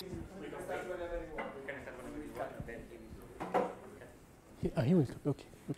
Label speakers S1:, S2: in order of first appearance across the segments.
S1: We can start whenever you want. We can start whenever you want, and then he will.
S2: He will stop. Okay. Good.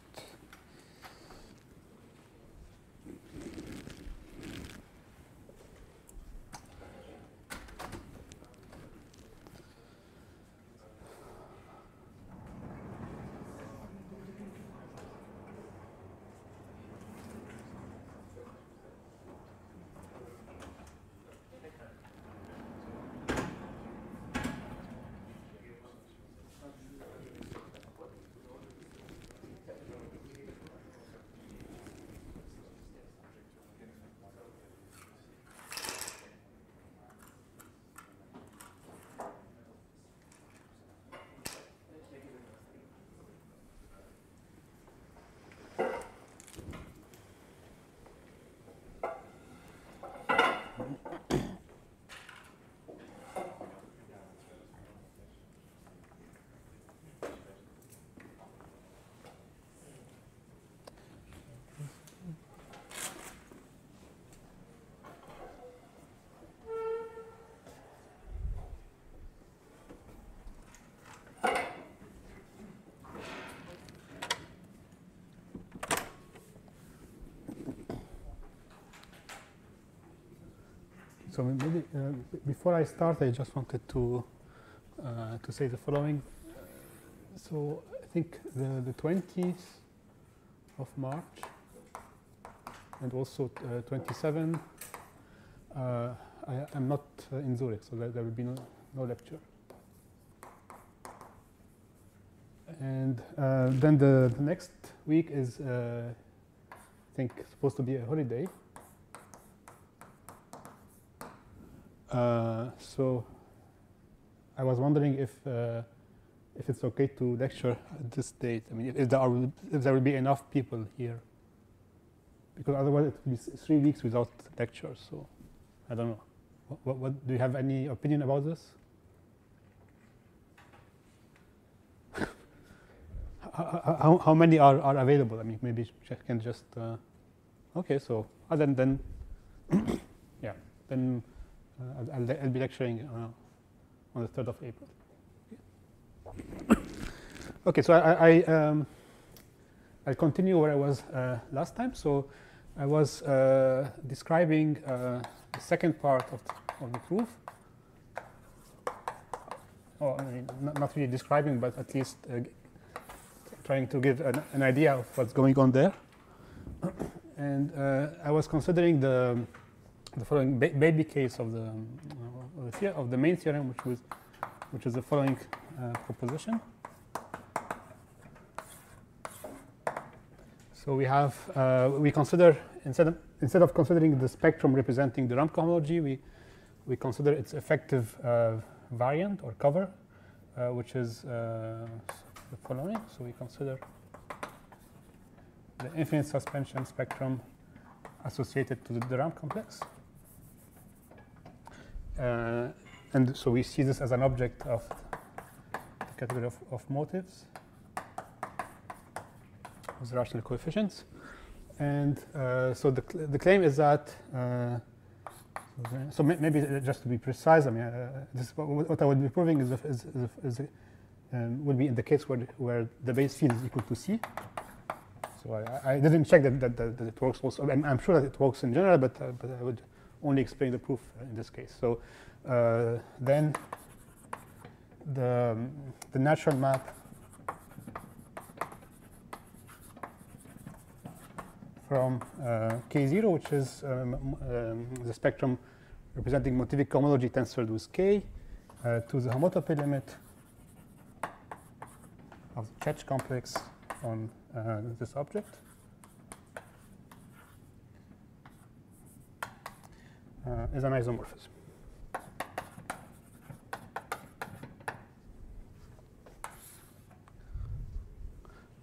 S2: So maybe before I start, I just wanted to say the following. So I think the 20th of March and also 27, I am not in Zurich, so there will be no lecture. And then the next week is, I think, supposed to be a holiday. So I was wondering if it's okay to lecture at this date. I mean, if there will be enough people here, because otherwise it will be 3 weeks without lecture. So I don't know. What do you have any opinion about this? How many are available? I mean, maybe I can just. Okay, so then yeah, then. I'll be lecturing on the 3rd of April. Okay, so I'll continue where I was last time. So I was describing the second part of the proof. Oh, I mean, not really describing, but at least trying to give an idea of what's going on there. And I was considering the following baby case of the main theorem, which is the following proposition. So we consider instead of considering the spectrum representing the ramp cohomology, we consider its effective variant or cover, which is the following. So we consider the infinite suspension spectrum associated to the ramp complex. And so we see this as an object of the category of motives with rational coefficients. And so the claim is that, so maybe just to be precise, I mean, this, what I would be proving will be in the case where the base field is equal to C. So I didn't check that it works also. I'm sure that it works in general, but I would only explain the proof in this case. So then the natural map from K0, which is the spectrum representing motivic cohomology tensored with K, to the homotopy limit of the Church complex on this object. Is an isomorphism.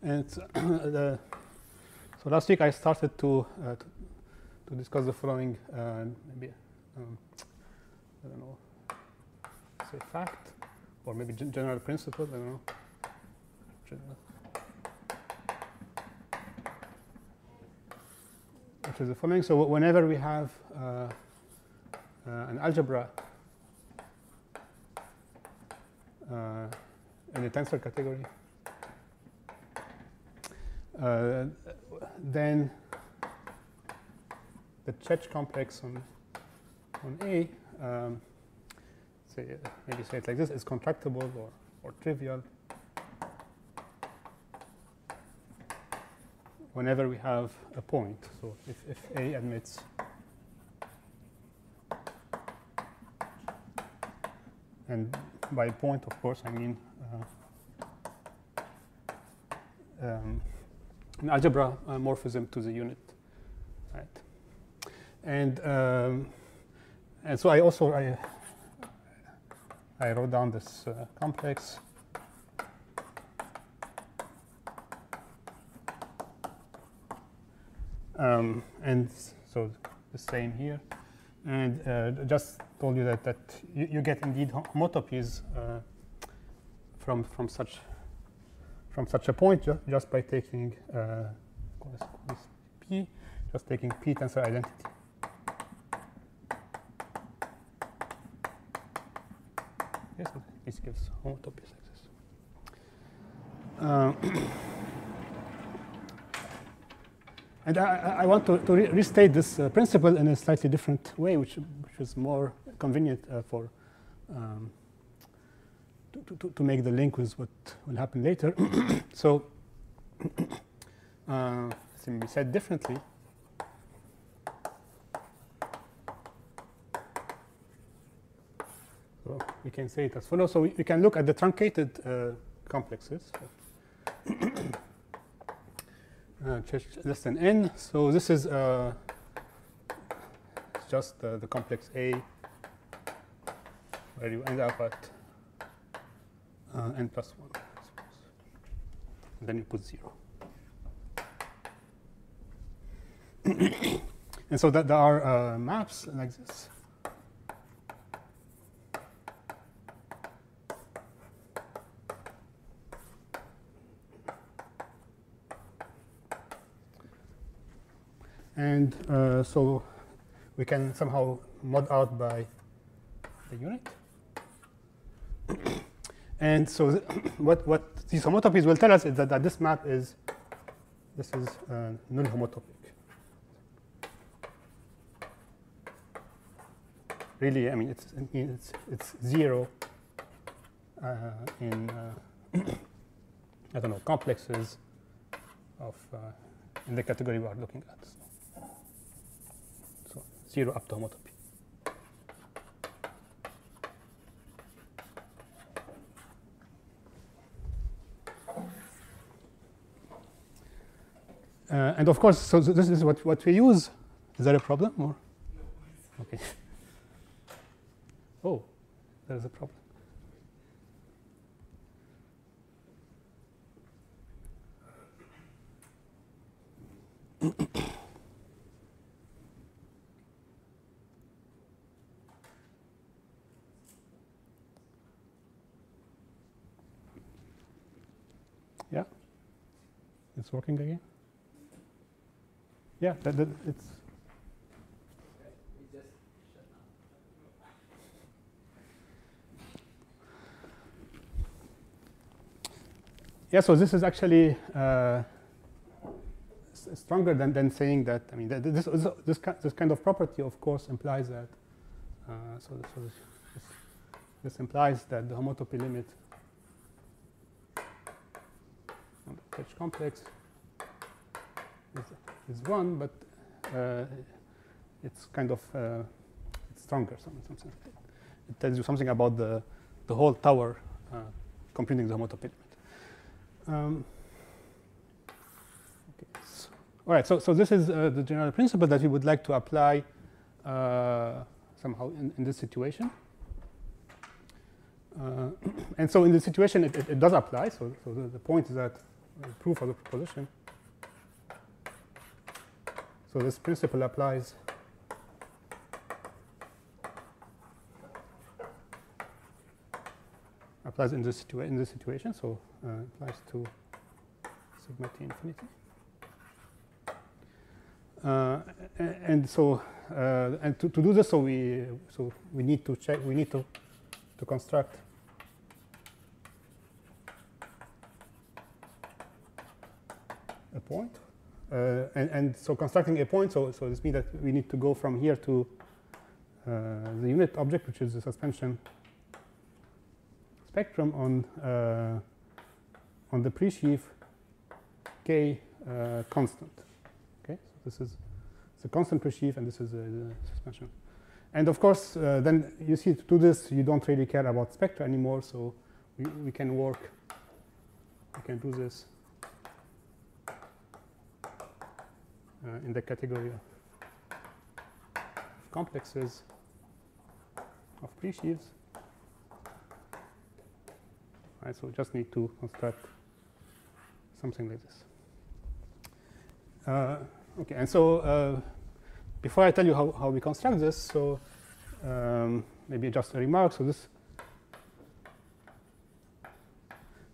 S2: And so last week I started to discuss the following, maybe I don't know, say fact, or maybe general principle. I don't know. Which is the following. So whenever we have an algebra in the tensor category, then the Chow complex on A, maybe say it like this, is contractible or trivial whenever we have a point. So if A admits and by point, of course, I mean an algebra morphism to the unit, right? And so I wrote down this complex. And so the same here. And just told you that you get indeed homotopies from such a point just by taking this P, just taking P tensor identity. Yes, this gives homotopies like this. And I want to restate this principle in a slightly different way, which is more convenient for to make the link with what will happen later. So, simply said differently, so we can say it as follows. So we can look at the truncated complexes. Less than n. So this is just the complex A, where you end up at n plus 1, I suppose. And then you put 0. And so that there are maps like this. And so we can somehow mod out by the unit. And so what these homotopies will tell us is that this map is null homotopic. Really, I mean it's 0 in I don't know, complexes of in the category we are looking at. So 0 up to homotopy. And of course, so this is what we use. Is there a problem? Or? No. Okay. Oh, there's a problem. Yeah, it's working again. Yeah, it's. Yeah, so this is actually stronger than saying that. I mean, this kind of property, of course, implies that. This implies that the homotopy limit on the H complex is 1, but it's kind of it's stronger. It tells you something about the whole tower computing the homotopy limit. Okay. All right. So this is the general principle that we would like to apply somehow in this situation. And so in this situation, it does apply. So the point is that the proof of the proposition. So this principle applies in this situation. So applies to sigma t infinity. And so and to do this, so we need to check. We need to construct a point. And so constructing a point, so this means that we need to go from here to the unit object, which is the suspension spectrum on the presheaf k constant. Okay, so this is the constant presheaf, and this is the suspension. And of course, then you see to do this, you don't really care about spectra anymore. So we can work. We can do this in the category of complexes of presheaves. Right, so we just need to construct something like this. Okay, and so before I tell you how we construct this, so maybe just a remark. So this,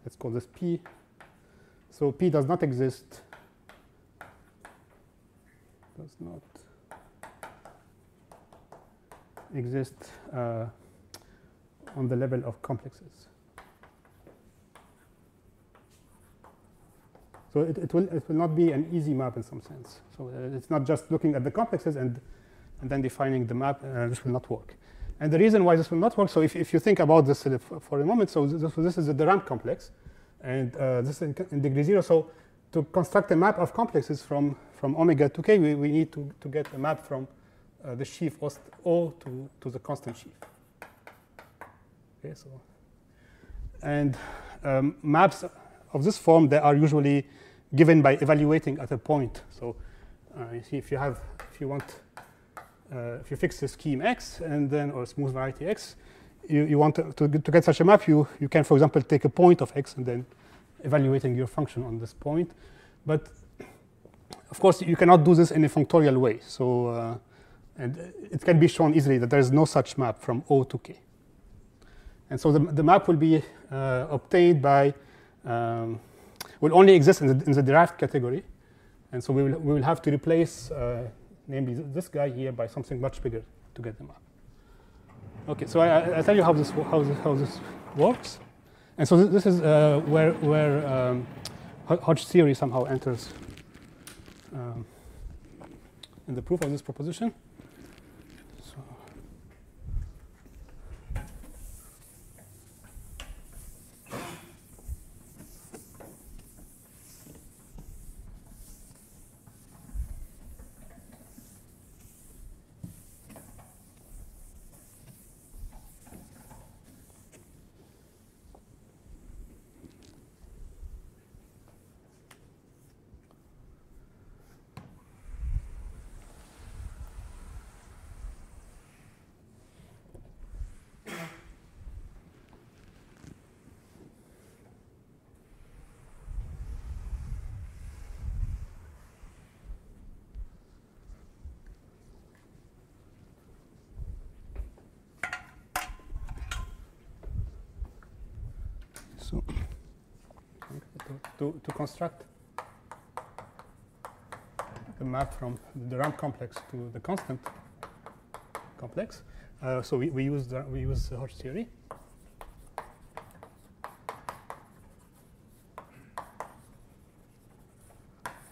S2: let's call this P. So P does not exist. Does not exist on the level of complexes. So it will not be an easy map in some sense. So it's not just looking at the complexes and then defining the map. This will not work. And the reason why this will not work, so if you think about this for a moment, so this is the ramp complex, and this is in degree 0. So to construct a map of complexes from omega to k, we need to get a map from the sheaf O to the constant sheaf. Okay, so and maps of this form, they are usually given by evaluating at a point. So you see, if you fix the scheme X and then or smooth variety X, you want to get such a map, you can, for example, take a point of X and then evaluating your function on this point. But of course, you cannot do this in a functorial way. So and it can be shown easily that there is no such map from O to K. And so the map will be obtained by will only exist in the derived category, and so we will have to replace namely this guy here by something much bigger to get the map. Okay, so I'll tell you how this works, and so this is where Hodge theory somehow enters in the proof of this proposition. So to construct the map from the ramp complex to the constant complex, so we use the Hodge theory.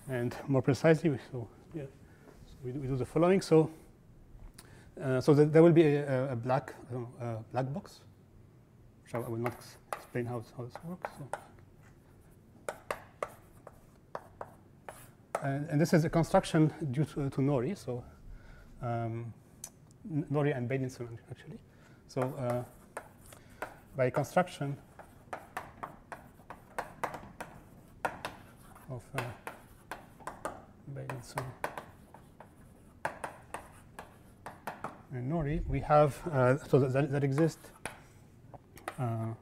S2: And more precisely, so we do the following. So there will be a black box, which I will not explain how this works. So. And this is a construction due to Norrie, so Norrie and Beilinson actually. So by construction of Beilinson and Norrie, we have so that exists a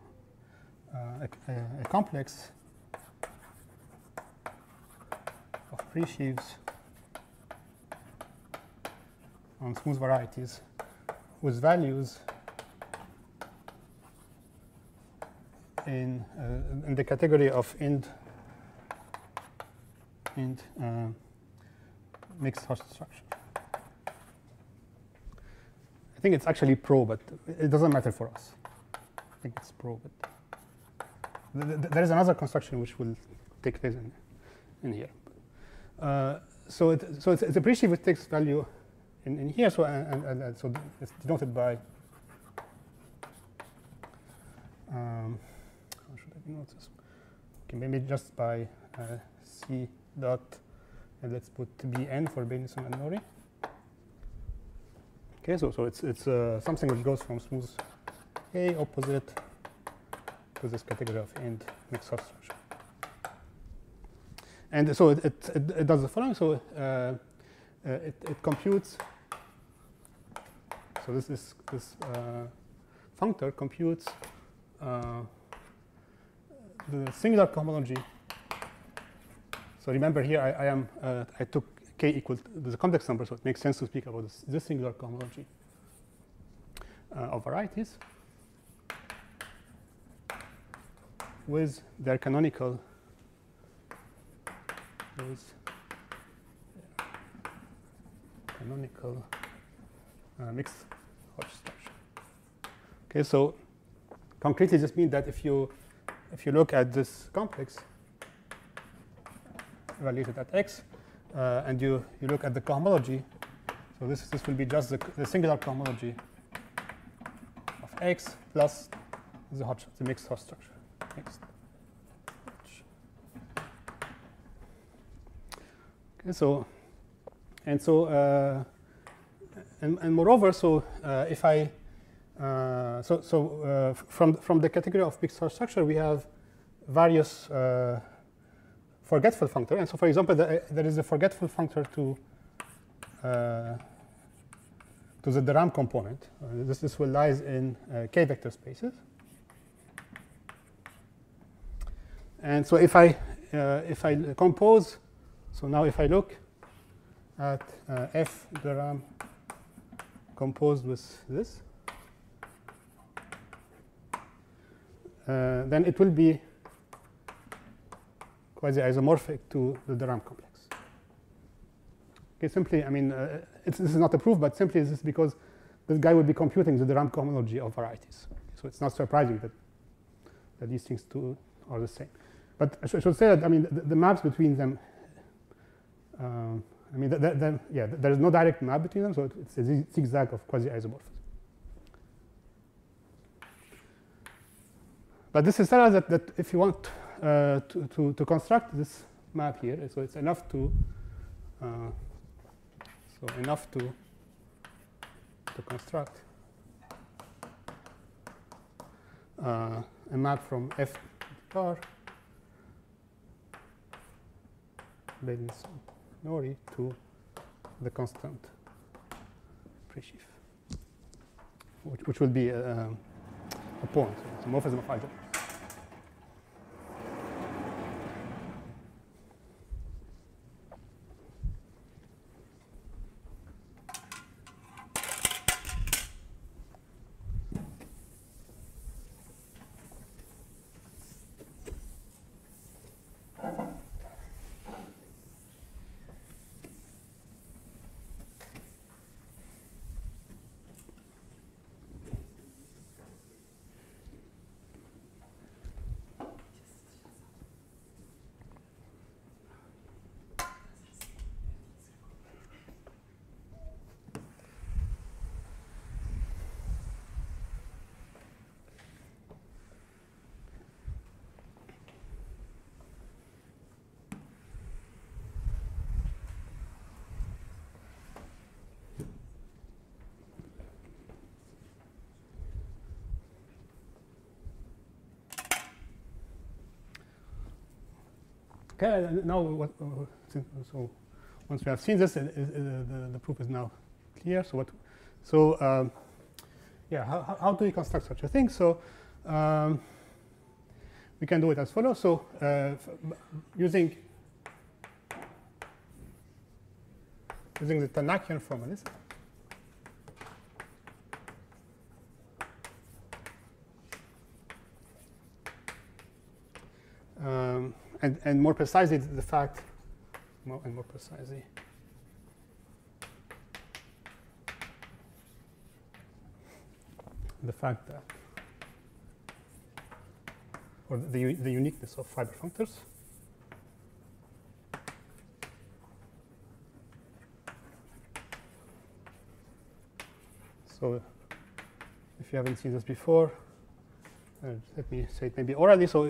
S2: complex of presheaves on smooth varieties with values in the category of int mixed Hodge structure. I think it's actually pro, but it doesn't matter for us. I think it's pro, but there is another construction which will take place in here. So it's a prechief which takes value in here. So and so it's denoted by how should I denote this? Okay, maybe just by C dot, and let's put Bn for Benison and Nori. Okay, so it's something which goes from smooth A opposite to this category of end mixed substructure. And so it does the following. So it computes. So this functor computes the singular cohomology. So remember here I took k equal to the complex number, so it makes sense to speak about this singular cohomology of varieties with their canonical mixed Hodge structure. Okay, so concretely this means that if you look at this complex evaluated at x, and you look at the cohomology, so this will be just the singular cohomology of x plus the mixed Hodge structure. Okay, so and moreover, so if I from the category of mixed Hodge structure, we have various forgetful functor, and so for example, there is a forgetful functor to the de Rham component. This will lies in k vector spaces, and so if I compose, so now if I look at f de Rham composed with this, then it will be quasi-isomorphic to the de Rham complex. Okay, simply, I mean, this is not a proof, but simply this is because this guy will be computing the de Rham cohomology of varieties. So it's not surprising that these things two are the same. But I should say that, I mean, the maps between them, I mean, there is no direct map between them, so it's a zigzag of quasi-isomorphism. But this is telling us that if you want to construct this map here, so it's enough to construct a map from F star Benson Nori to the constant prechief, which will be a point. So it's a morphism of algebra. Okay, now so once we have seen this, the proof is now clear. So yeah, how do we construct such a thing? So we can do it as follows. So using the Tannakian formalism, and more precisely the fact, more precisely, the fact that, or the uniqueness of fiber functors So if you haven't seen this before, let me say it maybe orally. So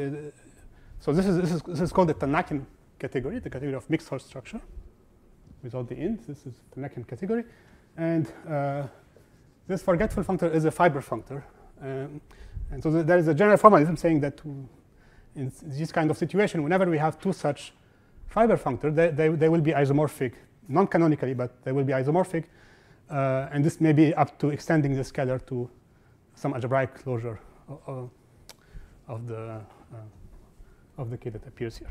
S2: this is called the Tannakian category, the category of mixed Hall structure without the int. This is the Tannakian category, and this forgetful functor is a fiber functor, and so there is a general formalism saying that in this kind of situation, whenever we have two such fiber functors, they will be isomorphic, non-canonically, but they will be isomorphic, and this may be up to extending the scalar to some algebraic closure of the K that appears here.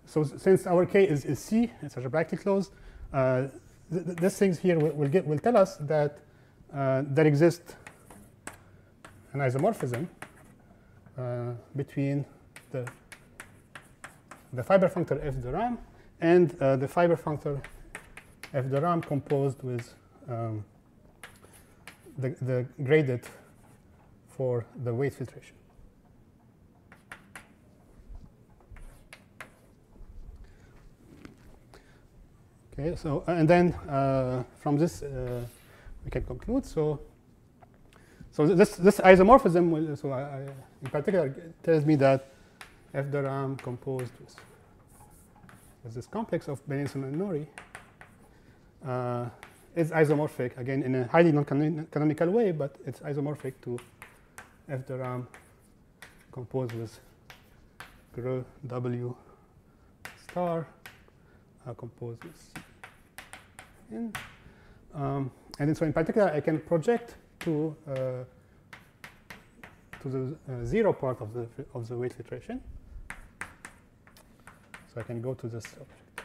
S2: So since our K is C, it's algebraically closed, these things here will tell us that there exists an isomorphism between the fiber functor f de Rham and the fiber functor f de Rham composed with the graded for the weight filtration. Okay, so and then from this we can conclude. So this isomorphism will, in particular tells me that f de Rham composed with this complex of Benenson and Nori is isomorphic, again in a highly non-canonical way, but it's isomorphic to f de Rham composed with Gr W star composed with C. And then so in particular I can project to the zero part of the weight filtration. So I can go to this object.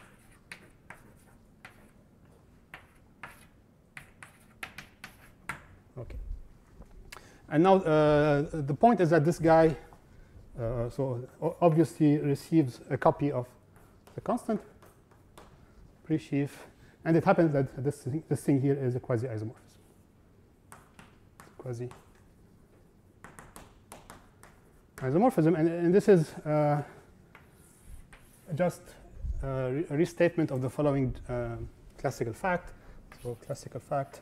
S2: Okay. And now the point is that this guy obviously receives a copy of the constant pre-sheaf, and it happens that this thing here is a quasi-isomorphism. Quasi-isomorphism, and this is just a restatement of the following classical fact. So classical fact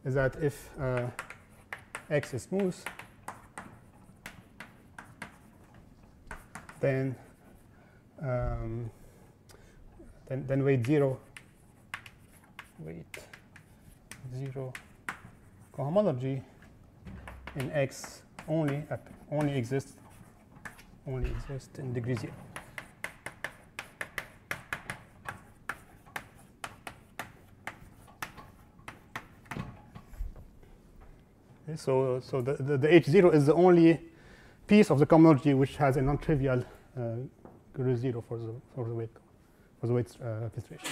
S2: is that if x is smooth, then weight zero cohomology in X only exists in degree 0. Okay, so the H0 is the only piece of the cohomology which has a non-trivial degree 0 for the weight filtration.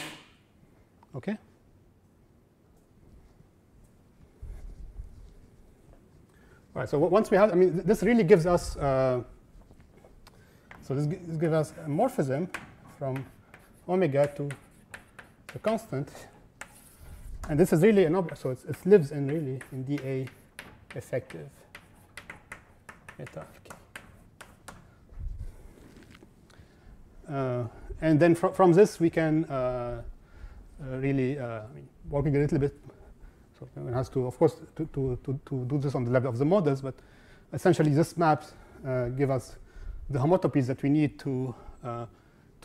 S2: Okay. All right. So once we have, I mean, this really gives us. So this gives us a morphism from omega to the constant, and this is really an object. So it lives in dA effective eta of k. And then from this we can really working a little bit. So one has to, of course, to do this on the level of the models, but essentially this maps give us the homotopies that we need to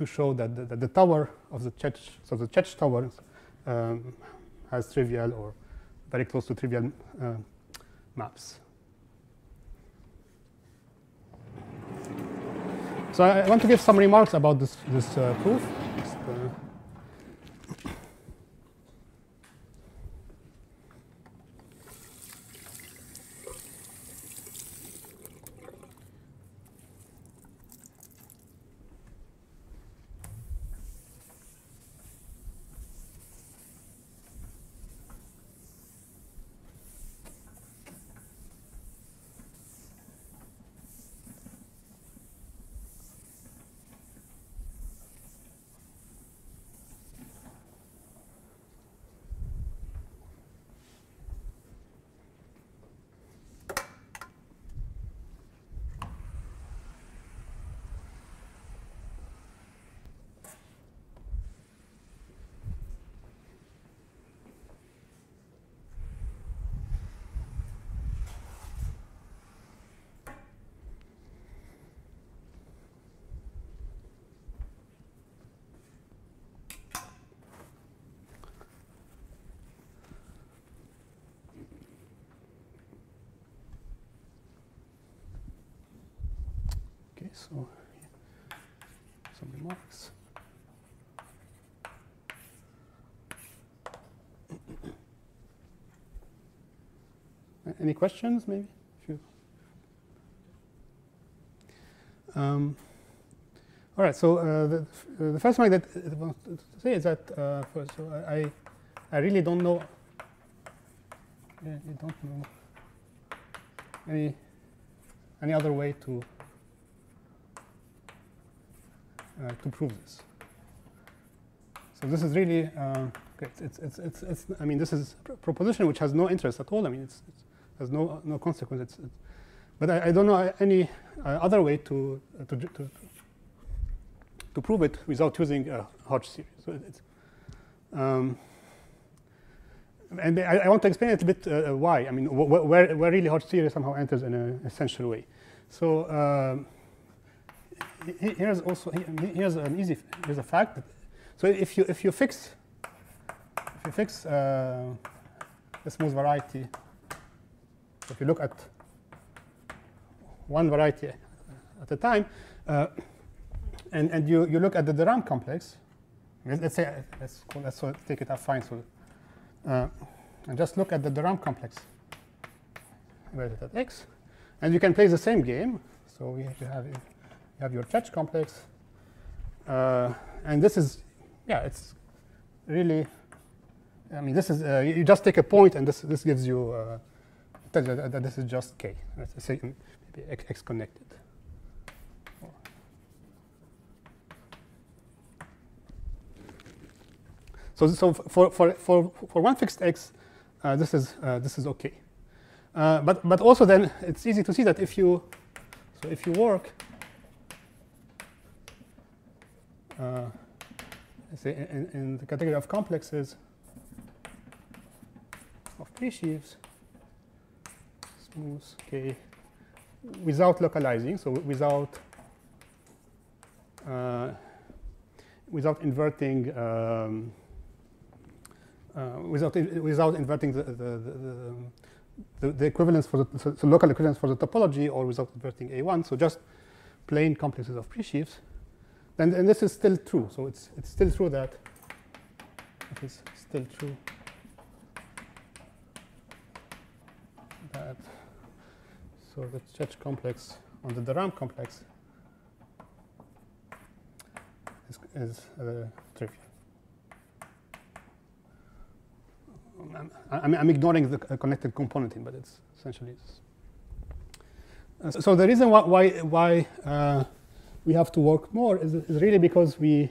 S2: show that the tower of the Church, so the Church tower has trivial or very close to trivial maps. So I want to give some remarks about this proof. So some remarks. Any questions, maybe? All right. So the first thing that I want to say is that first, so I really don't know. You don't know any other way to prove this. So this is really okay. It's I mean, this is a proposition which has no interest at all. I mean, it has no consequence. But I don't know any other way to prove it without using a Hodge series. So it's, and I want to explain a little bit why. I mean, where really Hodge series somehow enters in an essential way. So here's a fact. So if you fix a smooth variety, if you look at one variety at a time, and you look at the Durham complex. Let's say let's take it affine. So and just look at the Durham complex evaluated at x, and you can play the same game. So you have your Church complex, and this is it's really. I mean, this is you just take a point, and this gives you tells you that this is just k. Let's say maybe x connected. So for one fixed x, this is okay. But also then it's easy to see that if you work say in the category of complexes of presheaves, smooth k, without localizing, so without inverting without inverting the equivalence for the local equivalence for the topology, or without inverting A1, so just plain complexes of presheaves, then this is still true. So it's still true that it is still true that so the Church complex on the Durham complex is trivial. I'm ignoring the connected component in, but it's essentially so the reason why we have to work more is really because we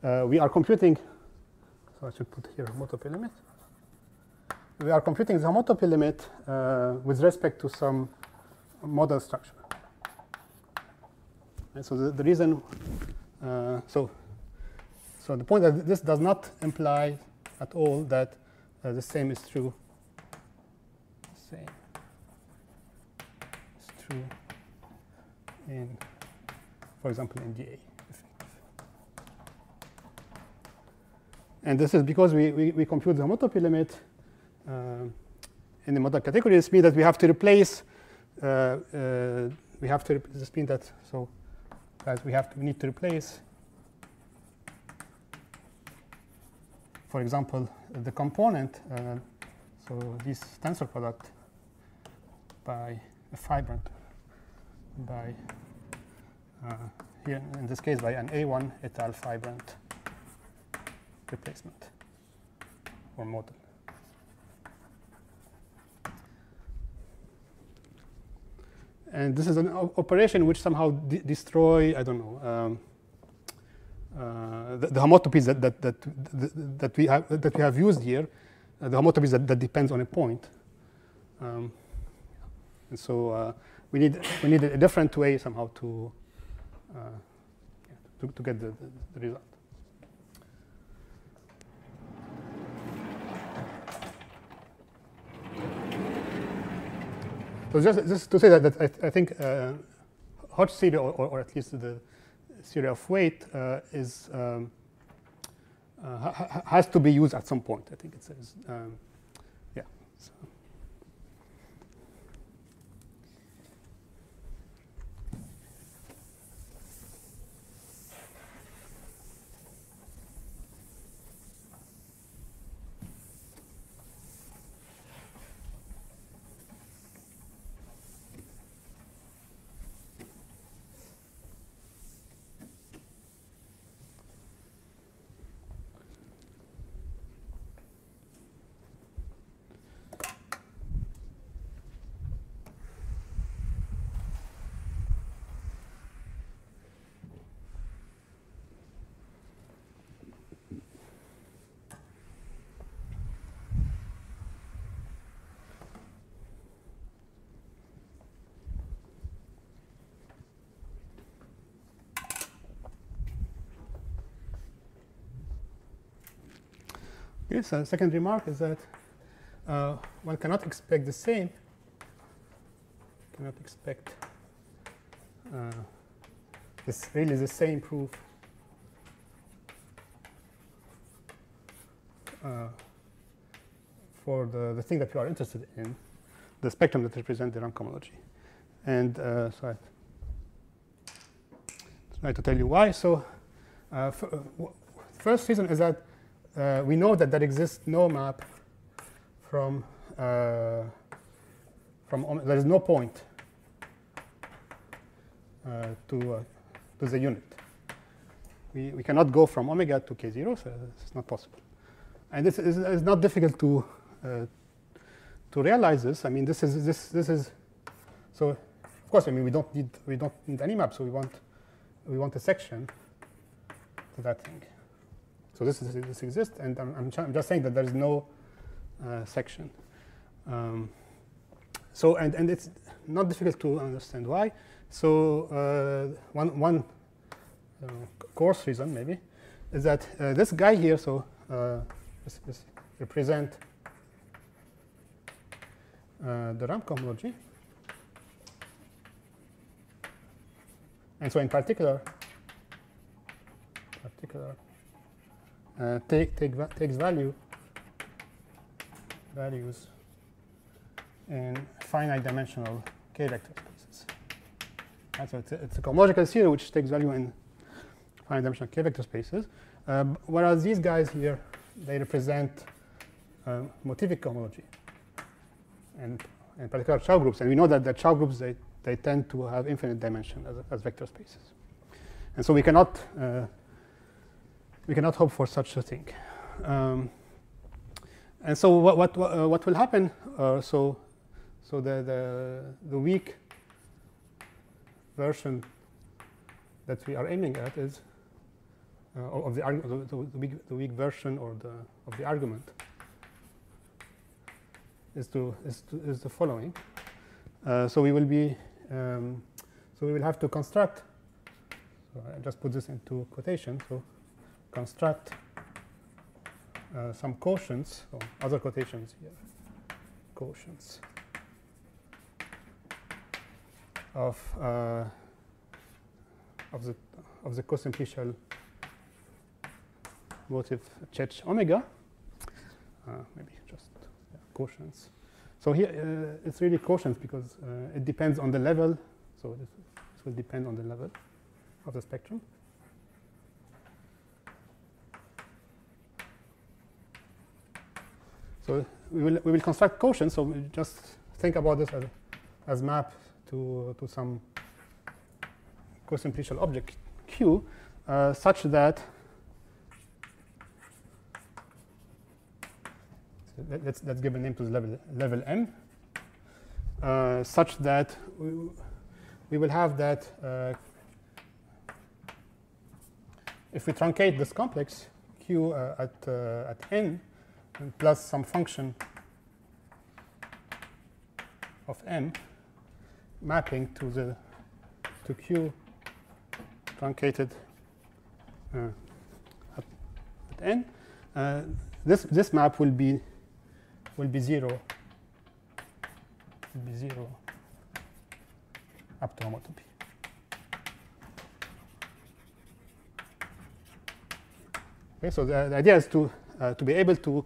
S2: are computing. So I should put here homotopy limit. We are computing the homotopy limit with respect to some model structure. And so the reason so the point that this does not imply at all that the same is true. Same is true in, for example, in DA. And this is because we compute the homotopy limit in the model category. This means that we have to replace. This means that we need to replace, for example, the component, so this tensor product, by a fibrant, by here in this case by an A1 et al. Fibrant replacement or model. And this is an operation which somehow destroy, I don't know, the homotopies that we have used here, the homotopies that depends on a point, and so we need a different way somehow to get the result. So just to say that I think Hodge theory, or at least the theory of weight, has to be used at some point. I think it says, yeah. So. Okay, so the second remark is that one cannot expect the same. Cannot expect this really the same proof for the thing that we are interested in, the spectrum that represents the rank homology. And so I try to tell you why. So first reason is that we know that there exists no map from there is no point to the unit. We cannot go from omega to k0, so it's not possible. And this is not difficult to realize this. I mean, this is so. Of course, I mean we don't need any map, so we want a section to that thing. So this exists, and I'm just saying that there is no section. So and it's not difficult to understand why. So one coarse reason maybe is that this guy here. So this represent the rank homology, and so in particular takes values in finite dimensional k vector spaces. And so it's a cohomological theory which takes value in finite dimensional k vector spaces, whereas these guys here, they represent motivic cohomology, and in particular Chow groups. And we know that the Chow groups, they tend to have infinite dimension as vector spaces. And so we cannot hope for such a thing. And so what will happen? So the weak version that we are aiming at is of the weak version or of the argument is the following. So we will be so we will have to construct. So I just put this into quotation. So construct some quotients, so other quotations here, quotients of the cosimplicial motive Church omega, maybe just quotients. So here it's really quotients because it depends on the level. So this will depend on the level of the spectrum. So we will construct quotients. So we just think about this as map to some cosimplicial object Q, such that let's give a name to the level M, such that we will have that if we truncate this complex Q at n plus some function of M mapping to Q truncated at n, this map will be zero up to homotopy. Okay, so the idea is to be able to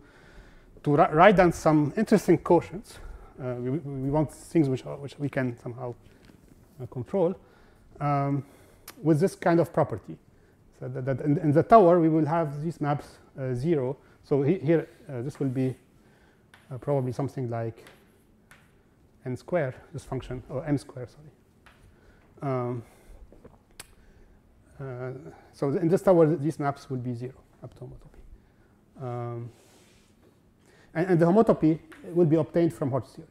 S2: write down some interesting quotients. We want things which we can somehow control with this kind of property. So that in the tower we will have these maps 0. So here this will be probably something like n squared, this function, or m squared, sorry. So in this tower these maps will be 0 up to homotopy. And the homotopy will be obtained from Hodge theory.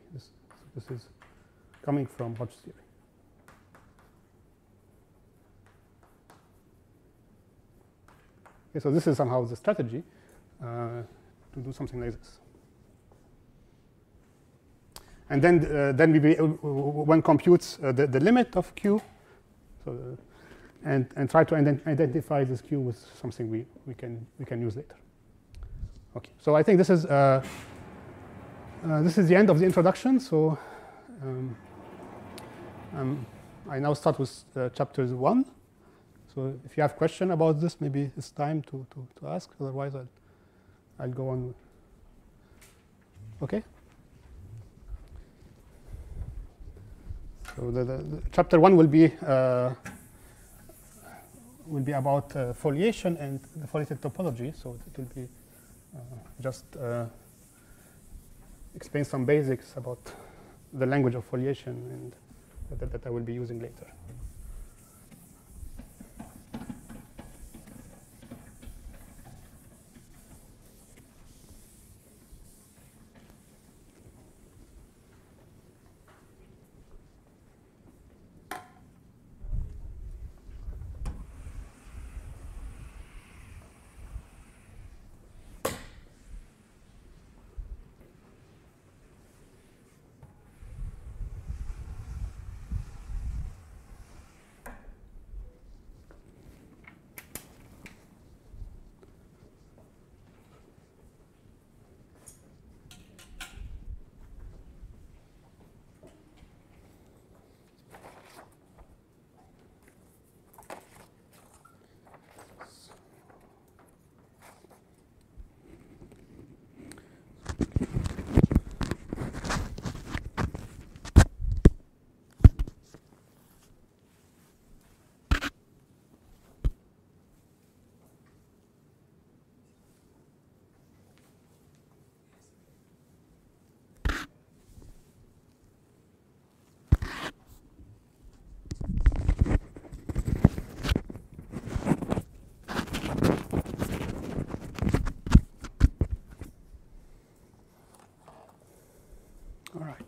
S2: This is coming from Hodge theory. Okay, so this is somehow the strategy to do something like this. And then one computes the limit of Q, so and try to identify this Q with something we can use later. Okay, so I think this is the end of the introduction. So I now start with chapter 1. So if you have question about this, maybe it's time to ask. Otherwise, I'll go on. Okay. So the chapter 1 will be about foliation and the foliated topology. So it will be just explain some basics about the language of foliation and that I will be using later.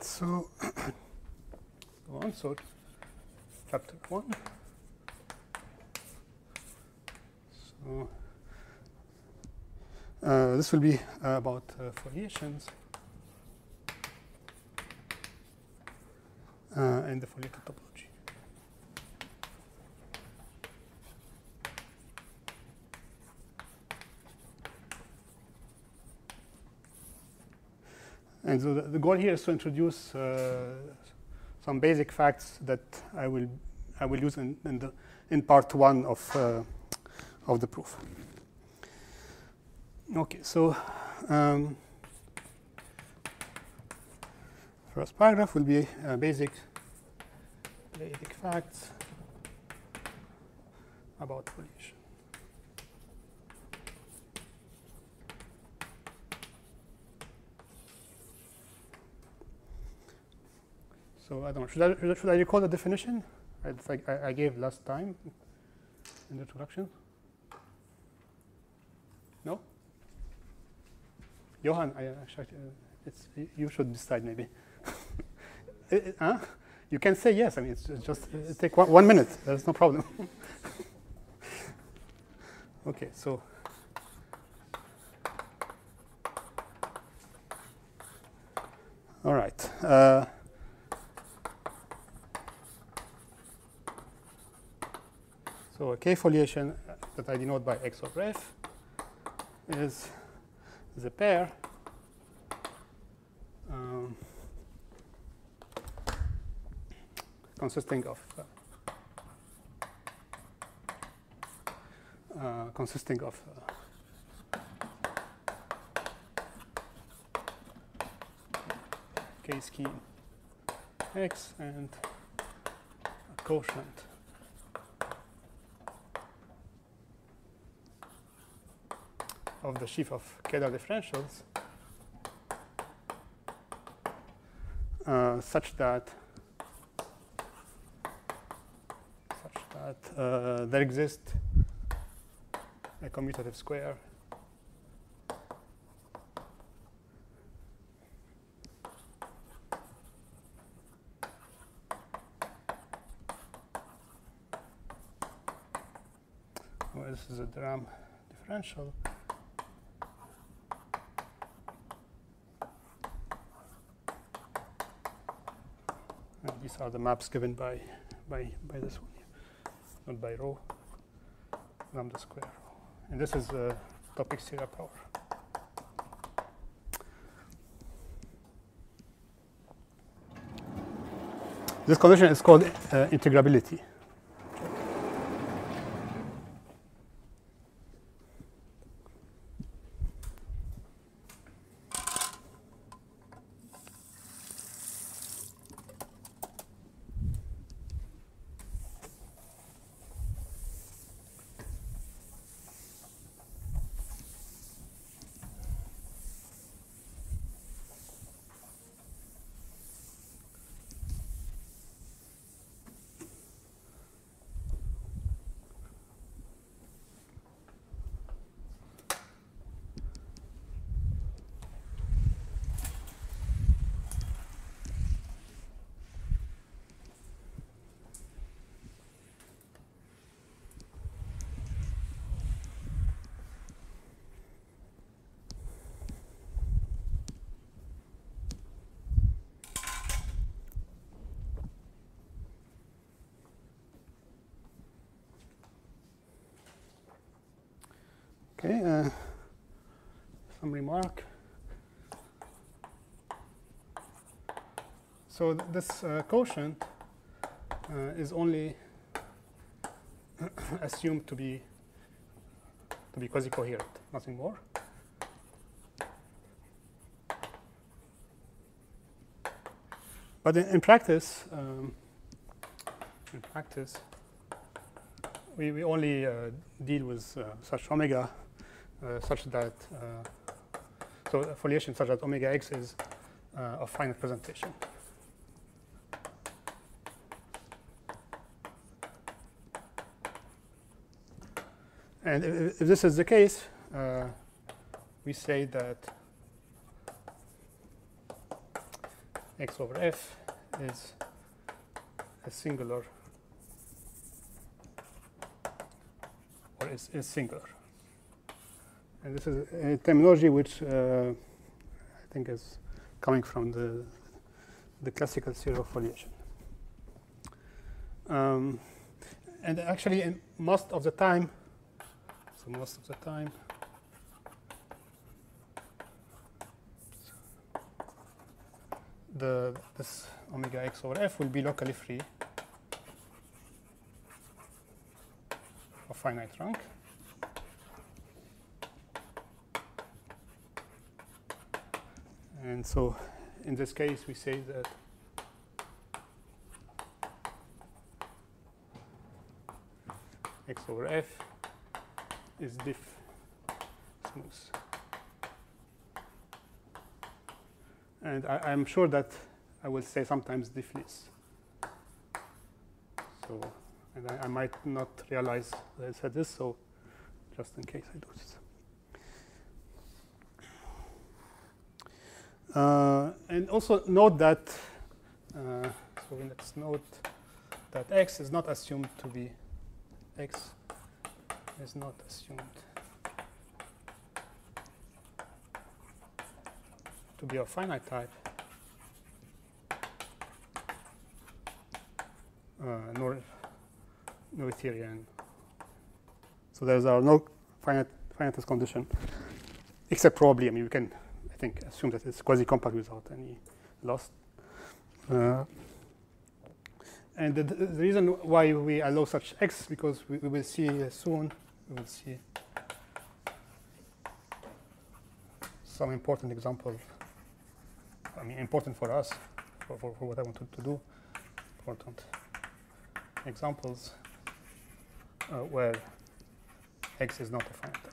S2: So, go on. So, chapter 1. So, this will be about foliations and the foliated topology. And so the goal here is to introduce some basic facts that I will use in part 1 of the proof. Okay, so first paragraph will be basic facts about foliation. So I don't know. Should I recall the definition I gave last time in the introduction? No? Johan, you should decide maybe. You can say yes. I mean, it's just take 1 minute. There's no problem. Okay, so. All right. So a K foliation that I denote by X over F is the pair consisting of K scheme X and a quotient of the sheaf of Kähler differentials such that there exists a commutative square where this is a Dram differential. These are the maps given by this one here, not by rho, lambda square rho. And this is topic Sierra power. This condition is called integrability. Okay, some remark. So this quotient is only assumed to be quasi-coherent, nothing more. But in practice, we only deal with such omega. Such that so a foliation such that omega x is of finite presentation. And if this is the case, we say that x over f is a singular or is singular. And this is a terminology which I think is coming from the classical theory of foliation. And actually, in most of the time, this omega x over f will be locally free of finite rank. And so in this case, we say that x over f is diff smooth. And I'm sure that I will say sometimes diffless. So, and I might not realize that I said this, so just in case I do this. And also note that, so let's note that x is not assumed to be, x is not assumed to be of finite type, nor Noetherian. So there are no finiteness condition, except probably, I mean, we can, I think, assume that it's quasi-compact without any loss. And the reason why we allow such x, because we will see soon, we will see some important example. I mean, important for us, for what I wanted to do, important examples where x is not a finite type.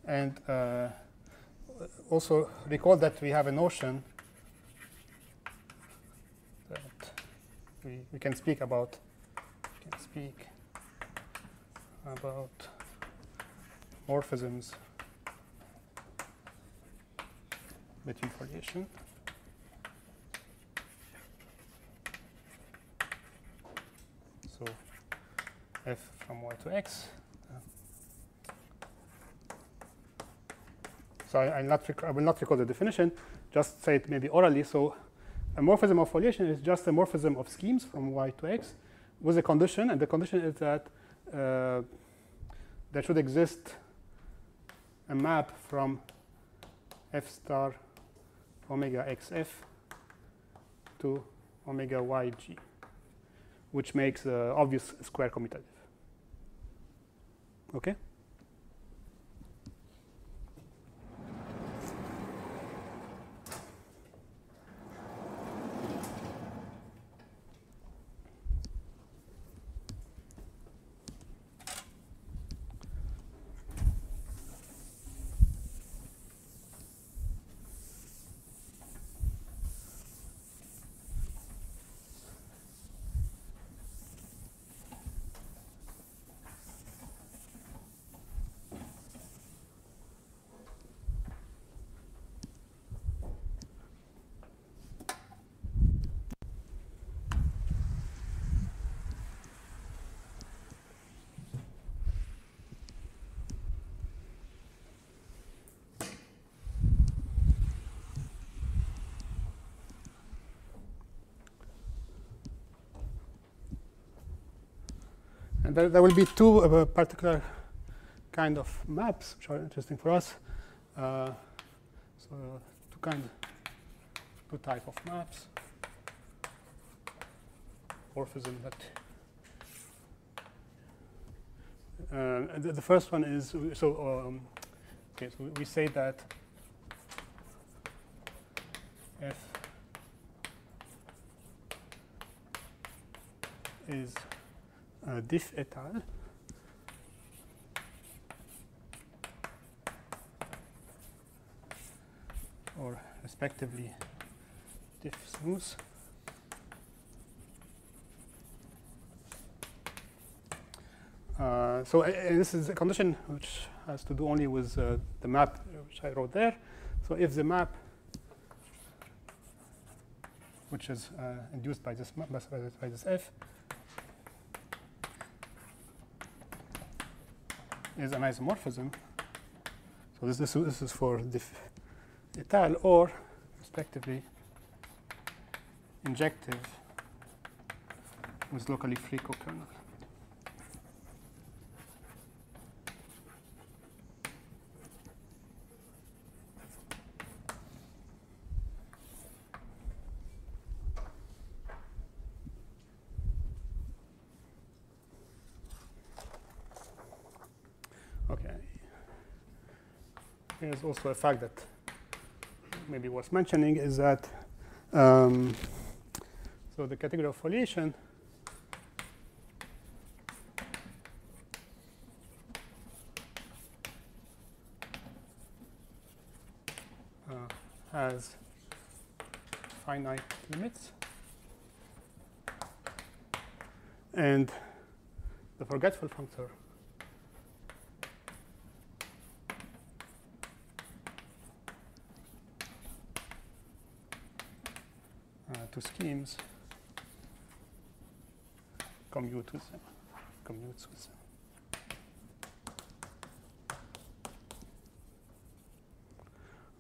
S2: And also recall that we have a notion that we can speak about. Morphisms between foliation. So f from y to x. So I will not recall the definition, just say it maybe orally. So a morphism of foliation is just a morphism of schemes from y to x with a condition, and the condition is that there should exist a map from f star omega xf to omega yg, which makes the obvious square commutative. Okay? And there will be two particular kind of maps which are interesting for us. So two type of maps. Morphism that the first one is so we say that f is diff et al. Or respectively diff smooth. So this is a condition which has to do only with the map which I wrote there. So if the map which is induced by this f is an isomorphism, so this is for diff et al. Or respectively injective with locally free co-kernel. Okay. Here's also a fact that maybe worth mentioning is that so the category of foliation has finite limits, and the forgetful functor to schemes commutes with them.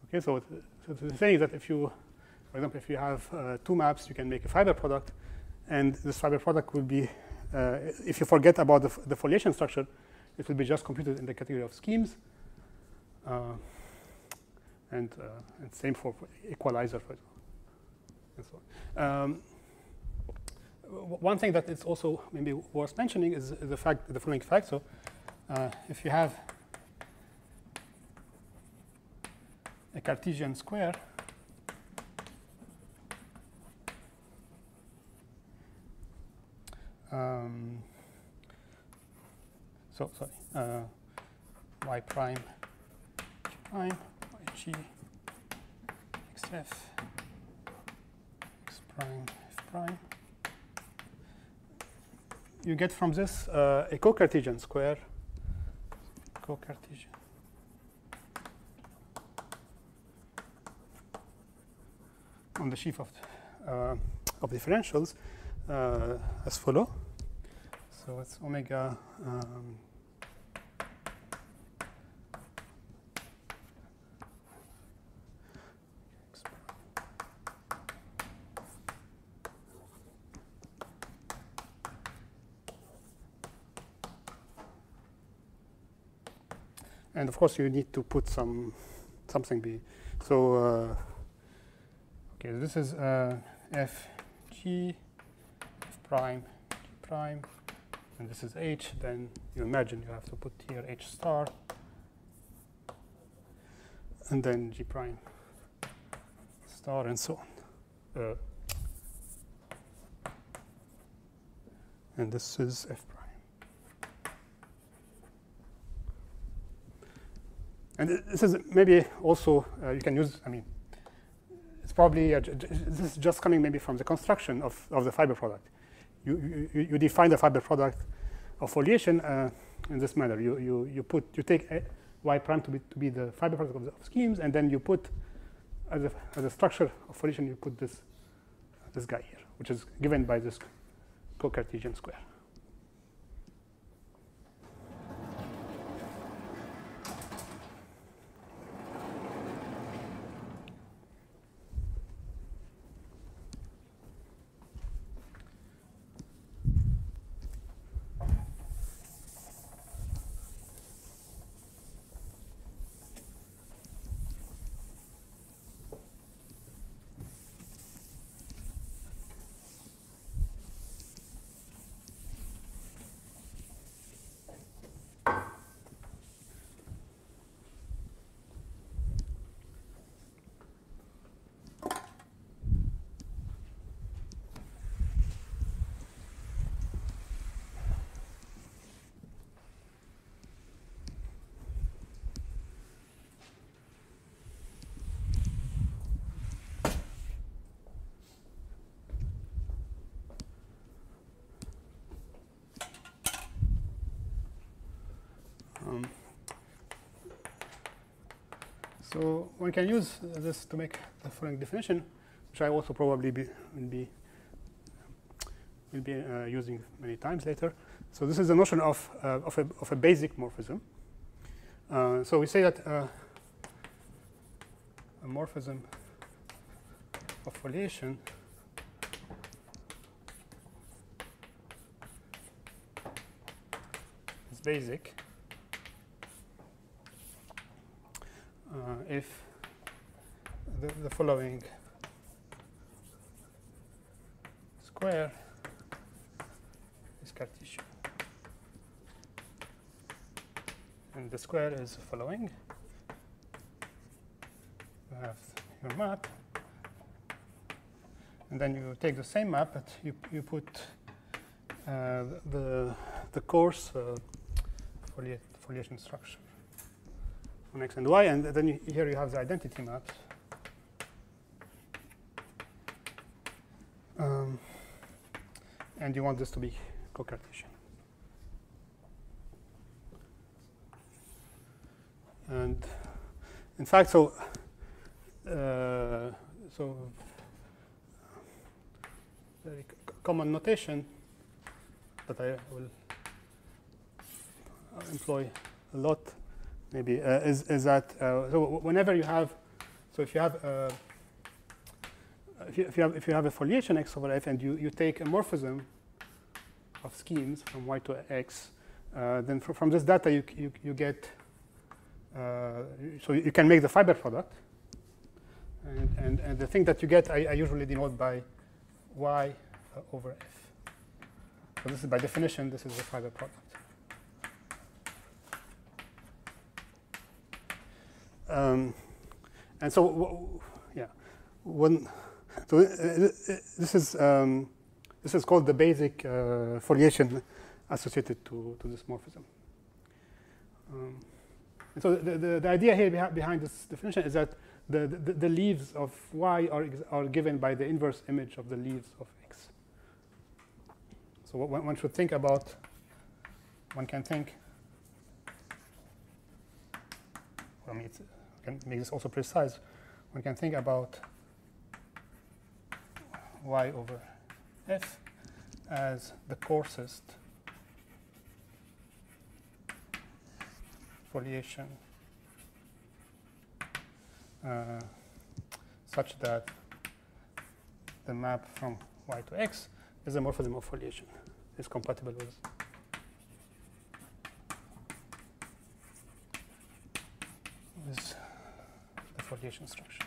S2: Okay, so the thing is that if you, for example, if you have two maps, you can make a fiber product, and this fiber product will be, if you forget about the foliation structure, it will be just computed in the category of schemes, and same for equalizer, for example. And so on. One thing that is also maybe worth mentioning is the following fact. So, if you have a Cartesian square, y prime, g prime, y g, xf, x prime, f prime. You get from this a co-Cartesian square, co-Cartesian on the sheaf of differentials as follow. So it's omega And of course, you need to put something B. So, okay, this is f g, f prime, g prime, and this is h. Then you imagine you have to put here h star, and then g prime star, and so on. And this is f prime. And this is maybe also you can use. I mean, it's probably this is just coming maybe from the construction of the fiber product. You define the fiber product of foliation in this manner. You take y prime to be the fiber product of schemes, and then you put as a structure of foliation you put this guy here, which is given by this co-Cartesian square. So one can use this to make the following definition, which I also probably will be using many times later. So this is the notion of a basic morphism. So we say that a morphism of foliation is basic if the following square is Cartesian. And the square is the following. You have your map, and then you take the same map, but you put the coarse foliation structure on x and y, and then here you have the identity maps. And you want this to be co-Cartesian. And in fact, so very common notation that I will employ a lot maybe is that so whenever you have, so if you have if you have a foliation x over f and you take a morphism of schemes from y to x, then from this data you get so you can make the fiber product, and the thing that you get I usually denote by y over f. So this is by definition this is the fiber product. And so yeah, so this is called the basic foliation associated to this morphism. And so the idea here behind this definition is that the leaves of y are given by the inverse image of the leaves of x. So one should think about, one can think, I mean, I can make this also precise. One can think about y over f as the coarsest foliation such that the map from y to x is a morphism of foliation, is compatible with with the foliation structure.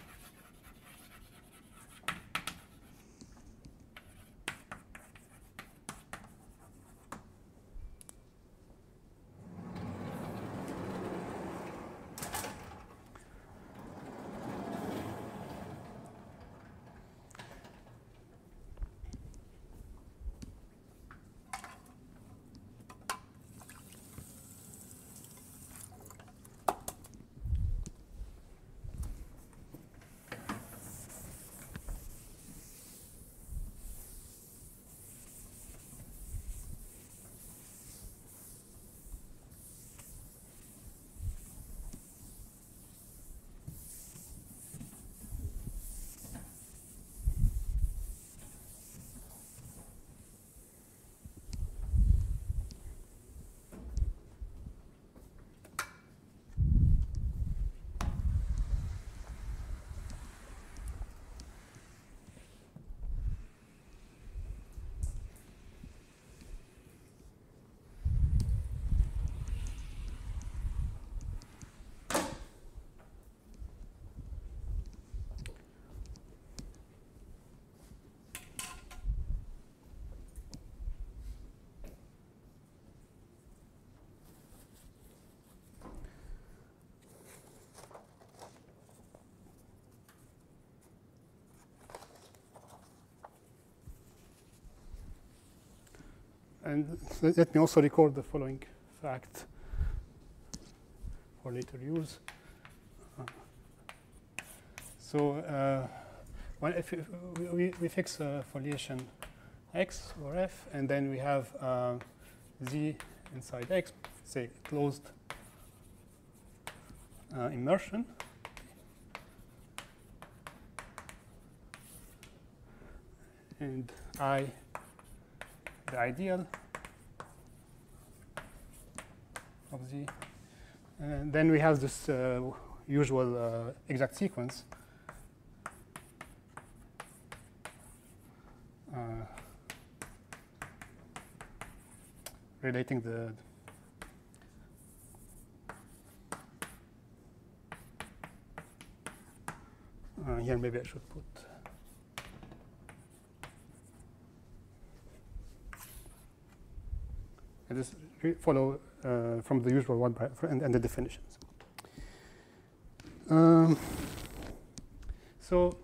S2: And let me also record the following fact for later use. When if we fix foliation x or f, and then we have z inside x, say closed immersion. And I, the ideal of z. And then we have this usual exact sequence. Relating the here maybe I should put and this follow from the usual one by and the definitions. So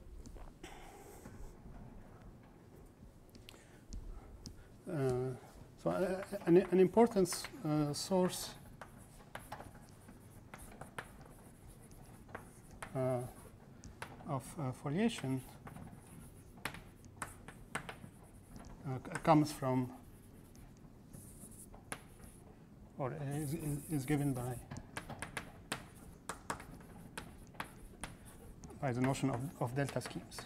S2: an important source of foliation comes from, or is given by the notion of delta schemes.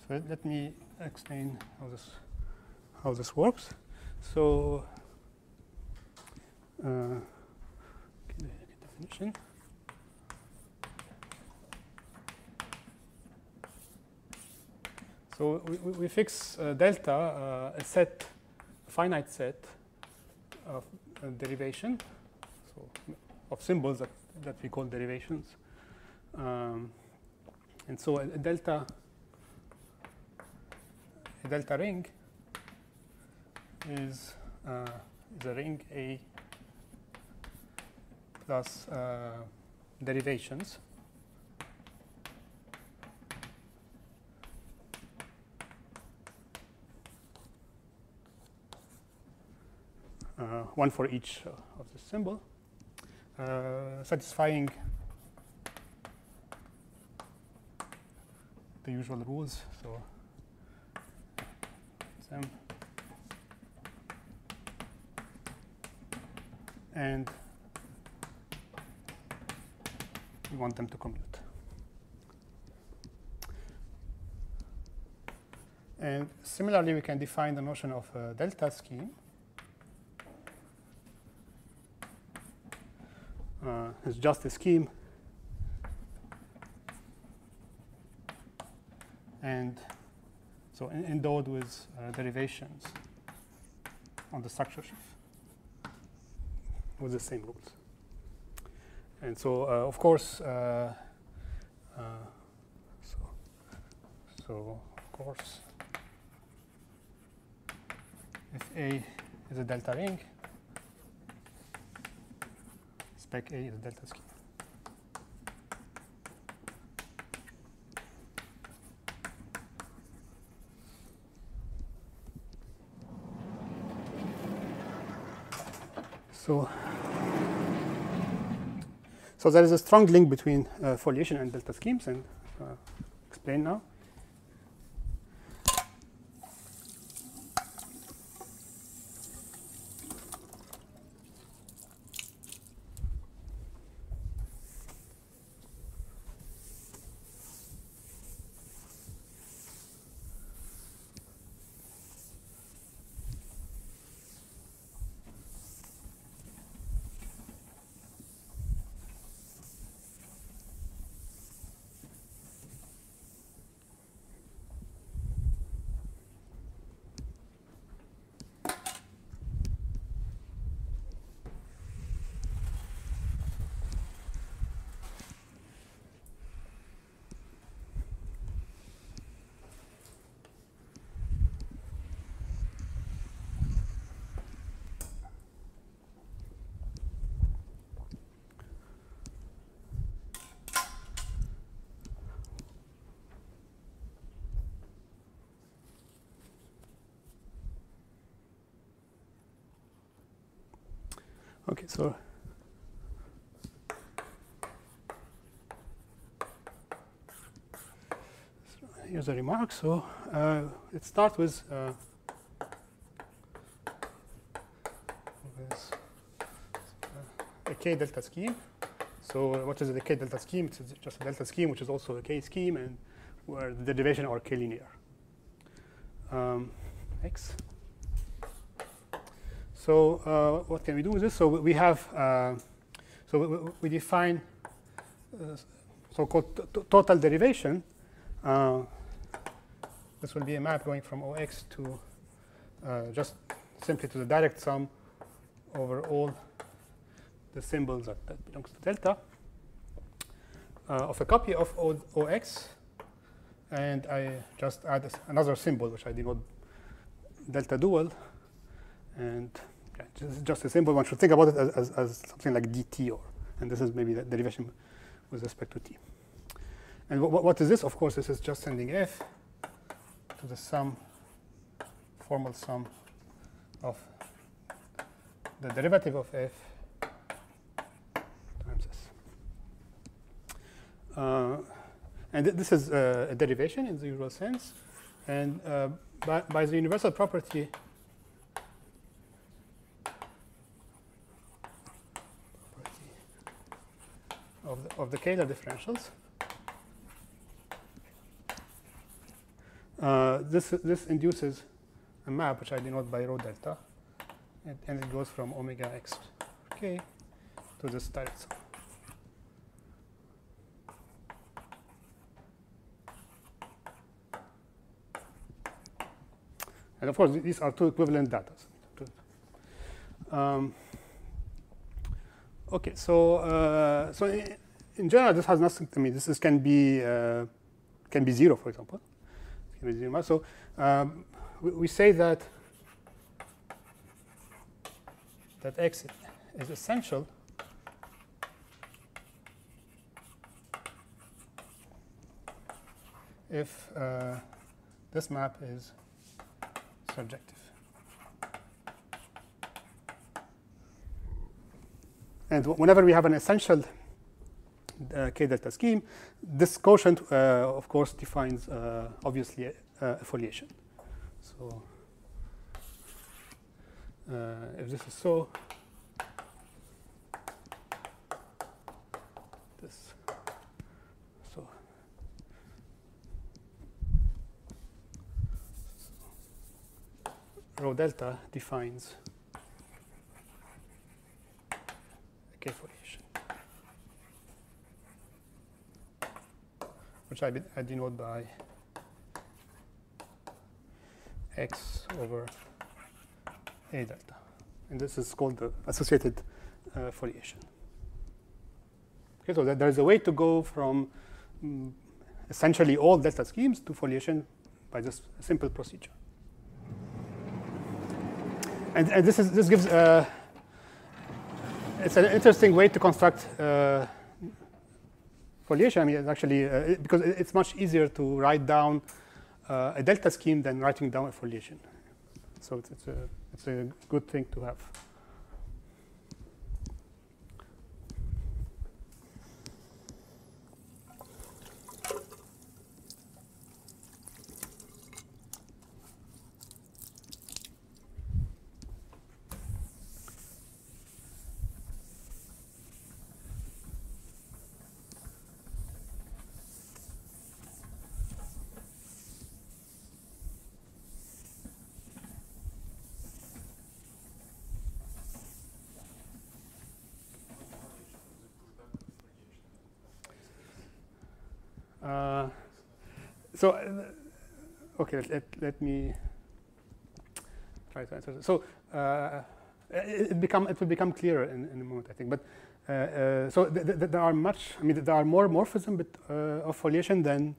S2: So let me explain how this works. So definition. So we fix delta, a finite set of derivation, so of symbols that we call derivations. And so a delta ring is a ring A plus derivations one for each of the symbol, satisfying the usual rules. So them and we want them to commute. And similarly, we can define the notion of a delta scheme. It's just a scheme, and so endowed with derivations on the structure sheaf with the same rules. And so, of course, so of course, if A is a delta ring, spec A is a delta scheme. So there is a strong link between foliation and delta schemes, and explain now. Okay, so here's a remark. So let's start with a k delta scheme. So what is a k delta scheme? It's just a delta scheme, which is also a k scheme, and where the derivation are k linear. X. So what can we do with this? So we have, so we define so-called total derivation. This will be a map going from OX to just simply to the direct sum over all the symbols that belongs to delta of a copy of OX, and I just add another symbol which I denote delta dual, and yeah, just a symbol. One should think about it as something like dt, and this is maybe the derivation with respect to t. And what is this? Of course, this is just sending f to the sum, formal sum of the derivative of f times s. And this is a derivation in the usual sense. And by the universal property of the Kähler differentials, this induces a map which I denote by rho delta, and it goes from omega x k to this direct sum. And of course, these are two equivalent data. Okay, so in general, this has nothing. I mean, this can be 0, for example. It can be 0. So we say that x is essential if this map is surjective. And whenever we have an essential k delta scheme, this quotient, of course, defines obviously a foliation. So if this is so, this so. Rho delta defines a k foliation, which I denote by x over a delta. And this is called the associated foliation. Okay, so there is a way to go from essentially all delta schemes to foliation by this simple procedure. And this gives it's an interesting way to construct foliation. I mean, it's actually because it's much easier to write down a delta scheme than writing down a foliation. So it's a good thing to have. Okay, let me try to answer this. So it will become clearer in a moment, I think. But so there are there are more morphism of foliation than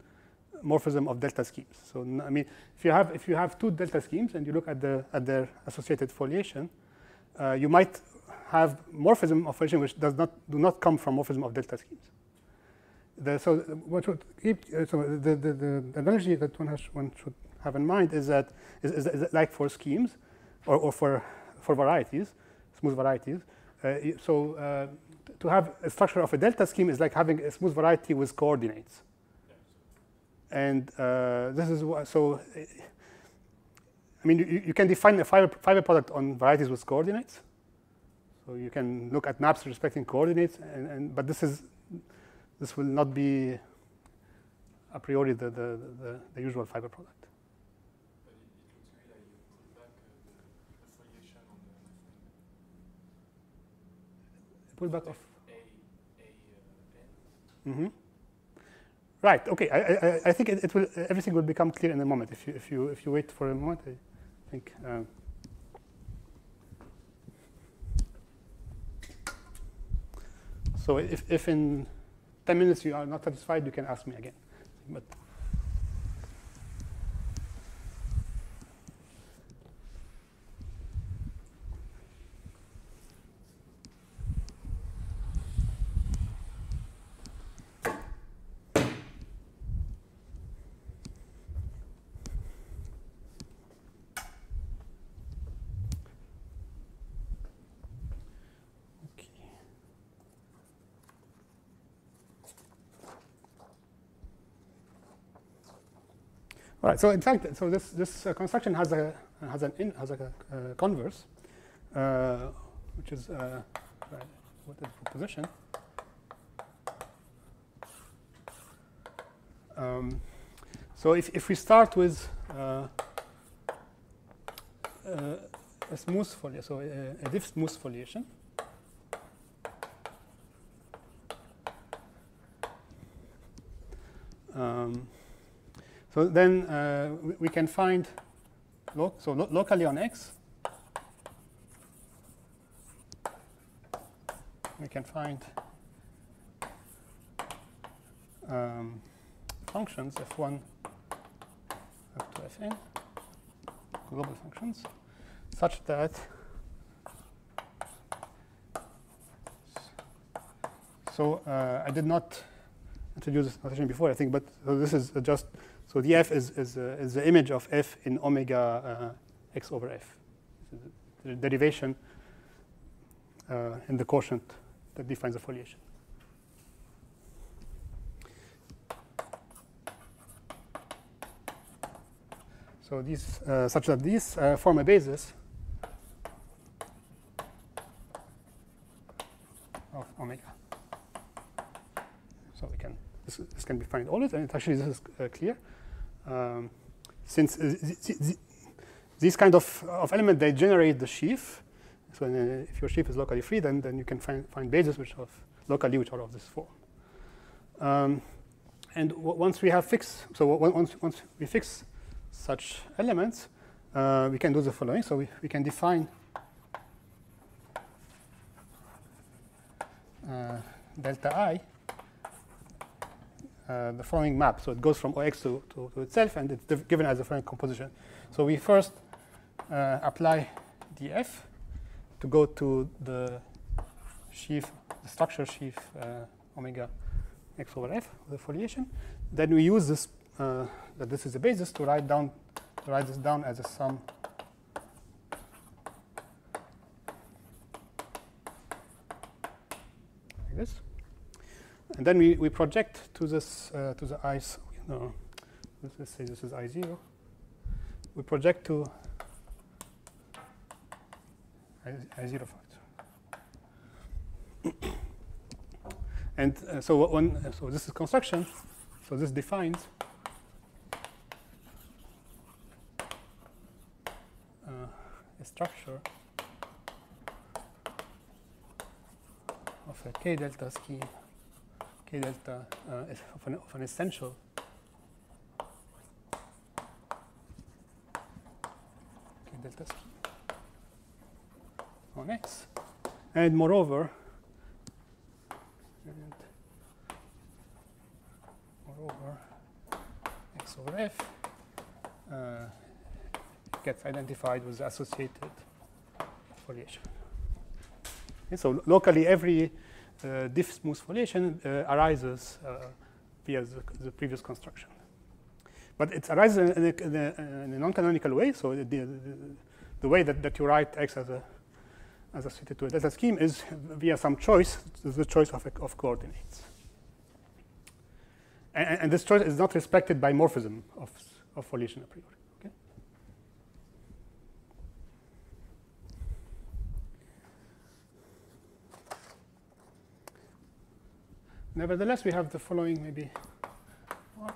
S2: morphism of delta schemes. So I mean, if you have two delta schemes and you look at their associated foliation, you might have morphism of foliation which do not come from morphism of delta schemes. So what should keep the analogy that one should have in mind is that is like for schemes or for varieties, smooth varieties. To have a structure of a delta scheme is like having a smooth variety with coordinates. And this is so. I mean, you can define a fiber product on varieties with coordinates. So you can look at maps respecting coordinates, but this will not be a priori the usual fiber product.
S3: But it looks to me like you put back the foliation on the
S2: Pullback of
S3: N.
S2: Mm-hmm. Right. Okay. I think it will. Everything will become clear in a moment. If you wait for a moment, I think. So if in 10 minutes you are not satisfied, you can ask me again. But all right. So in fact, so this construction has a converse, which is what is the proposition? So if we start with a smooth foliation, so a diff smooth foliation. So then we can find locally on X, we can find functions f1 up to fn, global functions, such that I did not introduce this notation before, I think, but so this is just. So the f is the image of f in omega x over f. The derivation in the quotient that defines the foliation. So these such that these form a basis of omega. So we can this can be defined always, and actually this is clear. Since these kind of element, they generate the sheaf. So if your sheaf is locally free, then you can find bases which are locally which are of this form. And once we have fixed, so once we fix such elements, we can do the following. So we can define delta I the following map. So it goes from OX to itself, and it's given as the following composition. So we first apply df to go to the sheaf, the structure sheaf omega x over f, the foliation. Then we use this, that this is the basis, to write this down as a sum like this. And then we project to this to the i's. No, let's say this is I0. We project to I0 factor. And so this is construction. So this defines a structure of a k delta scheme, k delta of an essential k delta scheme on X, and moreover, X over F gets identified with the associated foliation. Okay, so locally, every diff smooth foliation arises via the previous construction. But it arises in a non-canonical way. So the way that you write X as associated to a delta scheme is via some choice, the choice of coordinates. And this choice is not respected by morphism of foliation a priori. Okay? Nevertheless, we have the following maybe work.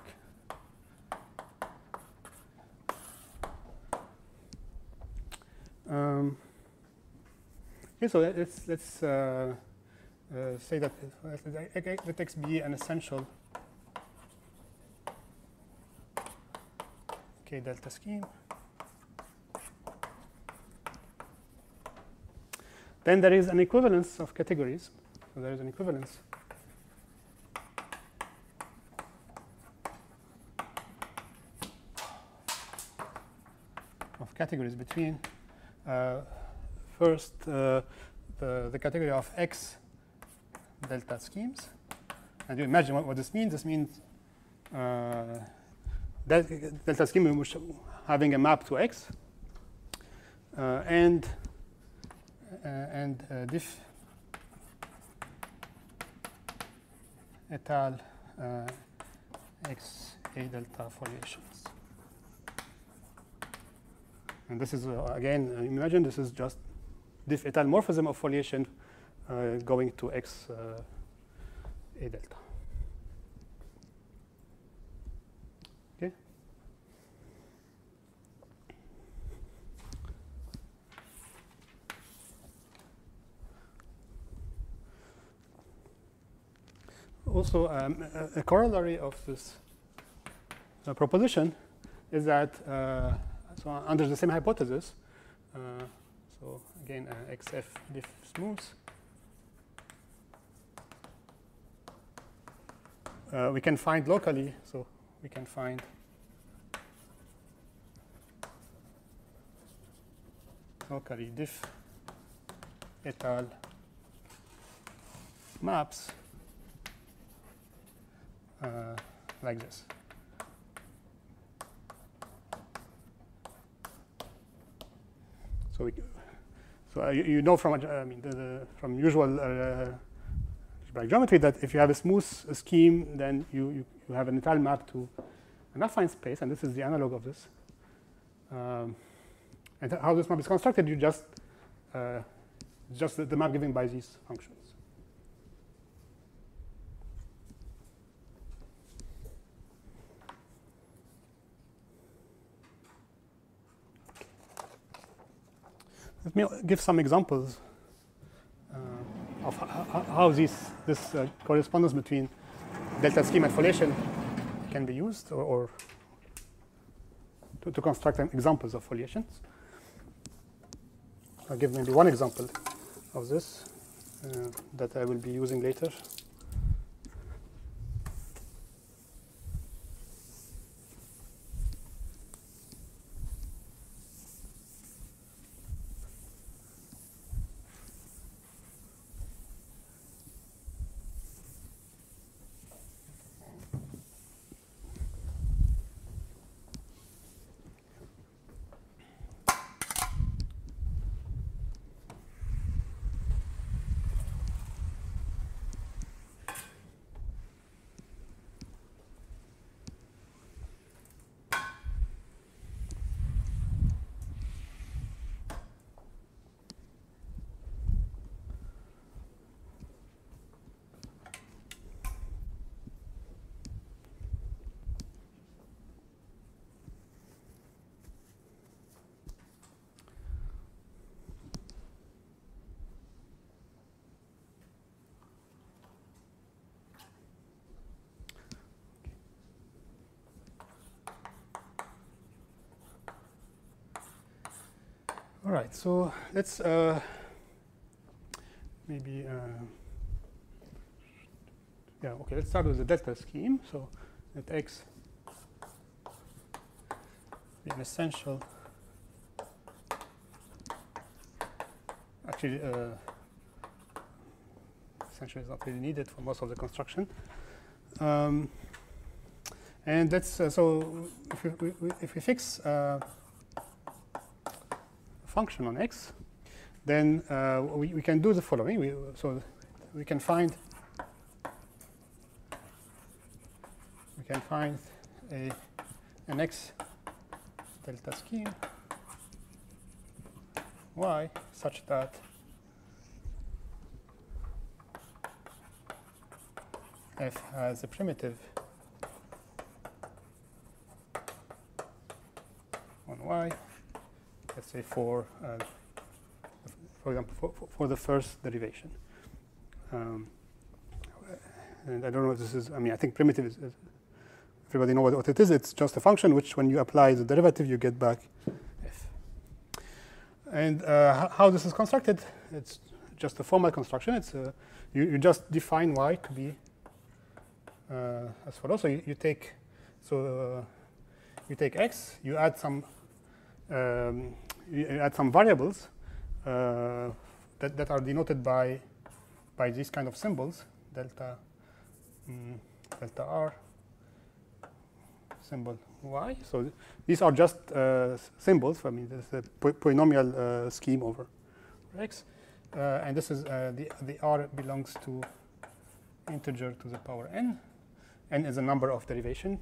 S2: Okay, so let's say that let X be an essential K delta scheme. Then there is an equivalence of categories. So there is an equivalence of categories between first the category of X delta schemes. And you imagine what this means. This means delta scheme which having a map to X and diff et al. X A delta foliations. And this is again, imagine this is just diff et al. Morphism of foliation going to X A delta. Okay. Also, a corollary of this proposition is that so under the same hypothesis, so again XF diff smooth, we can find locally, so we can find locally diff et al. Maps like this. So you know from from usual algebraic geometry that if you have a smooth scheme, then you have an étale map to an affine space, and this is the analog of this. And how this map is constructed, you just the map given by these functions. Let me give some examples of how this correspondence between delta scheme and foliation can be used, or to construct examples of foliations. I'll give maybe one example of this that I will be using later. All right, so let's maybe, yeah, okay, let's start with the delta scheme. So let X be an essential, actually, essentially is not really needed for most of the construction. And that's, so if we fix a function on X, then we can do the following. So we can find an X delta scheme Y such that F has a primitive on Y, let's say for example, for the first derivation. And I don't know if this is, I mean, I think primitive is everybody knows what it is. It's just a function which, when you apply the derivative, you get back F. And how this is constructed, it's just a formal construction. It's you just define Y to be as follows. So you take X, you add some variables that are denoted by these kind of symbols, delta R, symbol Y. So these are just symbols. I mean, this is a polynomial scheme over X, and this is the R belongs to integer to the power n. N is a number of derivation,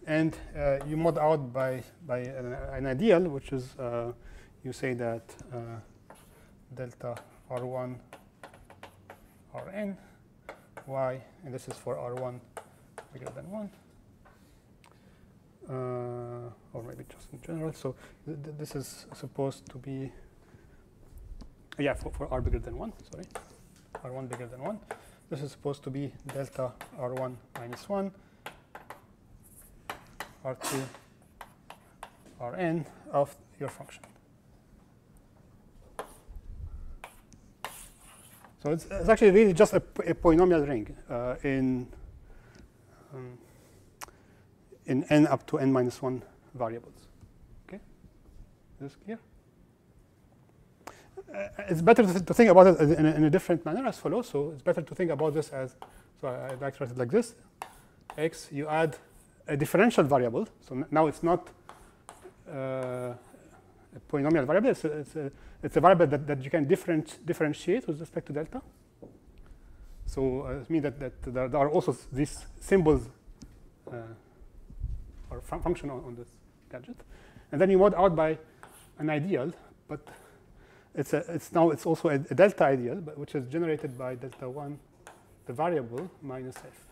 S2: and you mod out by an ideal, which is you say that delta R1 Rn Y, and this is for R1 bigger than 1, or maybe just in general. So this is supposed to be, yeah, for R bigger than 1, sorry, R1 bigger than 1. This is supposed to be delta R1 minus 1, R2 Rn of your function. So it's actually really just a polynomial ring in n up to n minus 1 variables. Okay, is this clear? It's better to think about it in a different manner as follows. So it's better to think about this as, so I'd like to write it like this. X, you add a differential variable. So now it's not a polynomial variable. It's a variable that you can differentiate with respect to delta. So it means that there are also these symbols or function on this gadget, and then you mod out by an ideal, but it's also a delta ideal, which is generated by delta 1, the variable minus F,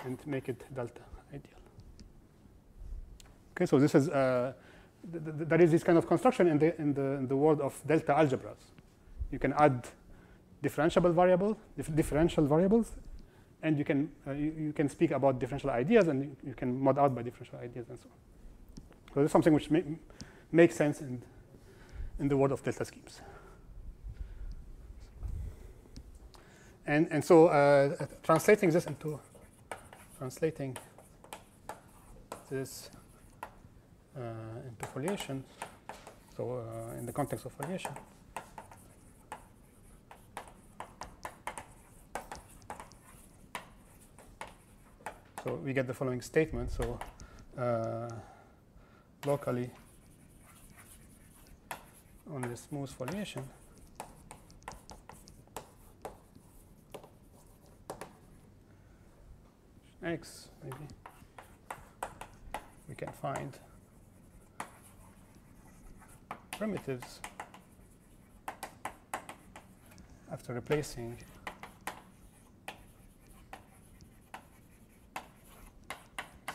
S2: and make it delta ideal. Okay, so this is there is this kind of construction in the world of delta algebras. You can add differential variables, and you can speak about differential ideas, and you can mod out by differential ideas and so on. So this is something which makes sense in the world of delta schemes. And so translating this into foliation, so in the context of foliation, so we get the following statement. So locally on the smooth foliation, X, maybe we can find primitives after replacing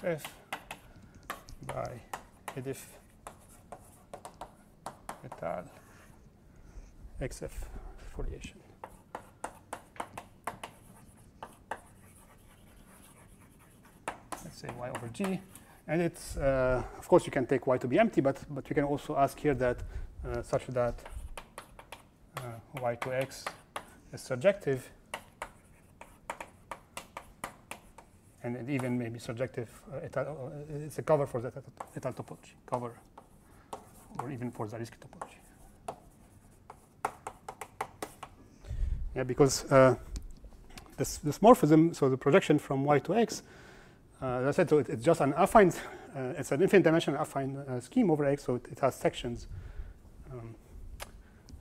S2: F by edif et al. XF foliation. Let's say y over g, And it's, of course, you can take y to be empty, but you can also ask here that such that y to x is surjective, and it even maybe surjective. It's a cover for the étale topology, cover, or even for the Zariski topology. Yeah, because this morphism, so the projection from y to x, as I said, so it's just an affine, it's an infinite dimensional affine scheme over x, so it has sections.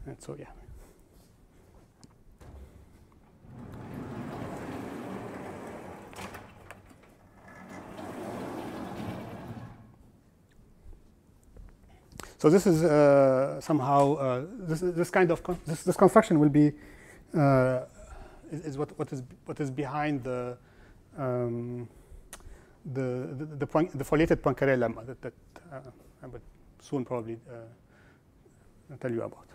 S2: And so, yeah. So this is somehow this kind of this construction will be is what is behind the foliated Poincaré lemma that I would soon probably tell you about.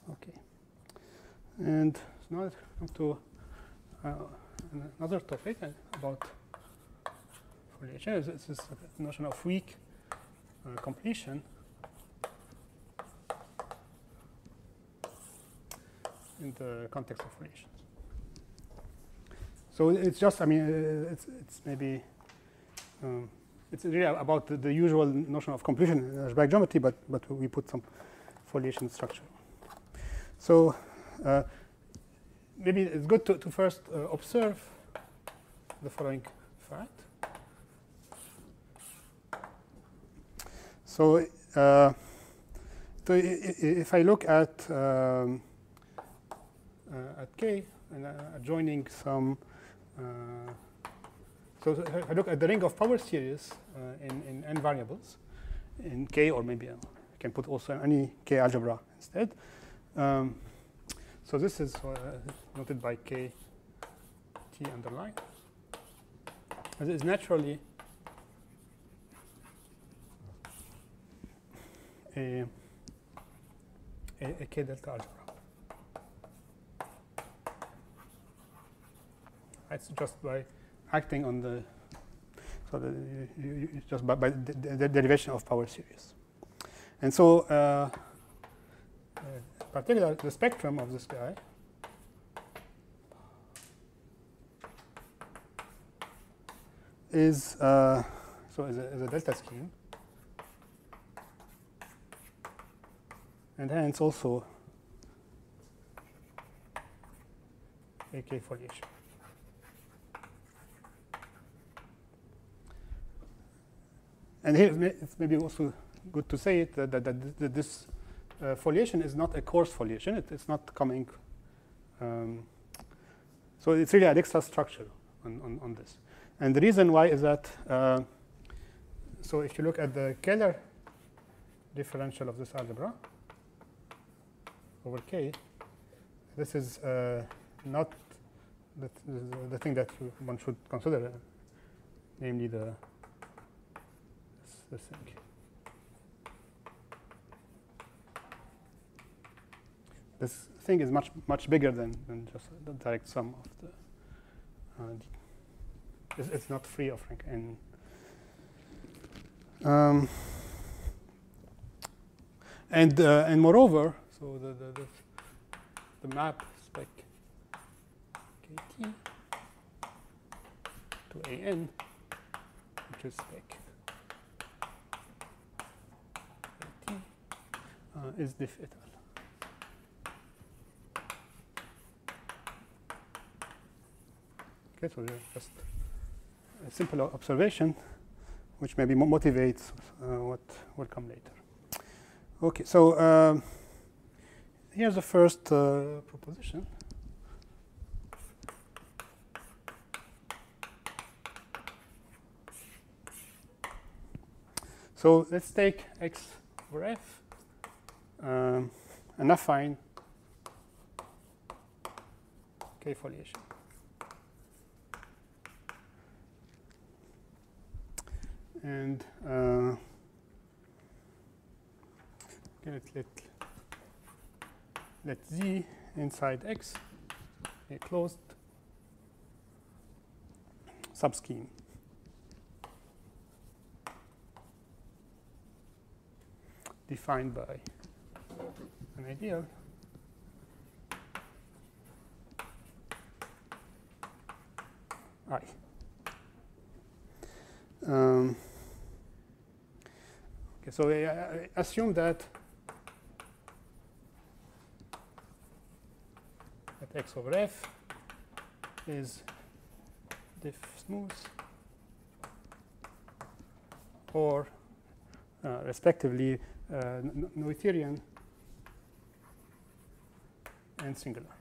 S2: Okay, and now let's come to another topic about foliation. This is the notion of weak completion. In the context of foliations. So it's just, I mean, it's maybe, it's really about the usual notion of completion in algebraic geometry, but we put some foliation structure. So maybe it's good to first observe the following fact. So if I look at K and adjoining some, so if I look at the ring of power series in n variables in K, or maybe I can put also any K algebra instead. So this is noted by K T underline. It is naturally a K delta algebra. It's just by acting on the, so just by the derivation of power series. And so, in particular, the spectrum of this guy is so is a delta scheme, and hence also a K foliation. And here it's maybe also good to say it, that this foliation is not a coarse foliation. It's not coming. So it's really an extra structure on this. And the reason why is that, so if you look at the Keller differential of this algebra over K, this is not the thing that one should consider, namely this thing. This thing is much bigger than just the direct sum of the. It's not free of rank n. And moreover, so So the map spec kt to an, which is spec kt, is diff et al. Okay, so just a simple observation, which maybe motivates what will come later. Okay, so here's the first proposition. So let's take x over f, an affine k foliation. And okay, let z inside x a closed subscheme. Defined by an ideal I. Okay, so I assume that x over f is diff smooth or respectively Noetherian and singular.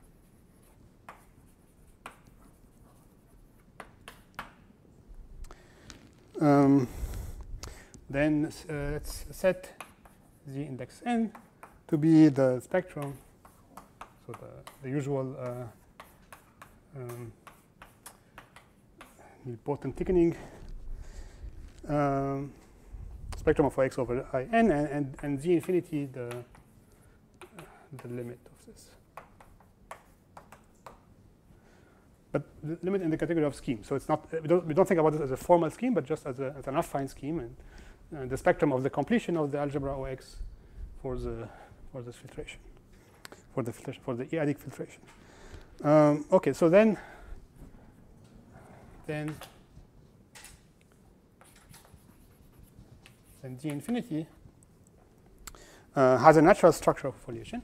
S2: Then let's set the index n to be the spectrum, so the usual potent thickening spectrum of x over in, and z infinity the limit of this. But the limit in the category of scheme. So it's not, we don't think about this as a formal scheme, but just as an affine scheme, and the spectrum of the completion of the algebra OX for this filtration, for the E-adic filtration. Okay, so then G infinity has a natural structure of foliation.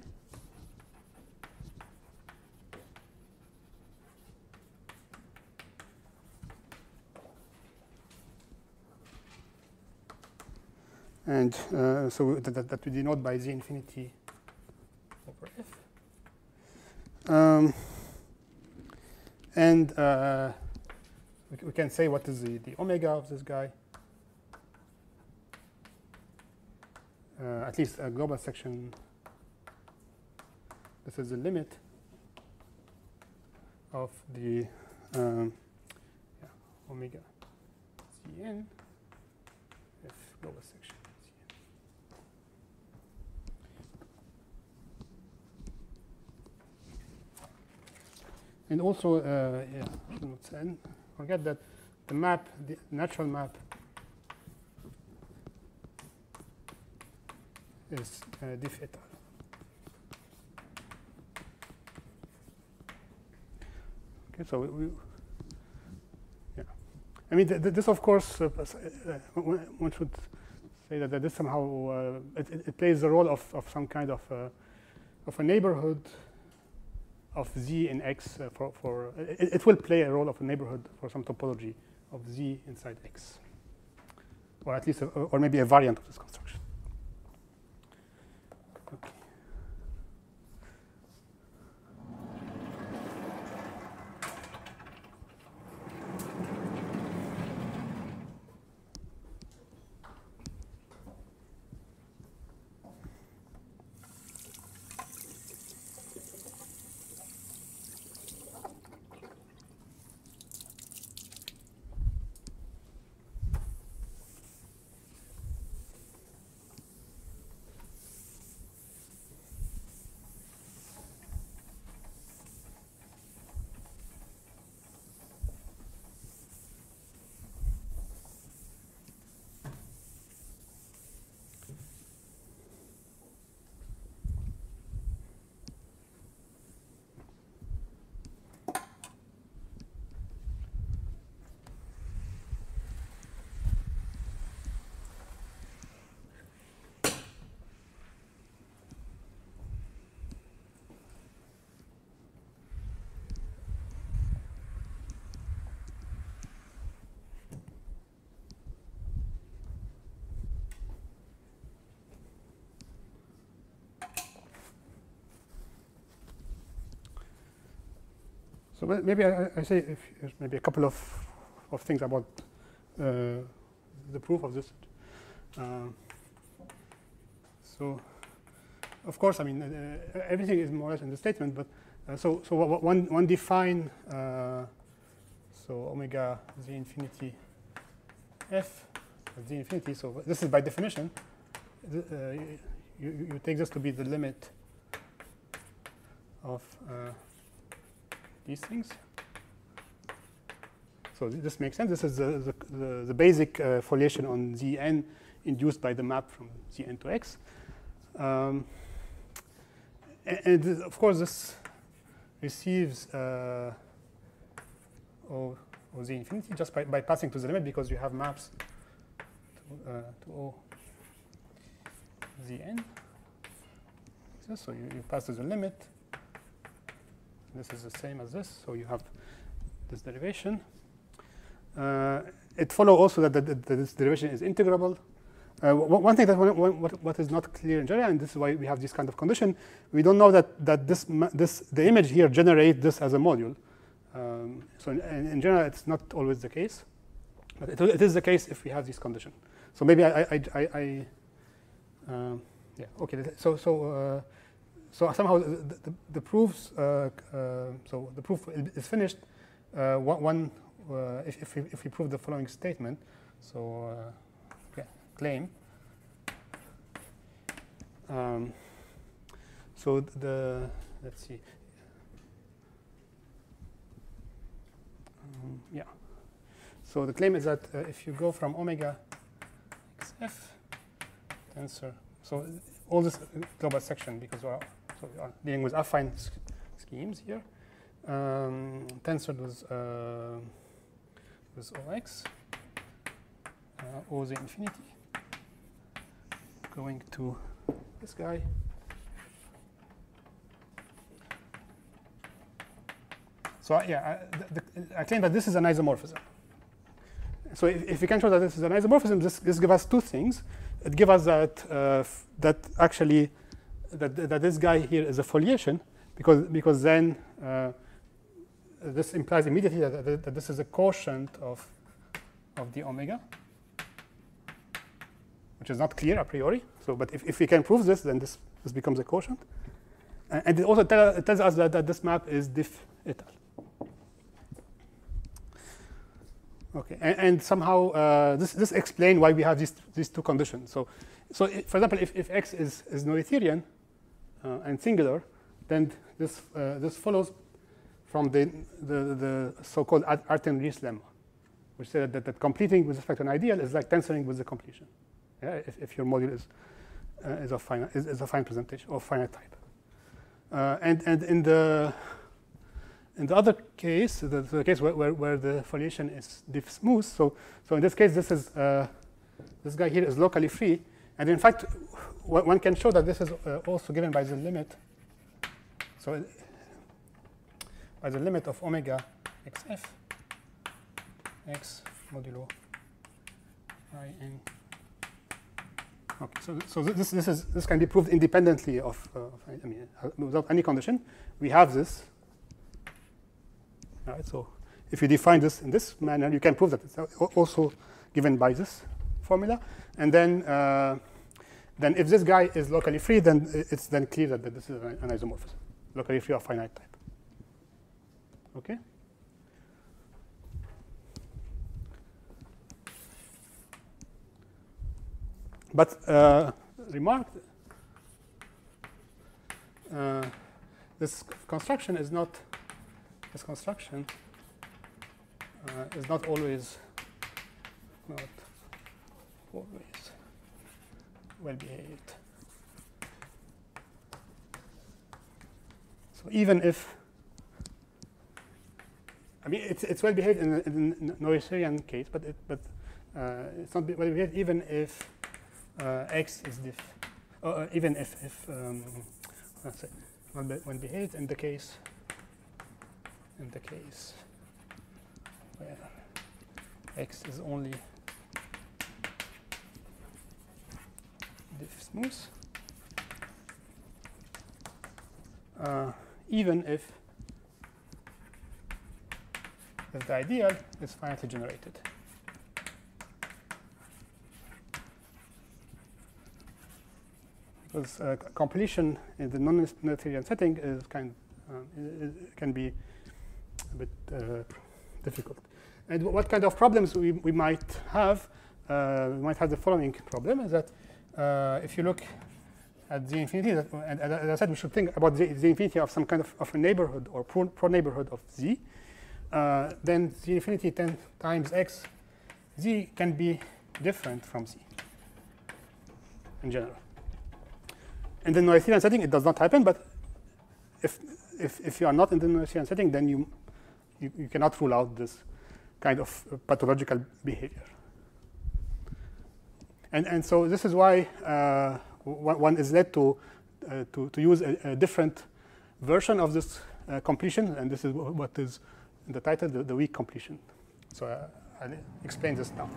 S2: And so that we denote by Z infinity over F. And we can say what is the omega of this guy. At least a global section. This is the limit of the omega Cn F global section. And also, forget that the map, the natural map, is diff eta. Okay, so I mean, this of course, one should say that this somehow it plays the role of some kind of a neighborhood of z in x it will play a role of a neighborhood for some topology of z inside x, or at least or maybe a variant of this construction. Okay. So maybe I say maybe a couple of things about the proof of this. So, of course, I mean everything is more or less in the statement, but so one define so omega z infinity f z infinity. So this is by definition. You take this to be the limit of these things. So this makes sense. This is the basic foliation on Zn induced by the map from Zn to x. And of course, this receives O Z infinity just by passing to the limit, because you have maps to O Zn. So you pass to the limit. This is the same as this, so you have this derivation. It follows also that this derivation is integrable. One thing that what is not clear in general, and this is why we have this kind of condition, we don't know that the image here generates this as a module. So in general, it's not always the case, but it is the case if we have this condition. So maybe yeah, okay. So somehow the proofs. So the proof is finished. If we prove the following statement, so claim. So let's see. Yeah. So the claim is that if you go from omega xf tensor, so all this global section, because we are dealing with affine schemes here, tensored with Ox, Oz infinity, going to this guy. So yeah, I claim that this is an isomorphism. So if we can show that this is an isomorphism, this gives us two things. It gives us that actually that this guy here is a foliation, because then this implies immediately that this is a quotient of the omega, which is not clear a priori. So, but if we can prove this, then this becomes a quotient. And it also tells us that this map is diff et al. Okay, and somehow this explains why we have these two conditions. So for example, if x is Noetherian and singular, then this follows from the so-called Artin-Ries lemma, which says that completing with respect to an ideal is like tensoring with the completion. Yeah, if your module is a fine presentation of finite type. And in the other case, the case where the foliation is diff smooth, so in this case, this is this guy here is locally free, and in fact, one can show that this is also given by the limit. So by the limit of omega xf x modulo in. Okay, so this can be proved independently of I mean, without any condition. We have this. All right, so if you define this in this manner, you can prove that it's also given by this formula. And then if this guy is locally free, then it's then clear that this is an isomorphism, locally free of finite type. Okay. But remark, this construction is not. This construction is not always well behaved. So even if, I mean, it's well behaved in the Noetherian case, but it's not well behaved even if x is diff, even if let's say well behaved in the case where x is only diff smooth, even if if the ideal is finitely generated. Because completion in the non-Noetherian setting is can be a bit difficult. And what kind of problems we might have? We might have the following problem: is that if you look at the infinity, and as I said, we should think about the infinity of some kind of a neighborhood or pro-neighborhood of z. Then the infinity 10 times x, z can be different from z in general. In the Noetherian setting, it does not happen. But if you are not in the Noetherian setting, then you cannot rule out this kind of pathological behavior. And so this is why one is led to use a different version of this completion, and this is what is in the title, the weak completion. So I'll explain this now.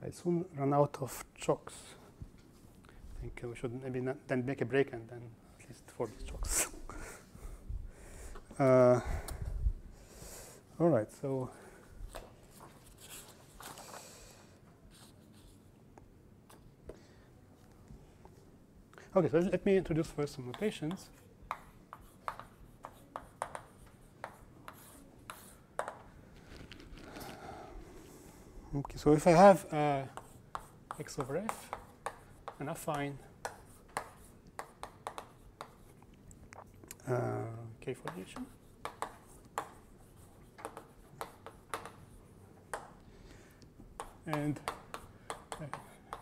S2: I soon run out of chocks. I think we should maybe not then make a break and then at least for these chocks. All right, so okay, so let me introduce first some notations. Okay, so if I have x over f and affine k foliation, and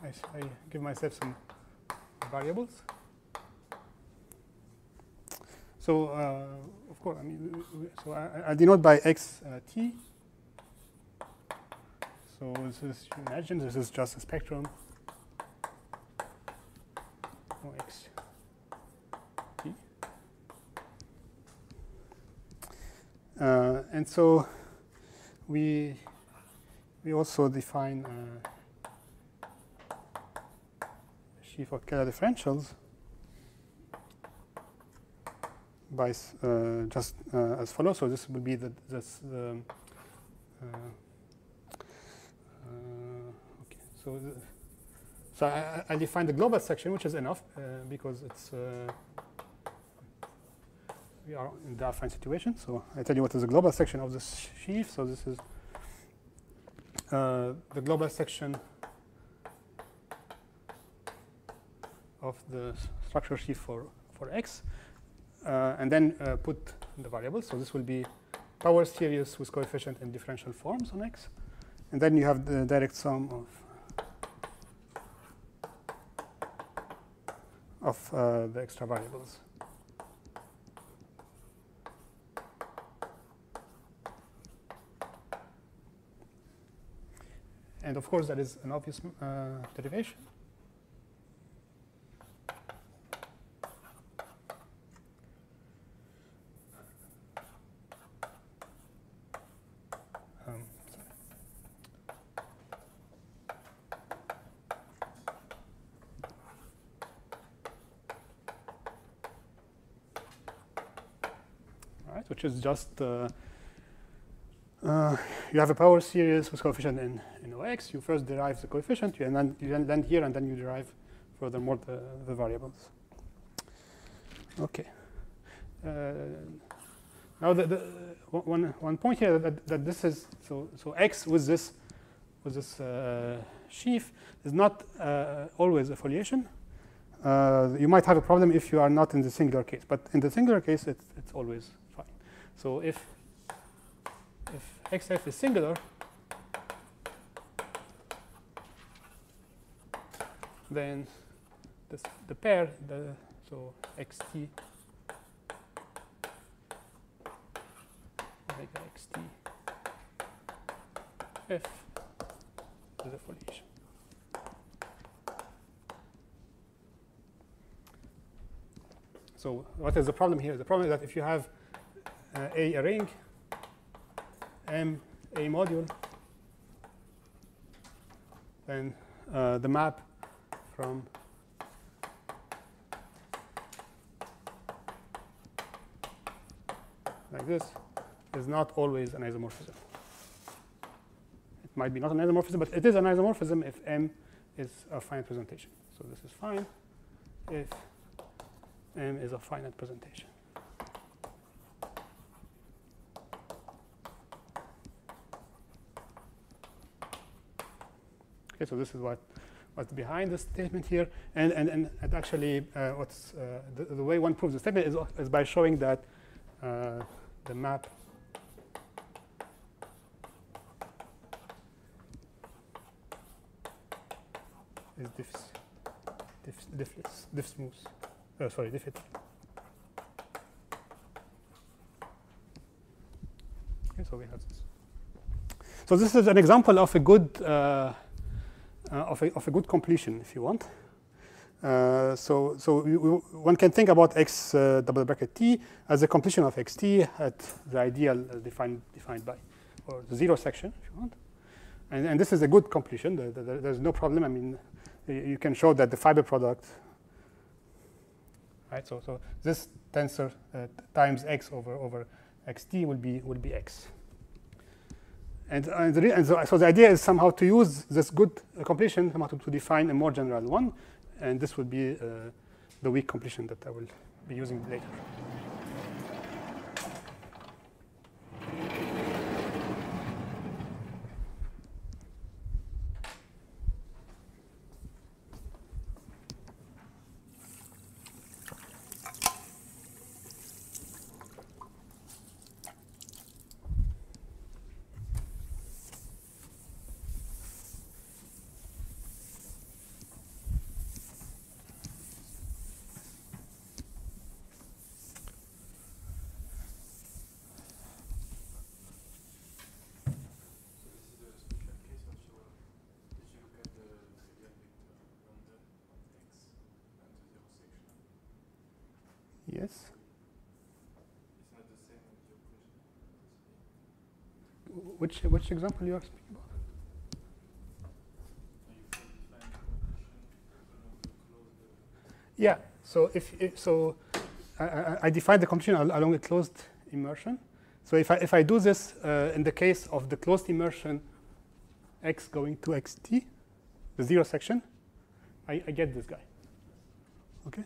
S2: I give myself some variables. So of course, I mean, so I denote by x t. So this is, you imagine this is just a spectrum of x t. And so we also define a sheaf of Kähler differentials by just as follows. So this will be So I define the global section, which is enough because it's we are in the affine situation. So I tell you what is the global section of this sheaf. So this is the global section of the structure sheaf for x, and then put the variables. So this will be power series with coefficient and differential forms on x, and then you have the direct sum of the extra variables. And of course, that is an obvious derivation. right? Which is just you have a power series with coefficient in OX. You first derive the coefficient, you land here, and then you derive furthermore the variables. Okay. Now one point here that this is so X with this sheaf is not always a foliation. You might have a problem if you are not in the singular case, but in the singular case it's always fine. So if xf is singular, then the pair, so xt omega xt f is a foliation. So what is the problem here? The problem is that if you have a ring, M a module, then the map from like this is not always an isomorphism. It might be not an isomorphism, but it is an isomorphism if M is a finite presentation. So this is fine if M is a finite presentation. Okay, so this is what's behind the statement here, and actually, what's the way one proves the statement is by showing that the map is diffsmooth. Sorry, diffit. Okay, so we have this. So this is an example of a good of a good completion, if you want. So one can think about x double bracket t as a completion of xt at the ideal defined by, or the zero section, if you want. And this is a good completion. There's no problem. I mean, you can show that the fiber product, right? So this tensor times x over xt will be x. And so the idea is somehow to use this good completion to define a more general one, and this will be the weak completion that I will be using later. Yes.
S3: It's not the same with your question.
S2: Which example you are speaking about? Yeah. So I define the completion along a closed immersion. So if I do this in the case of the closed immersion, x going to xt, the zero section, I get this guy. Okay.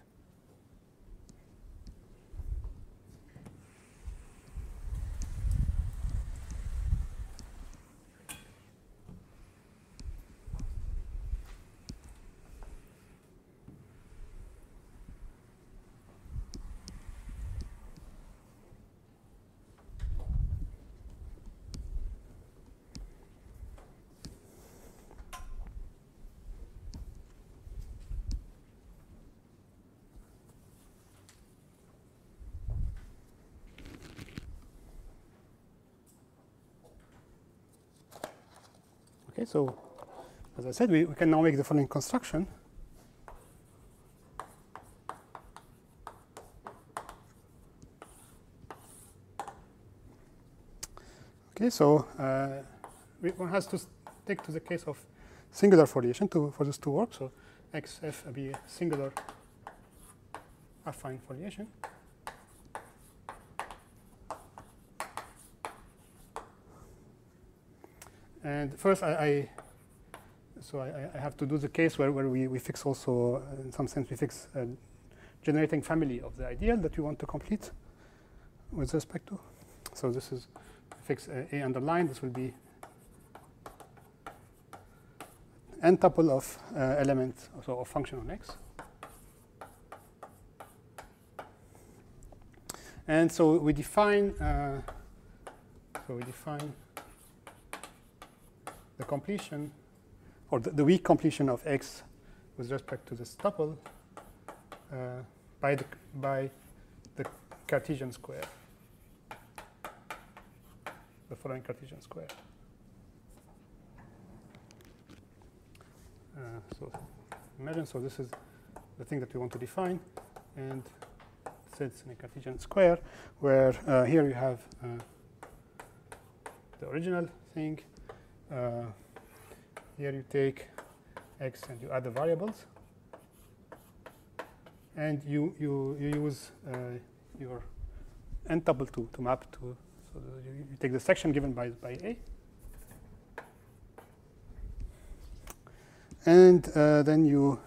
S2: Okay, so as I said, we can now make the following construction. Okay, so one has to stick to the case of singular foliation for this to work. So xf be a singular affine foliation. And first, I have to do the case where we fix also, in some sense, we fix a generating family of the ideal that we want to complete with respect to. So this is fix A underlined. This will be n tuple of element, so of function on X. And so we define the completion, or the weak completion of X with respect to this tuple by the Cartesian square, the following Cartesian square. So imagine, so this is the thing that we want to define, and sits in a Cartesian square, where here you have the original thing. Here you take X and you add the variables, and you use your n tuple to map to. So you take the section given by A, and then you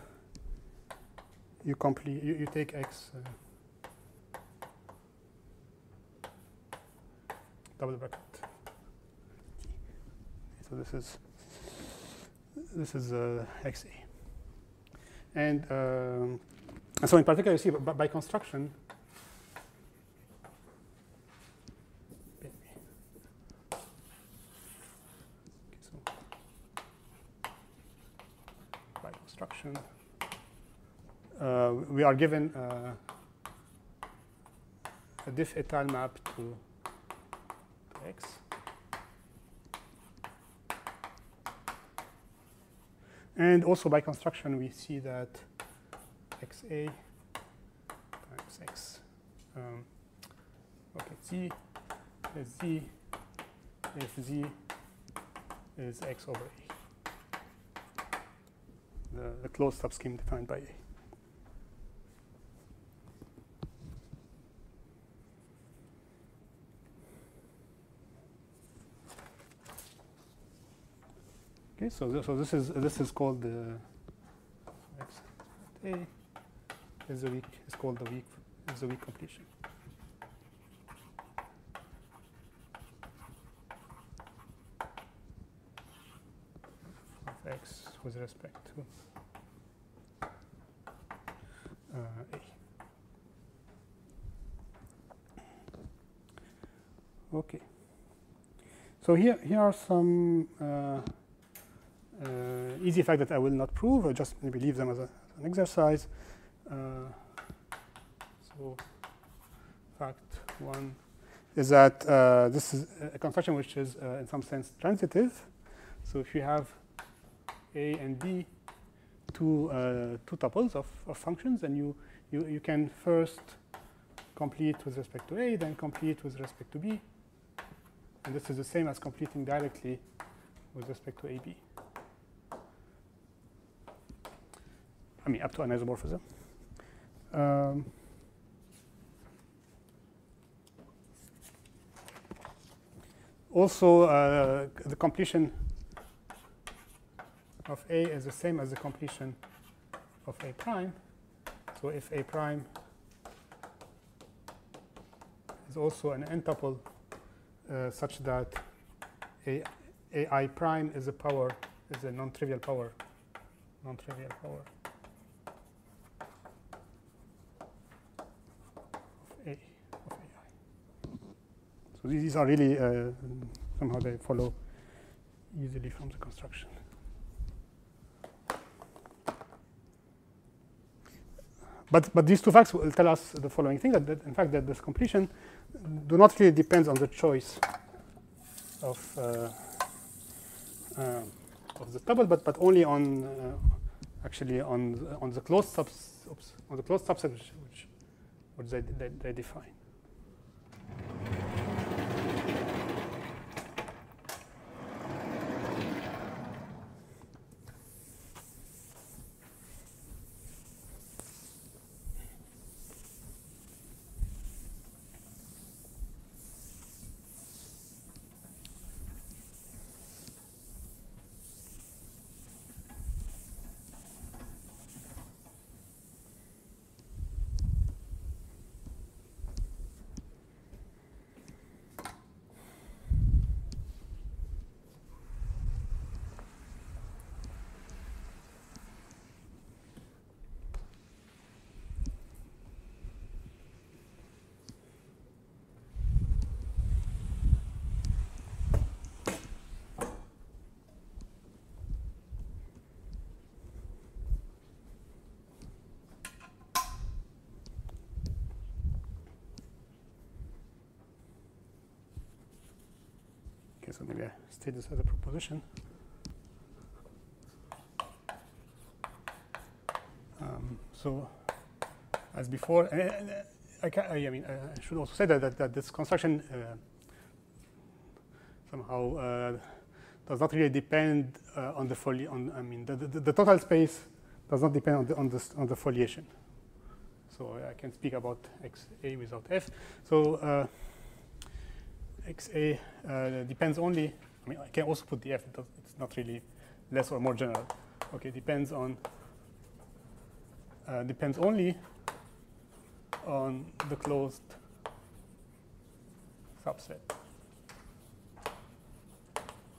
S2: take X double bracket. So this is XA, and so in particular, you see by construction. We are given a diff étal map to X. And also by construction, we see that XA times X. Okay, Z is Z if Z is X over A. The closed subscheme defined by A. Okay, so this is called the X A is called the weak completion. Of X with respect to A. Okay. So here are some easy fact that I will not prove. I'll just maybe leave them as an exercise. So fact one is that this is a construction which is in some sense transitive. So if you have A and B, two tuples of functions, and you can first complete with respect to A, then complete with respect to B. And this is the same as completing directly with respect to AB. I mean, up to an isomorphism. Also, the completion of A is the same as the completion of A prime. So if A prime is also an n tuple such that AI prime is a non-trivial power. Of AI. So these are really somehow they follow easily from the construction. But these two facts will tell us the following thing: that in fact that this completion do not really depend on the choice of the tuple, but only on actually on the closed subset which they define. Okay, so maybe I state this as a proposition. So, as before, I mean, I should also say that this construction somehow does not really depend on the I mean, the total space does not depend on the foliation. So I can speak about XA without F. So XA depends only. I mean, I can also put the F. It's not really less or more general. Okay, depends only on the closed subset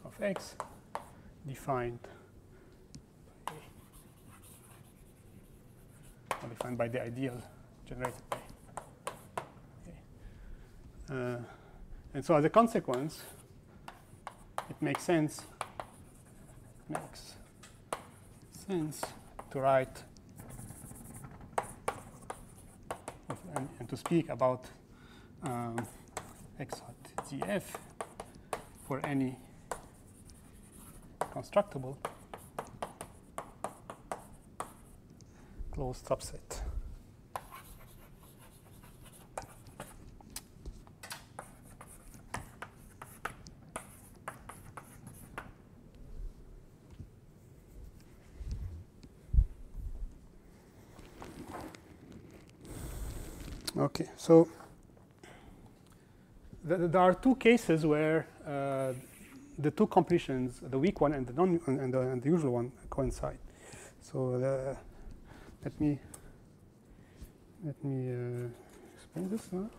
S2: of X defined by the ideal generated by. Okay. And so as a consequence, it makes sense to write and to speak about X hat GF for any constructible closed subset. Okay, so there are two cases where the two completions, the weak one and the usual one, coincide. So let me explain this now.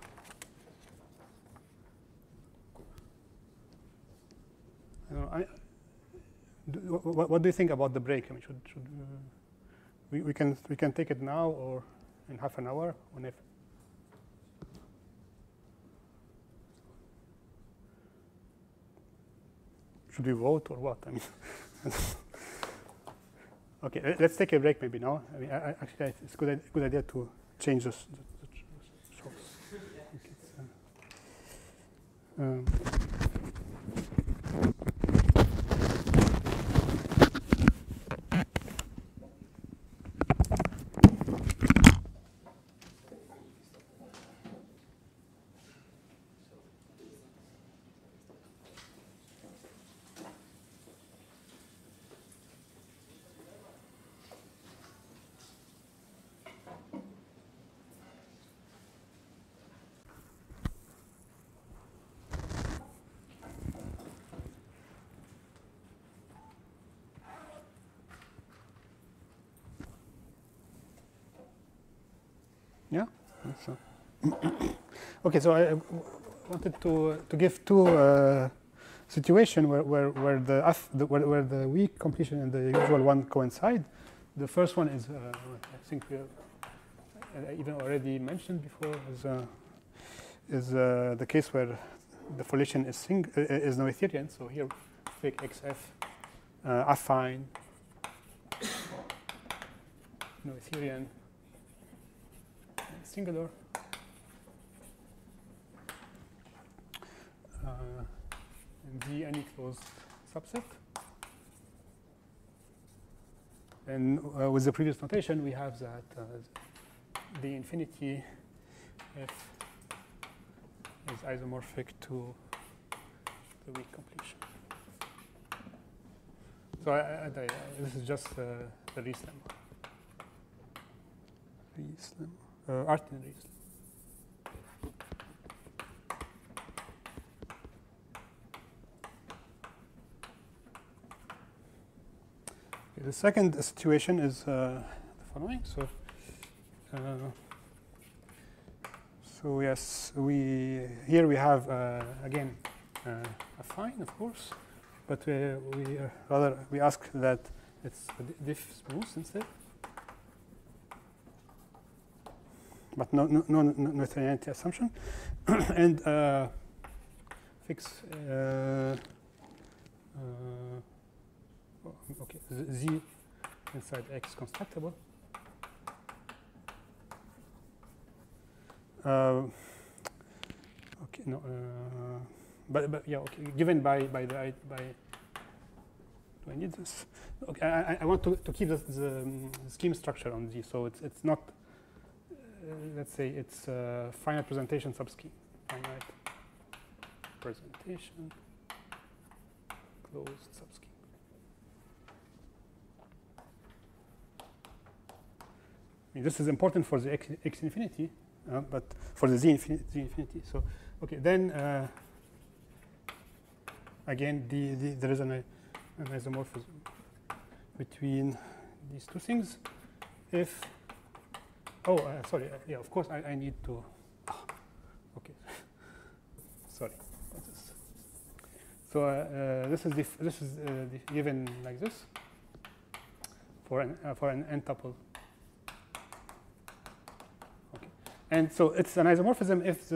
S2: What do you think about the break? I mean, we can take it now or in half an hour whenever. Should we vote or what? I mean, okay, let's take a break maybe now. I mean, actually, it's a good idea to change the shows. Yeah. So. Okay, so I wanted to give two situations where the weak completion and the usual one coincide. The first one is I think I even already mentioned before is the case where the foliation is Noetherian. So here, take XF affine Noetherian. Singular, and D any closed subset. And with the previous notation, we have that the infinity F is isomorphic to the weak completion. So this is just the Rieslemma. Artin Rieslemma. Okay, the second situation is the following. So yes, here we have again affine, of course, but we ask that it's diff smooth instead. But no Noetherianity assumption, and fix okay Z inside X constructible. Okay, no, but yeah, okay, given by do I need this? Okay, I want to keep the scheme structure on G, so it's not let's say it's finite presentation subscheme, finite presentation closed subscheme. I mean, this is important for the x infinity, but for the z infinity. So okay, then again there is an isomorphism between these two things. If sorry, yeah, of course I need to. Okay, sorry. So this is given like this for an n tuple. Okay, and so it's an isomorphism if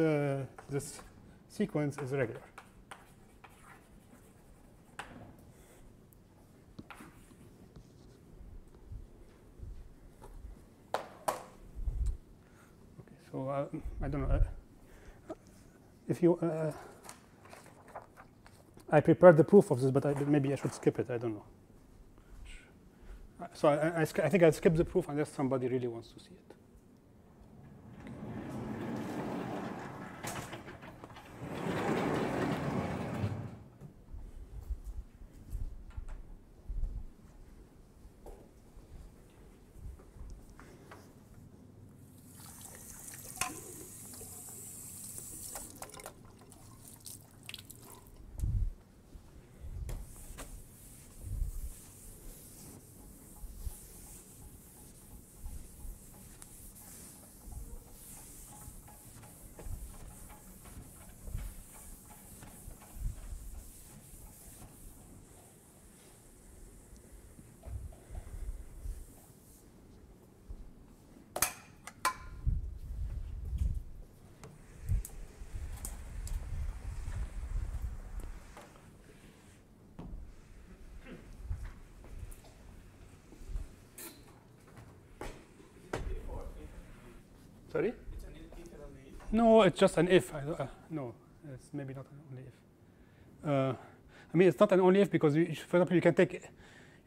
S2: this sequence is regular. Okay, so I don't know if you. I prepared the proof of this, but maybe I should skip it. I don't know. So I think I'll skip the proof unless somebody really wants to see it. Sorry?
S3: It's an if and only if.
S2: No, it's just an if. No, it's maybe not an only if. I mean, it's not an only if because, for example, you can take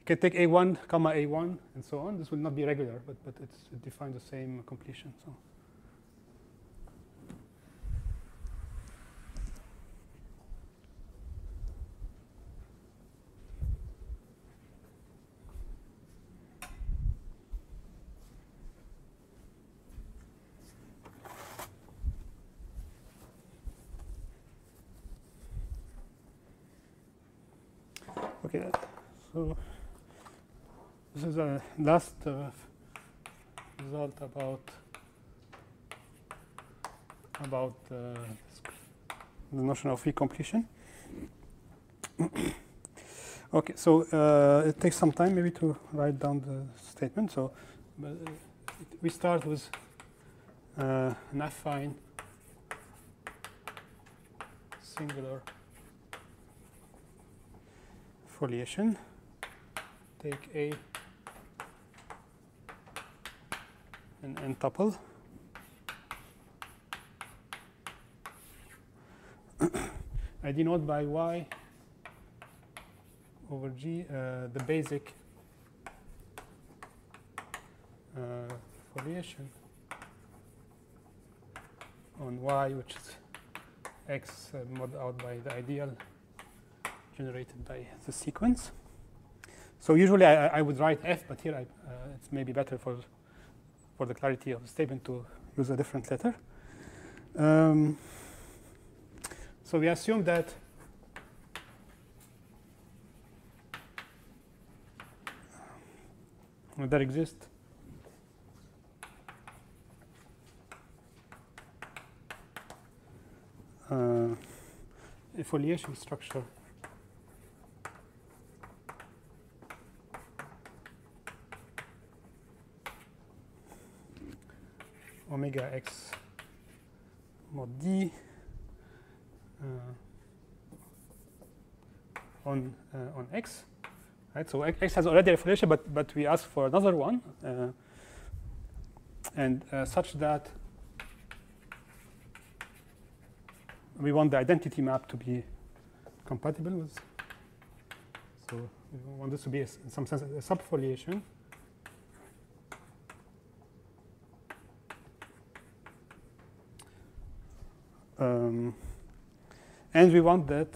S2: a1, comma a1, and so on. This will not be regular, but it defines the same completion. So. Okay, so this is a last result about the notion of recompletion. Okay, so it takes some time maybe to write down the statement. So we start with an affine singular foliation. Take A and n tuple. I denote by y over g the basic foliation on y, which is x mod out by the ideal generated by the sequence. So usually I would write f, but here it's maybe better for the clarity of the statement to use a different letter. So we assume that there exists a foliation structure omega x mod d on x, right? So x has already a foliation, but we ask for another one, and such that we want the identity map to be compatible with. So we want this to be, in some sense, a subfoliation. And we want that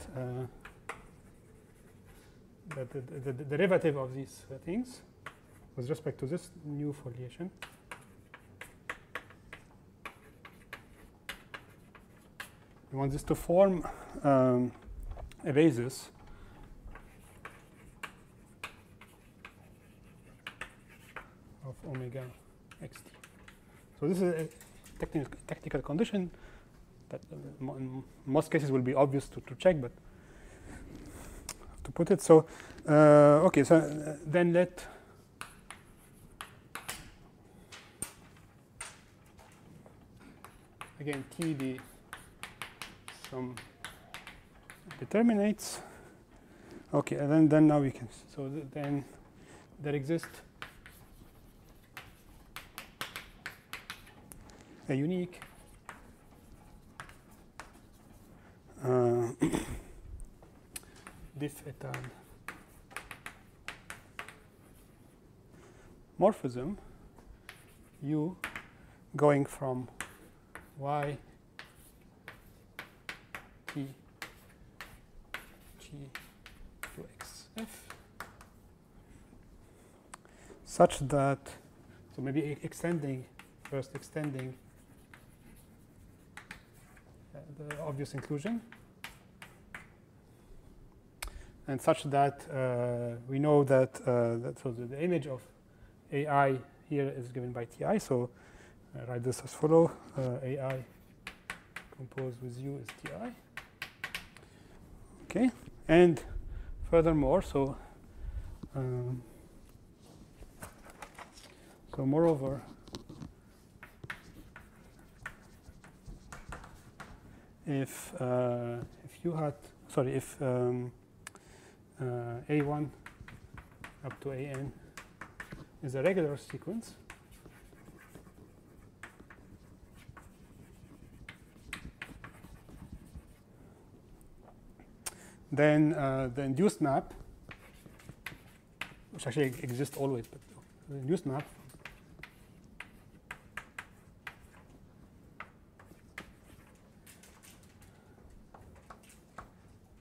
S2: the derivative of these things with respect to this new foliation we want this to form a basis of omega xt. So this is a technical condition that in most cases will be obvious to check, but to put it. So, okay, so then let again T be some determinates. Okay, and then now we can, so then there exists a unique diff etal morphism U going from Y T G to XF such that, so maybe first extending the obvious inclusion, and such that we know that, so the image of AI here is given by Ti. So I write this as follow: AI composed with U is Ti. Okay, and furthermore, so moreover, if you had, sorry, if A1 up to AN is a regular sequence, then the induced map, which actually exists always, but the induced map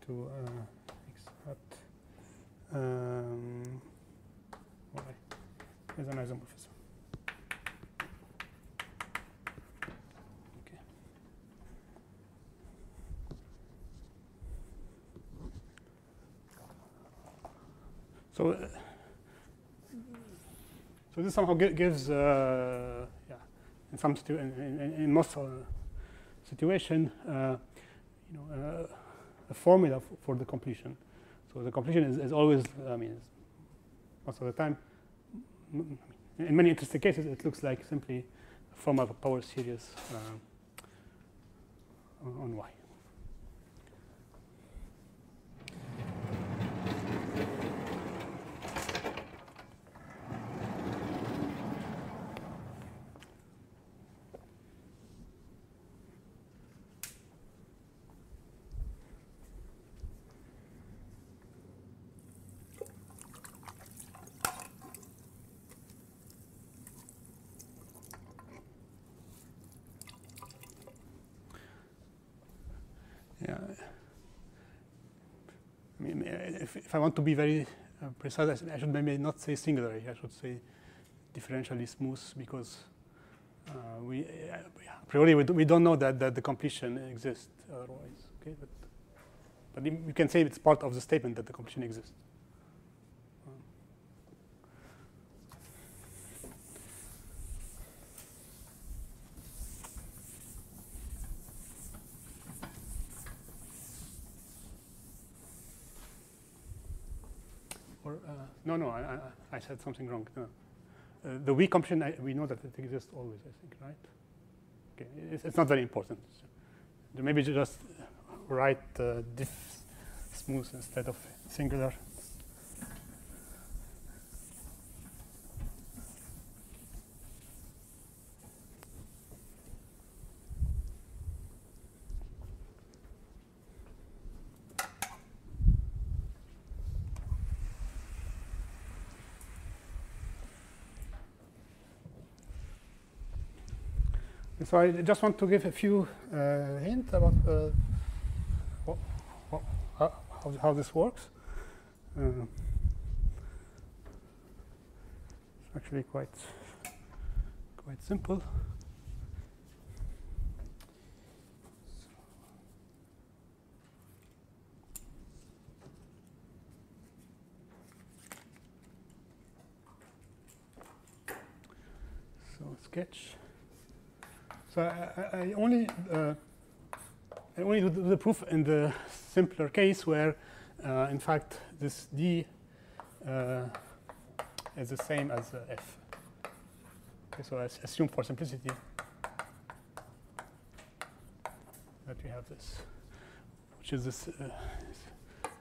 S2: to accept Y is an isomorphism. Okay. So this somehow gives, yeah, in some in most situation, a formula for the completion. So the completion is always, I mean, most of the time, in many interesting cases, it looks like simply a form of a power series on Y. Yeah, I mean, if I want to be very precise, I should maybe not say singularly. I should say differentially smooth, because we a priori we don't know that the completion exists otherwise. Okay, but we can say it's part of the statement that the completion exists. Or no, I said something wrong. No. The weak completion, we know that it exists always, I think, right? Okay, it's not very important. Maybe just write diff smooth instead of singular. So I just want to give a few hints about how this works. It's actually quite simple. So sketch. So I only do the proof in the simpler case where, in fact, this D is the same as F. Okay, so I assume for simplicity that we have this, which is this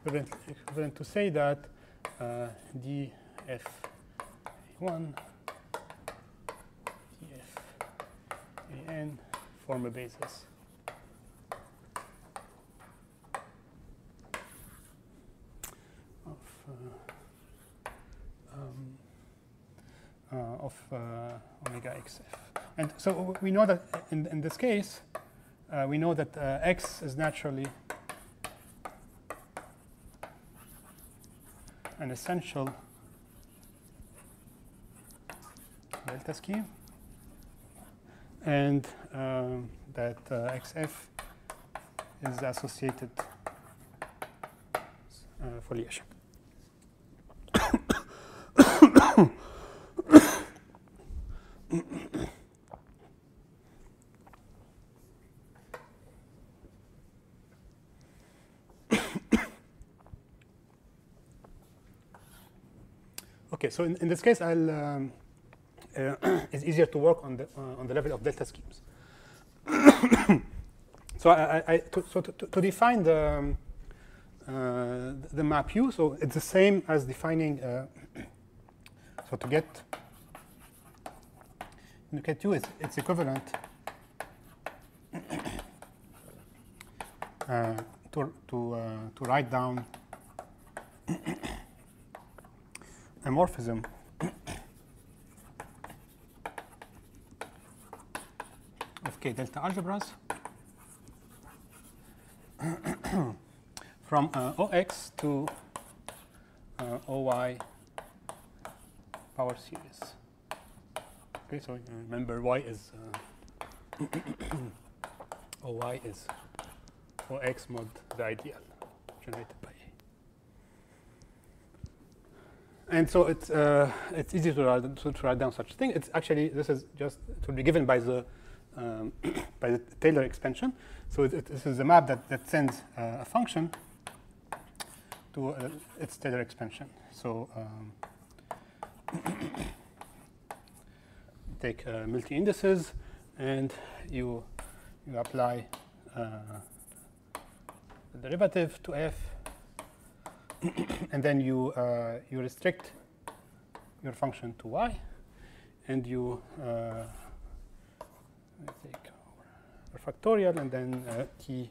S2: equivalent to say that dF1 dFAN form a basis. Of omega xf. And so we know that in this case, we know that x is naturally an essential delta scheme, and that xf is the associated foliation. Okay, so in this case, I'll it's easier to work on the level of delta schemes. So to define the map U, so it's the same as defining. So to get U, it's equivalent to write down a morphism of K delta algebras from OX to OY power series. Okay, so remember Y is OY is OX mod the ideal generated by A. And so it's easy to write down such a thing. It's actually, this is just to be given by the Taylor expansion. So this is a map that sends a function to its Taylor expansion. So take multi-indices and you apply the derivative to f, and then you restrict your function to y, and you take our factorial and then tr.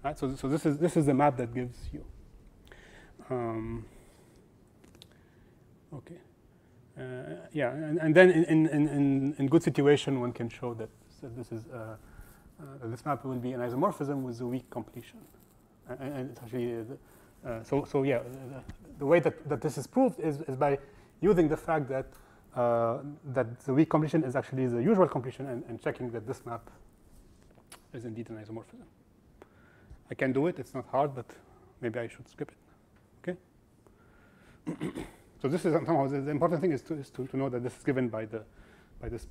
S2: Right, so this is the map that gives you. Okay. Yeah, and then in good situation, one can show that this is this map will be an isomorphism with a weak completion, and it's actually so yeah. The way that this is proved is by using the fact that that the weak completion is actually the usual completion, and checking that this map is indeed an isomorphism. I can do it; it's not hard, but maybe I should skip it. Okay. So this is somehow the important thing is to know that this is given by this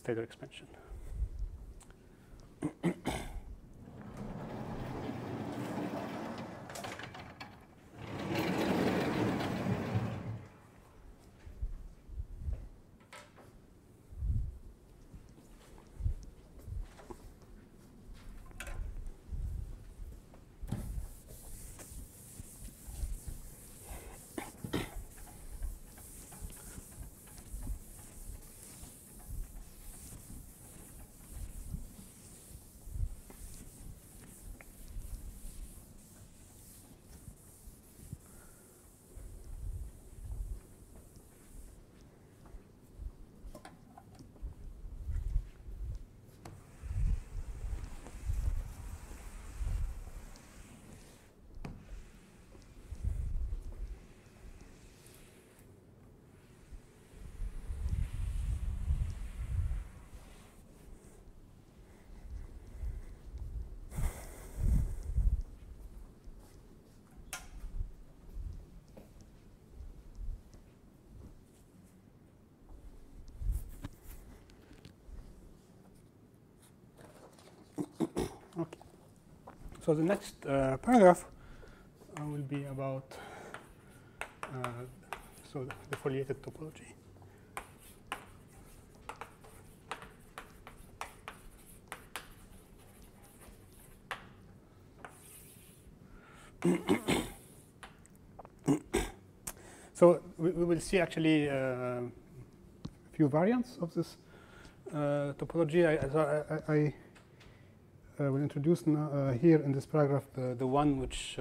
S2: Taylor expansion. So the next paragraph will be about so the foliated topology. So we will see actually a few variants of this topology. I will introduce here in this paragraph the one which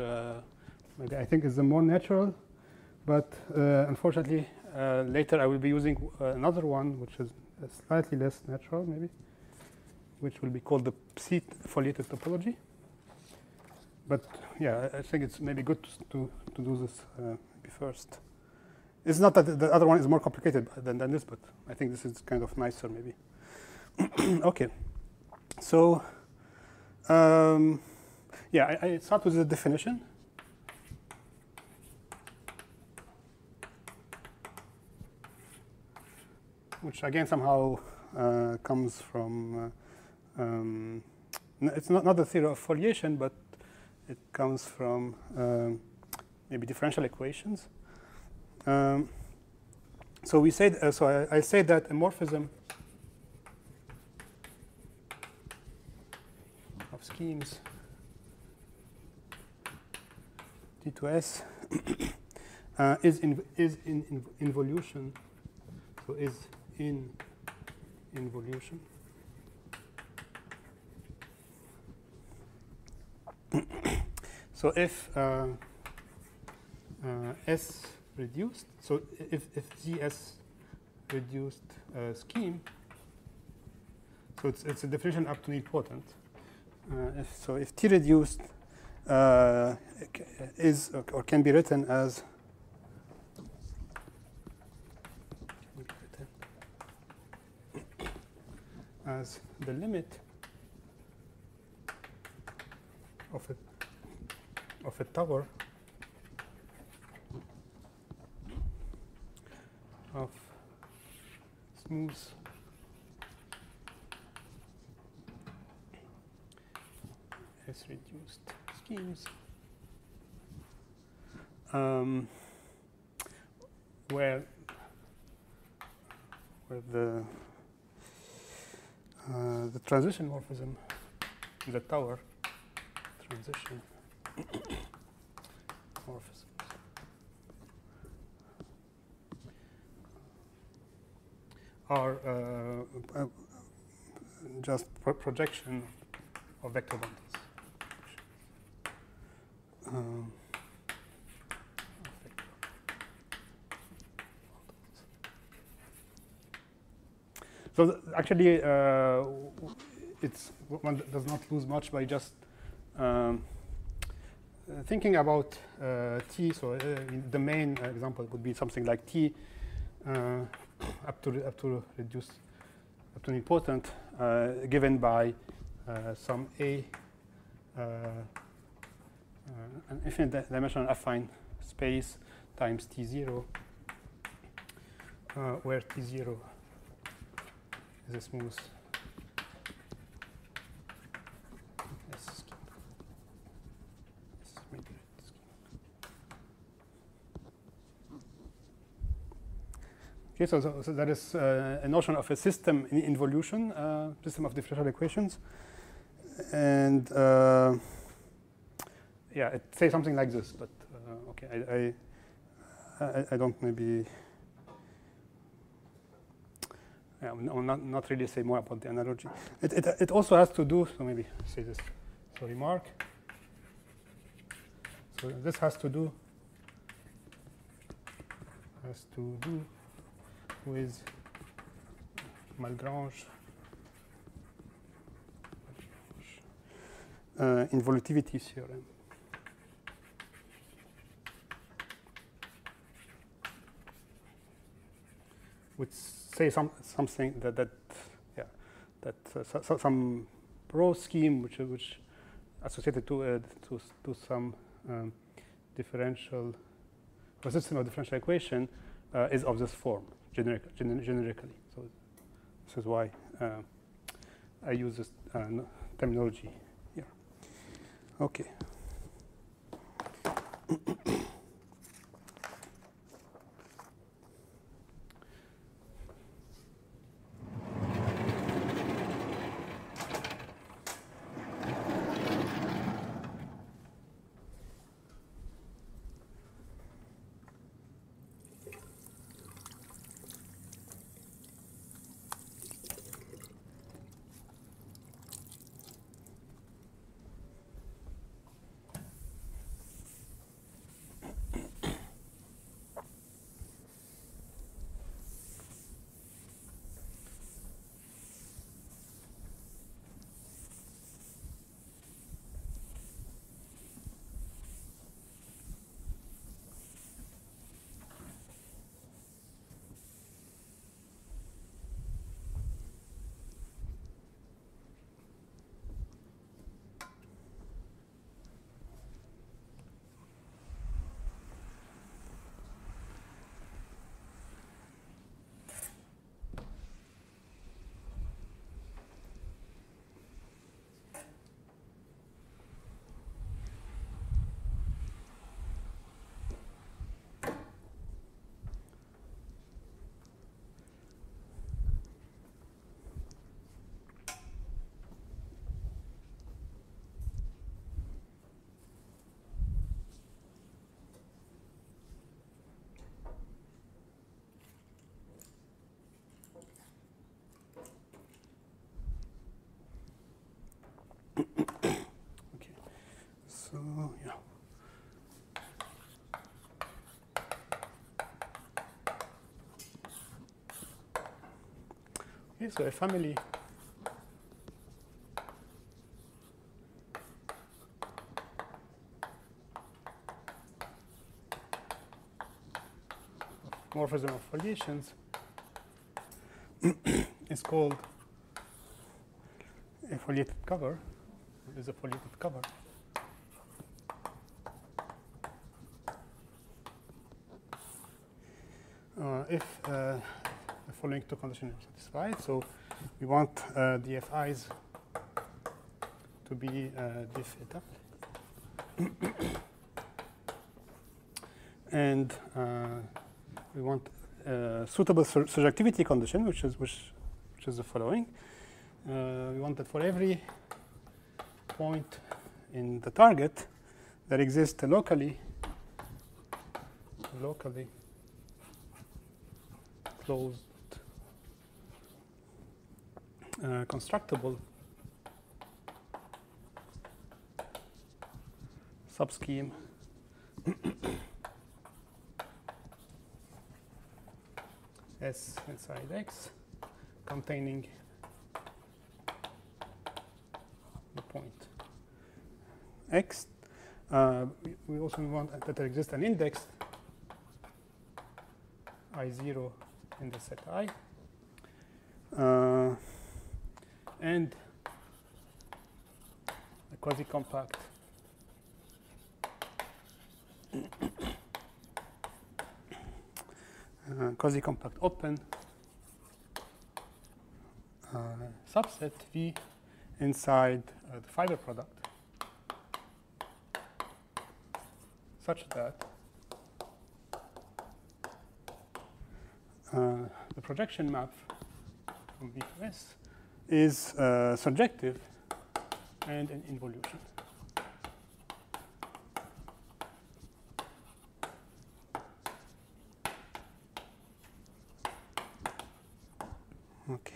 S2: maybe I think is the more natural, but unfortunately later I will be using another one which is slightly less natural maybe, which will be called the psi-foliated topology. But yeah, I think it's maybe good to do this maybe first. It's not that the other one is more complicated than this, but I think this is kind of nicer maybe. Okay, so yeah, I start with the definition. Which again somehow comes from, it's not the theory of foliation, but it comes from maybe differential equations. So we said, I say that a morphism of schemes T to S is in involution. So is in involution. So if S reduced, so if GS reduced scheme, so it's a definition up to nilpotent. If T reduced is or can be written as the limit of a tower of smooth S reduced schemes where the transition morphism in the tower transition morphisms are just projection of vector bundles. So actually, one does not lose much by just thinking about T. So the main example would be something like T up to nilpotent, given by some A an infinite dimensional affine space times T0, where T0 is a smooth S scheme. Okay, so that is a notion of a system in involution, system of differential equations, and yeah, it says something like this. But okay, I don't maybe. Yeah, I'll not really say more about the analogy. It also has to do. So maybe say this. So remark. So this has to do with Malgrange involutivity theorem. Which say something that some rho scheme which associated to some differential or system of differential equation is of this form generically. So this is why I use this terminology here. Okay. Okay. So yeah. Okay, so a family morphism of foliations is called a foliated cover. Is a foliated cover. If the following two conditions are satisfied, so we want the FIs to be diff eta, and we want a suitable surjectivity condition, which is the following. We want that for every point in the target, there exists a locally closed constructible subscheme S inside X containing the point X. We also want that there exists an index I0 in the set I, and a quasi-compact open subset V inside the fiber product, such that the projection map from V to S is surjective and an involution. Okay.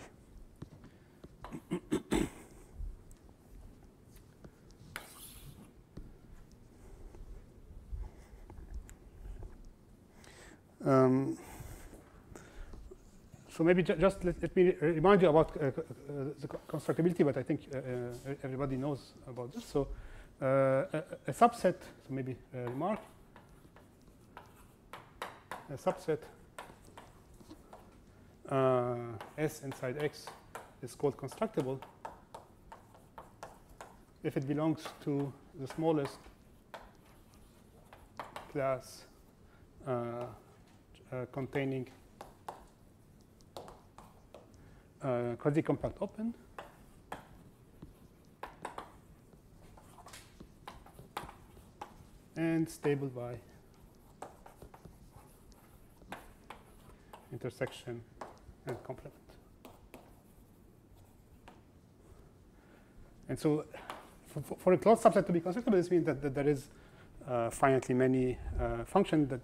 S2: So maybe just let me remind you about the constructibility, but I think everybody knows about this. So a subset, so maybe a remark, a subset S inside X is called constructible if it belongs to the smallest class containing quasi-compact open and stable by intersection and complement. And so for a closed subset to be constructible, this means that there is finitely many functions that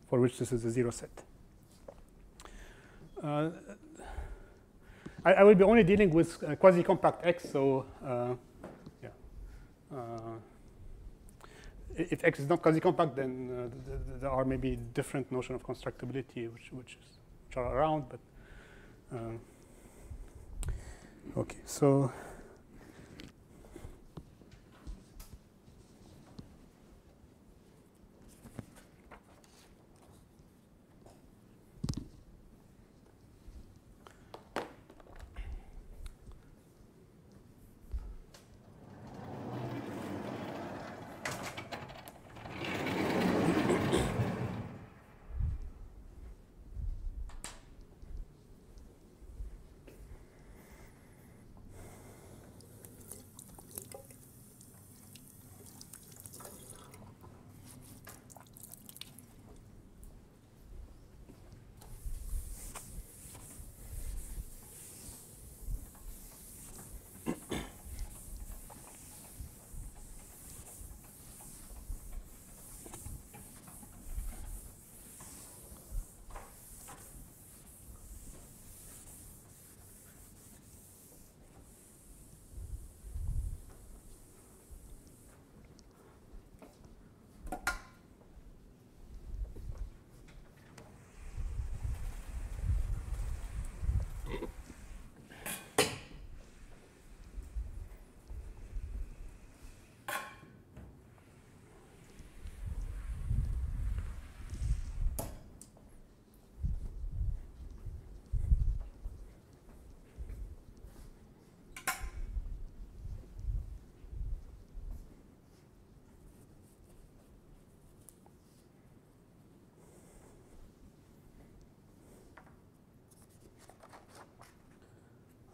S2: for which this is a zero set. I will be only dealing with quasi-compact X, so if X is not quasi-compact, then there are maybe different notions of constructibility which are around. But okay, so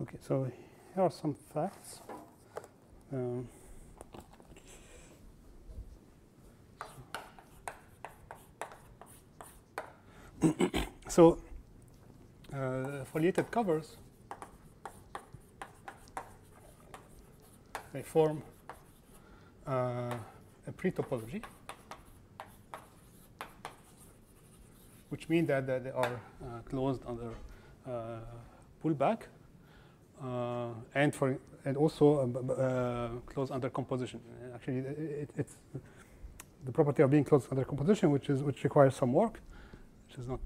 S2: okay, so here are some facts. So foliated covers, they form a pre-topology, which means that they are closed under pullback. And also closed under composition. Actually, it's the property of being closed under composition, which requires some work, which is not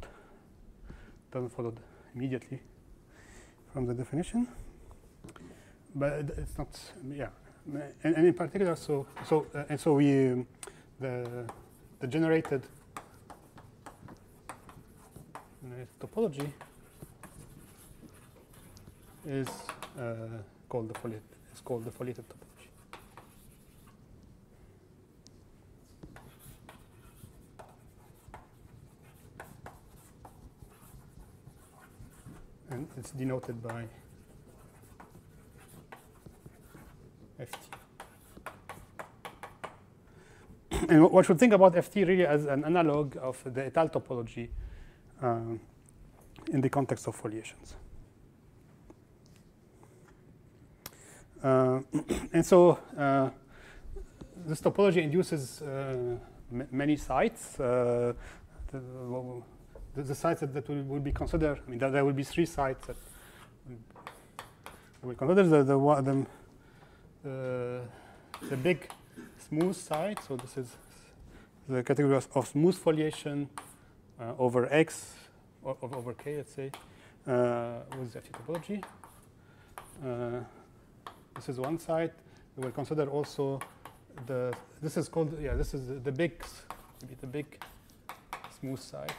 S2: doesn't follow immediately from the definition. But it's not, yeah. And in particular, so we the generated topology is called the foliated topology. And it's denoted by FT. And one should think about FT really as an analog of the étale topology in the context of foliations. And so this topology induces many sites. The sites that will be considered, I mean, there will be three sites that we consider the big smooth site. So this is the category of smooth foliation over X or over K, let's say, with FT topology. This is one side. We will consider also this is the big smooth side.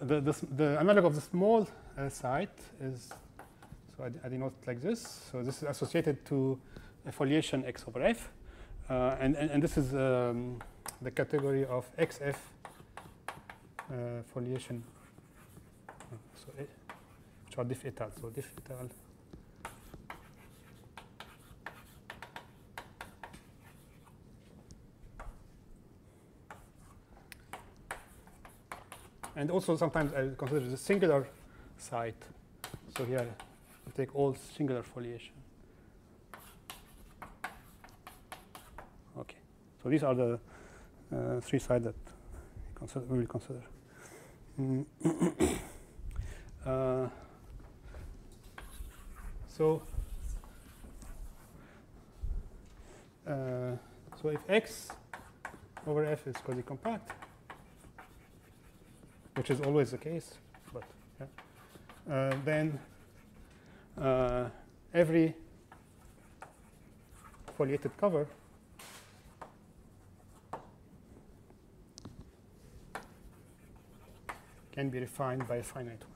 S2: The analog of the small side is, so I denote it like this. So this is associated to a foliation X over F, and this is the category of XF foliation. So which are diff étale. So diff étale And also sometimes I consider the singular site. So here I take all singular foliation. Okay. So these are the 3 sites that we will consider. So if x over f is quasi-compact, which is always the case, but yeah, then every foliated cover can be refined by a finite one.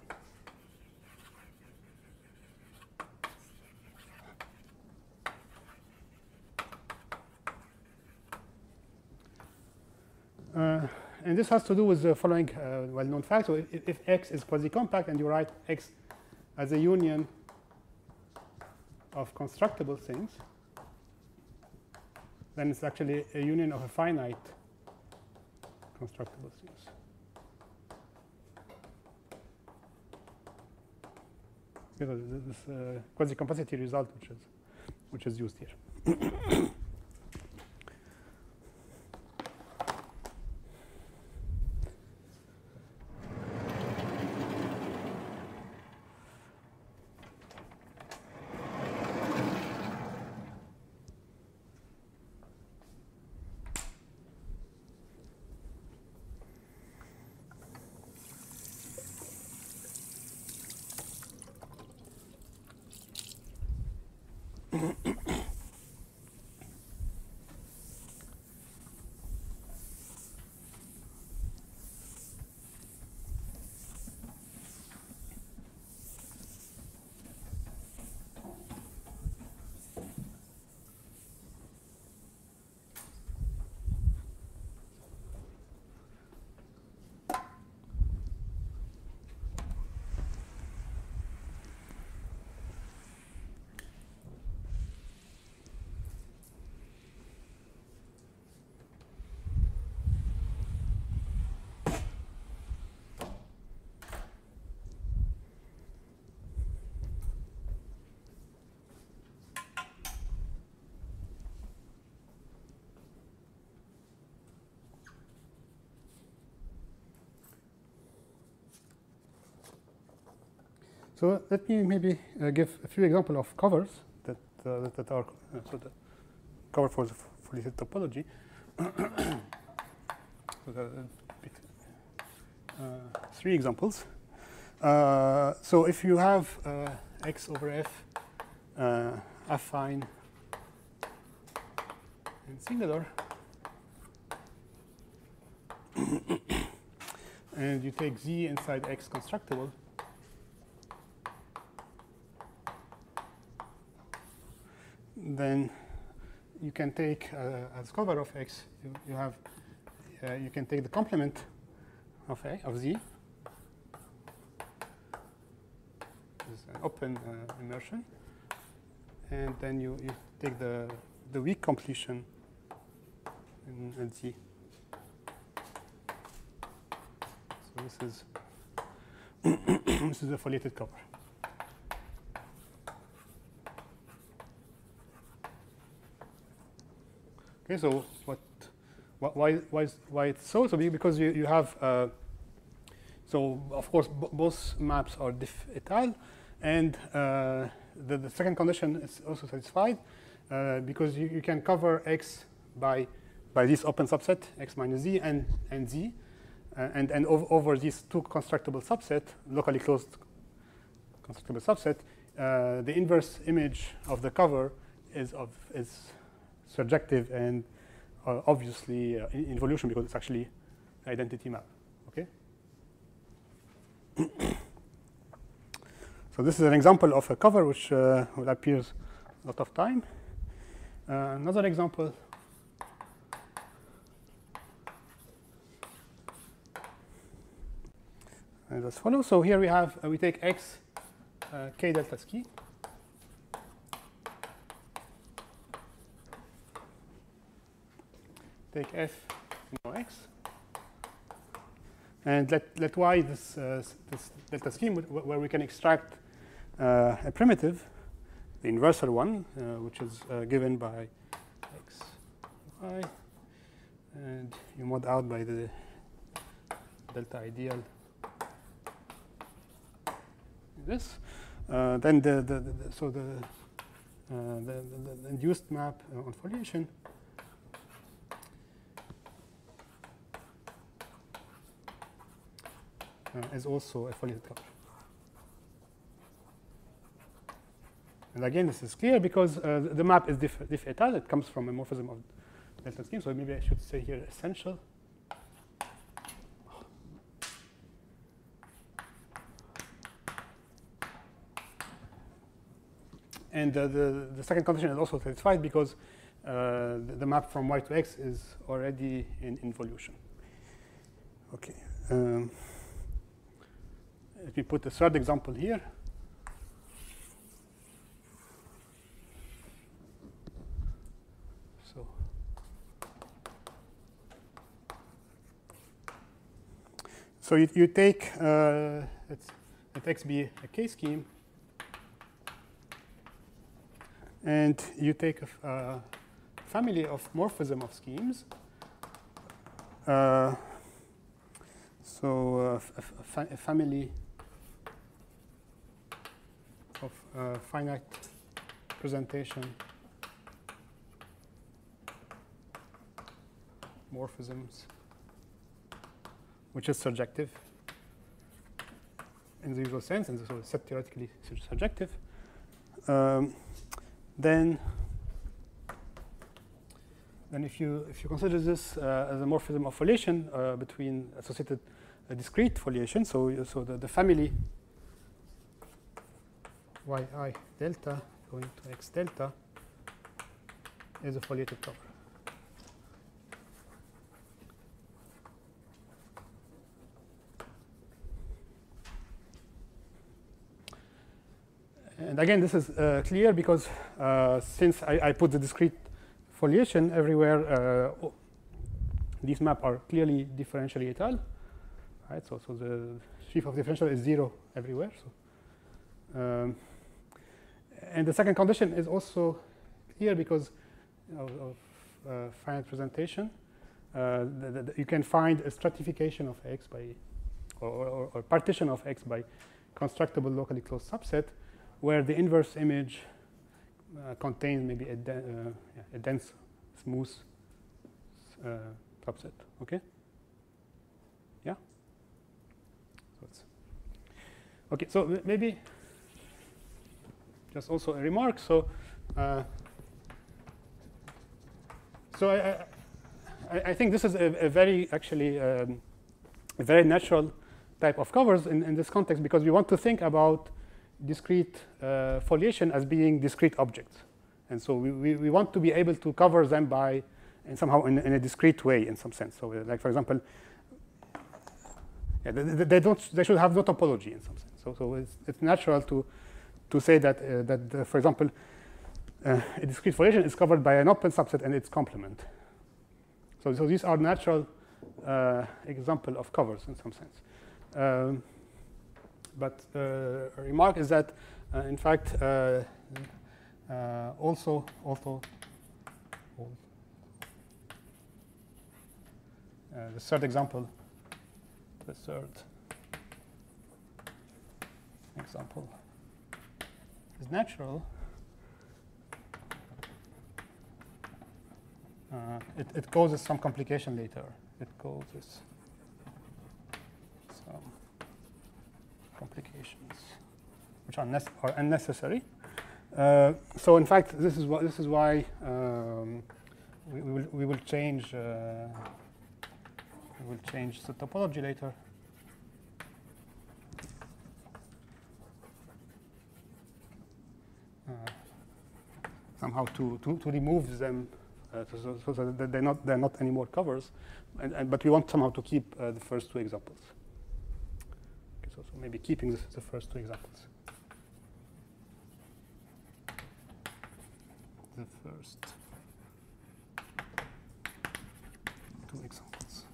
S2: And this has to do with the following well-known fact. So if x is quasi-compact and you write x as a union of constructible things, then it's actually a union of a finite constructible things. This quasi-compacity result which is used here. So let me maybe give a few examples of covers that are so the cover for the foliated topology. So 3 examples. So if you have x over f affine and singular, and you take z inside x constructible, then you can take as cover of x, you have you can take the complement of z, this is an open immersion, and then you take the weak completion in z. So this is this is a foliated cover. Okay, so why it's so? So because you have so of course both maps are diff étale, and the second condition is also satisfied because you can cover x by this open subset x minus z and z, and over these 2 constructible subset, locally closed constructible subset, the inverse image of the cover is surjective and obviously involution because it's actually identity map. Okay. So this is an example of a cover which will appear a lot of time. Another example. As follows. So here we have we take x k delta ski. Take f x, And let Y this delta scheme where we can extract a primitive, the inversal one, which is given by x, y, and you mod out by the delta ideal. This, then the induced map on foliation is also a foliated cover. And again, this is clear because the map is diff étal. It comes from a morphism of delta scheme. So maybe I should say here essential. And the second condition is also satisfied because the map from Y to X is already in involution. Okay. Let me put a third example here. So you take, let X be a K scheme, and you take a family of morphism of schemes. A family of finite presentation morphisms, which is surjective in the usual sense, and so it's set theoretically surjective. Then if you consider this as a morphism of foliation between associated discrete foliation, so the family yi delta going to x delta is a foliated cover. And again, this is clear because since I put the discrete foliation everywhere, these maps are clearly differentially étal, right? So the sheaf of differential is 0 everywhere. So, and the second condition is also clear because of finite presentation. You can find a stratification of X by, or partition of X by constructible locally closed subset, where the inverse image contains maybe a dense, smooth subset. Okay? Yeah? Okay, so maybe just also a remark. So I think this is a very, actually, a very natural type of covers in this context, because we want to think about discrete foliation as being discrete objects. And so we want to be able to cover them by, and somehow in a discrete way in some sense. So like, for example, yeah, they should have no topology in some sense. So it's natural to say that, for example, a discrete foliation is covered by an open subset and its complement. So these are natural example of covers in some sense. But a remark is that, in fact, also the third example, is natural. It causes some complication later. It causes some complications which are unnecessary. So in fact, this is why we will change the topology later. Somehow to remove them, so that they're not anymore covers, but we want somehow to keep the first two examples. Okay, so maybe keeping the first two examples. The first two examples.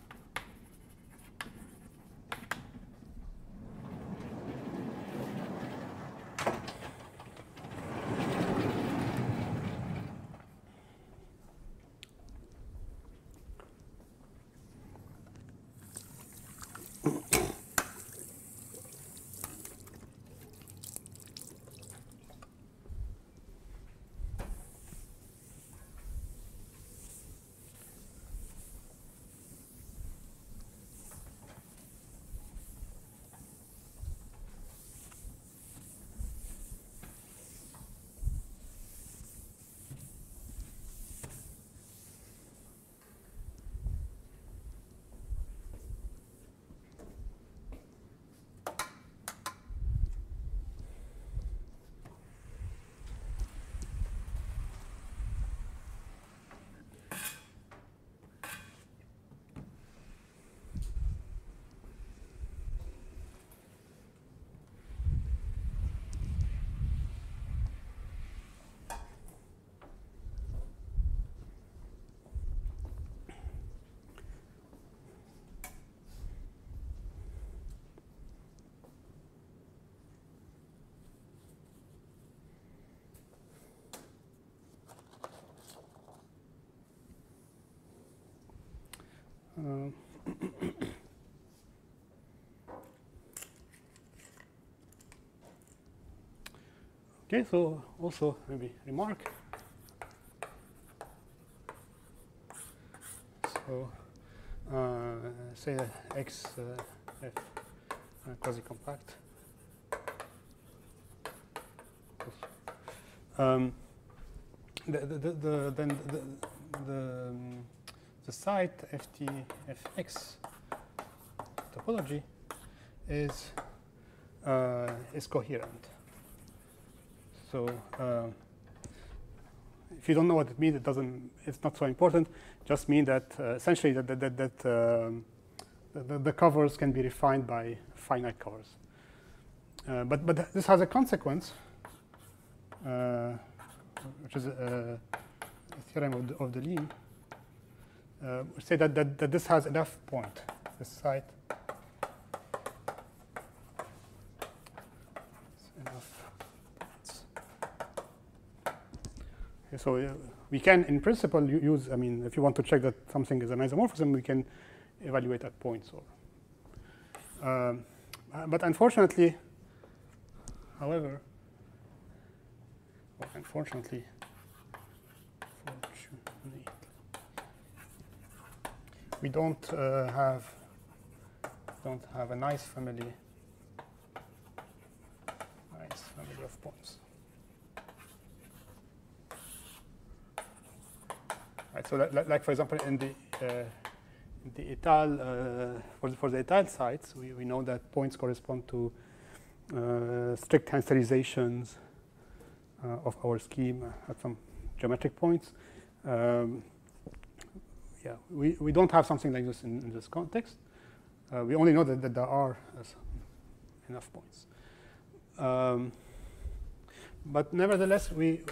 S2: Okay, so also maybe remark. So say X F quasi-compact. The site FTFX topology is coherent. So if you don't know what it means, it's not so important. Just mean that essentially the covers can be refined by finite covers. But this has a consequence, which is a theorem of the Lean. Say that this has enough point, this site. Enough points. Okay, so we can, in principle, use. I mean, if you want to check that something is an isomorphism, we can evaluate at points. Or, but unfortunately, however, unfortunately, we don't have a nice family of points. Right. So, like for example, in the étale for the étale sites, we know that points correspond to strict tensorizations of our scheme at some geometric points. Yeah, we don't have something like this in this context. We only know that there are enough points. But nevertheless, but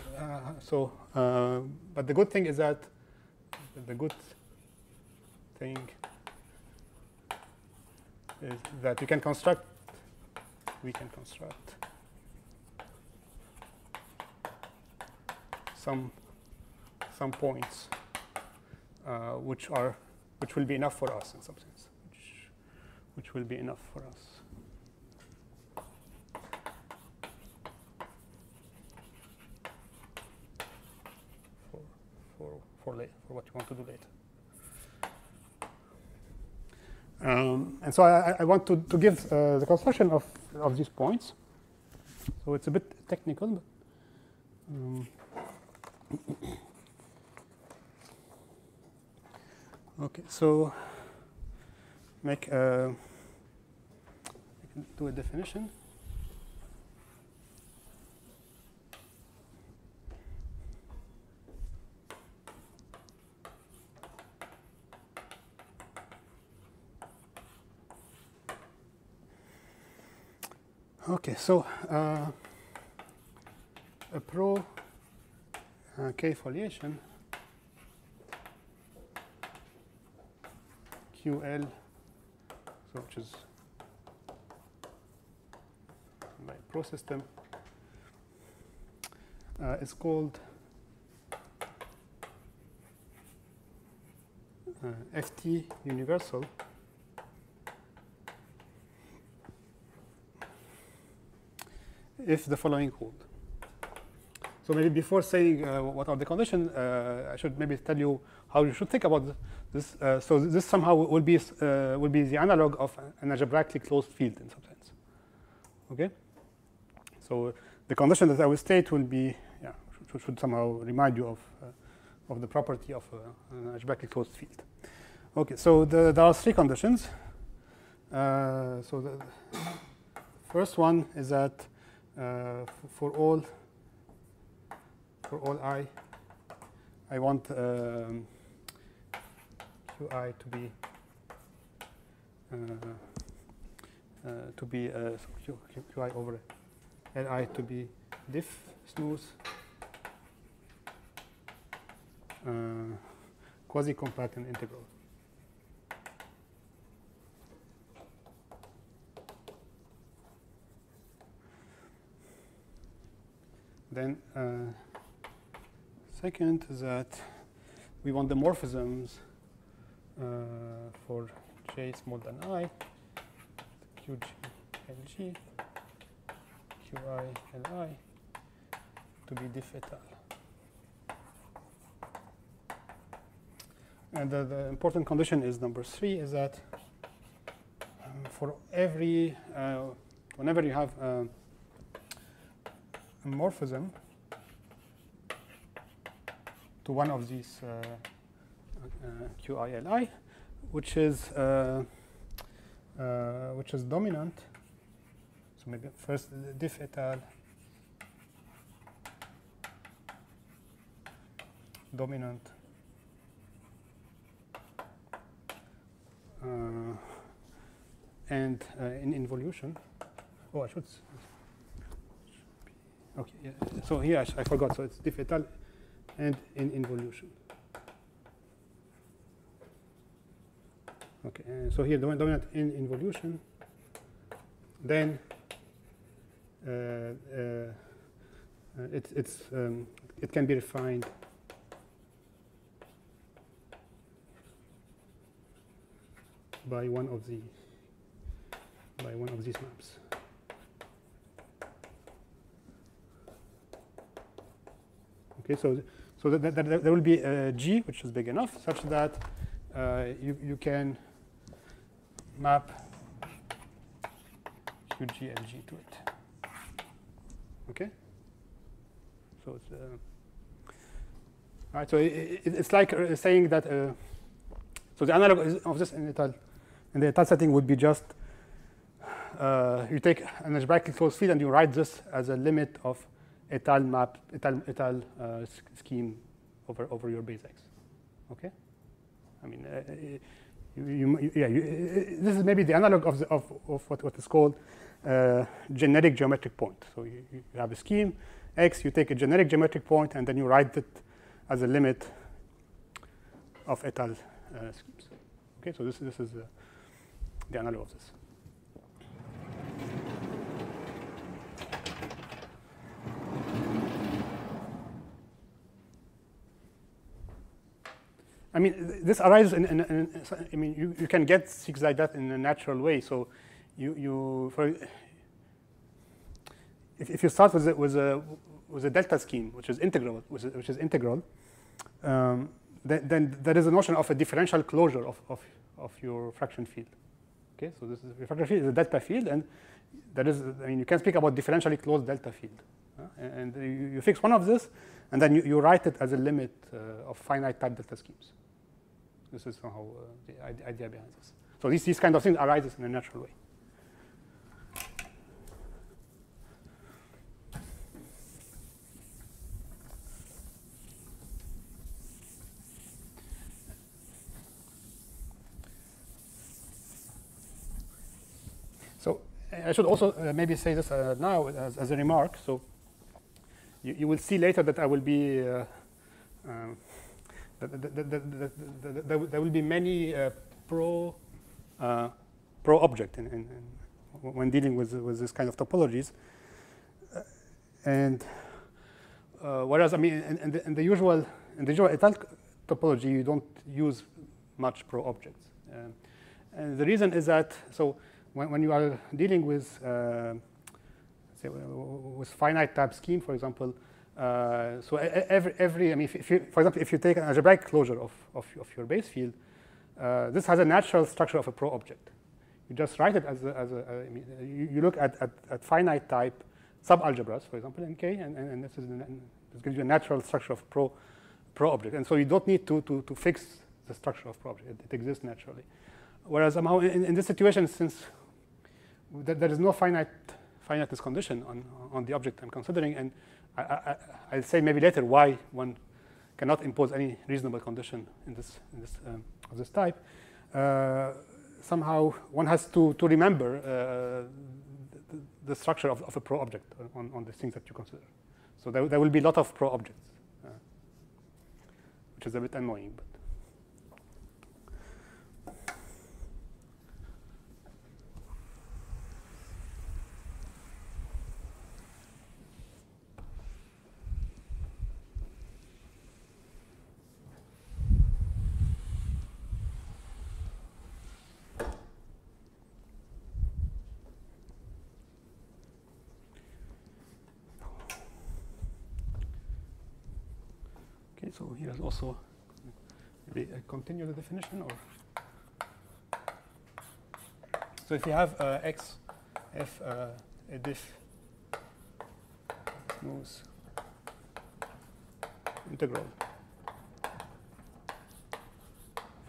S2: the good thing is that we can construct some points which will be enough for us in some sense, which will be enough for us. For what you want to do later. And so I want to give the construction of these points. So it's a bit technical, but okay, so I can do a definition. Okay, so a pro K foliation QL, so which is my pro system, is called FT universal if the following hold. So maybe before saying what are the conditions, I should maybe tell you how you should think about this. So this somehow will be the analog of an algebraically closed field in some sense. Okay. So the condition that I will state will be should somehow remind you of the property of an algebraically closed field. Okay. So there are three conditions. So the first one is that for all I want Qi to be Qi over Li to be diff smooth, quasi-compact and integral. Then second is that we want the morphisms for j small than I, qg lg, qi li to be diff et al. And the important condition is number 3, is that for every, whenever you have a morphism to one of these qi li, which is dominant. So maybe first diff et al. Dominant and in involution. Oh, I should. Okay. Yeah. So here I forgot. So it's diff et al. And in involution. Okay. So here dominant in involution. Then it can be refined by one of these maps. Okay, so there will be a G which is big enough such that you can map QG and G to it. Okay, so it's all right. So it's like saying that. So the analog of this in the et al. Setting would be just you take an algebraically closed field and you write this as a limit of et al. Map, et al. Scheme over your base X. Okay, I mean, this is maybe the analog of what is called generic geometric point. So you have a scheme X, you take a generic geometric point, and then you write it as a limit of et al. Schemes. Okay, so this is the analog of this. I mean, this arises in I mean, you can get things like that in a natural way. So if you start with a delta scheme, which is integral, then there is a notion of a differential closure of your fraction field. Okay, so this is your fraction field is a delta field, and there is, I mean, you can speak about differentially closed delta field, and you fix one of this, and then you write it as a limit of finite type delta schemes. This is somehow the idea behind this. So these kind of things arises in a natural way. So I should also maybe say this now as a remark. So you will see later that I will be there will be many pro object when dealing with this kind of topologies, and whereas I mean in the usual et al. Topology you don't use much pro objects, and the reason is that so when you are dealing with say with finite type scheme, for example. So every I mean, for example, if you take an algebraic closure of your base field, this has a natural structure of a pro object. You just write it as I mean, you look at finite type subalgebras, for example, in K, and this gives you a natural structure of pro object, and so you don't need to fix the structure of pro object. It exists naturally. Whereas somehow in this situation, since there is no finiteness condition on the object I'm considering, and I'll say maybe later why one cannot impose any reasonable condition in this of this type. Somehow one has to remember the structure of a pro object on the things that you consider. So there will be a lot of pro objects, which is a bit annoying, but. So here's also maybe continue the definition, or so if you have x, if a diff smooth integral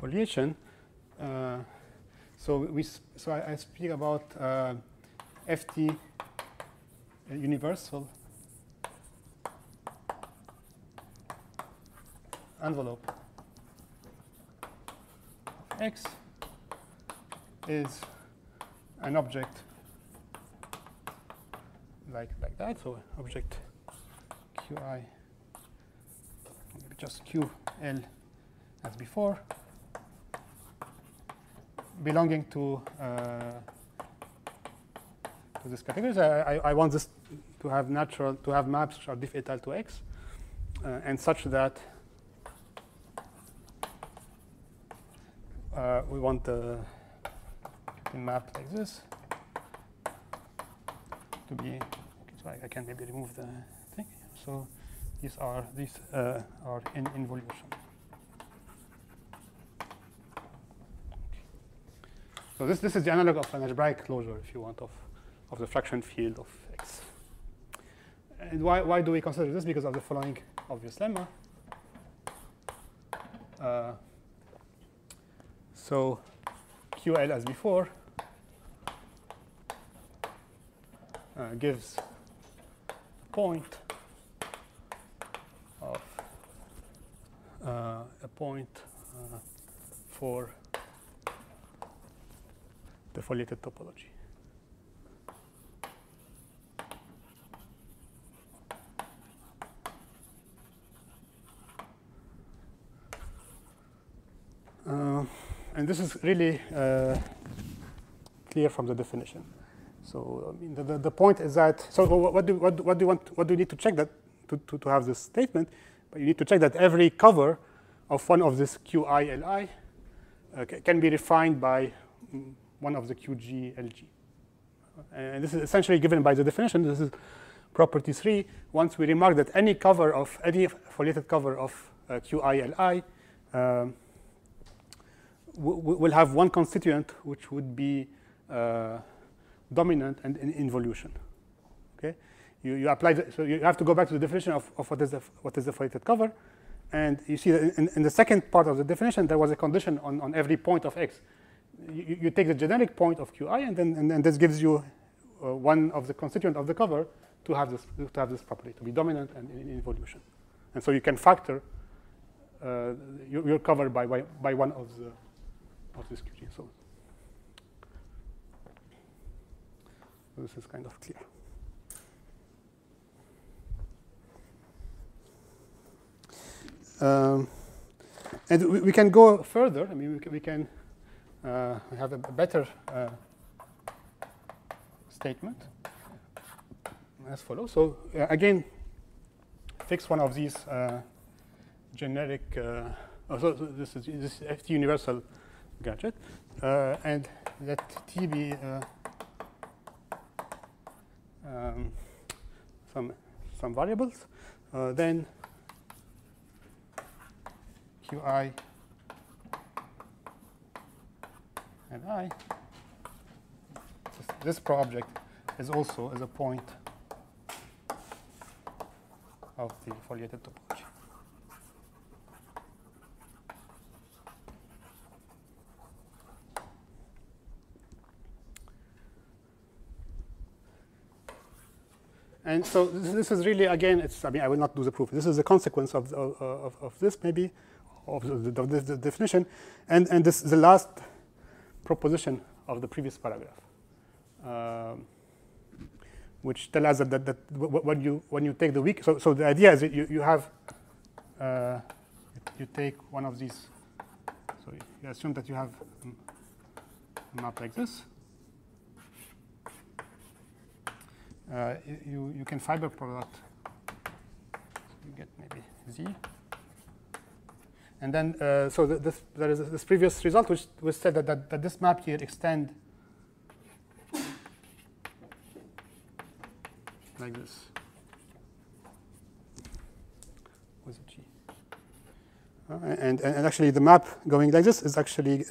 S2: foliation. So I speak about ft universal envelope of x is an object like that. So object qi, maybe just ql as before, belonging to this category. So I want this to have maps which are diff étal to x, and such that we want the map like this to be. So I can maybe remove the thing. So these are in involution. So this is the analog of an algebraic closure, if you want, of the fraction field of x. And why do we consider this? Because of the following obvious lemma. So QL as before gives a point for the foliated topology. And this is really clear from the definition. So I mean, the point is that. So what do you need to check that to have this statement? But you need to check that every cover of one of this QI Li can be refined by one of the QG LG. And this is essentially given by the definition. This is property 3. Once we remark that any foliated cover of QI Li will have one constituent which would be dominant and in involution. Okay, you apply so you have to go back to the definition of what is the foliated cover, and you see that in the second part of the definition there was a condition on every point of x. You take the generic point of QI, and then this gives you one of the constituent of the cover to have this property, to be dominant and in involution, and so you can factor your cover by one of this QG. So this is kind of clear. And we can go further. I mean, we can have a better statement as follows. So again, fix one of these generic. So this is FT universal gadget, and let T be some variables. Then QI and I. This pro-object is also a point of the foliated topology. And so this is really, again, I mean, I will not do the proof. This is a consequence of this, maybe, of the definition. And this is the last proposition of the previous paragraph, which tells us that when you take the weak, so the idea is that you have, you take one of these, so you assume that you have a map like this. You can fiber product, you get maybe Z. And then, so there is this previous result which said that this map here extend like this with a G. And actually, the map going like this is actually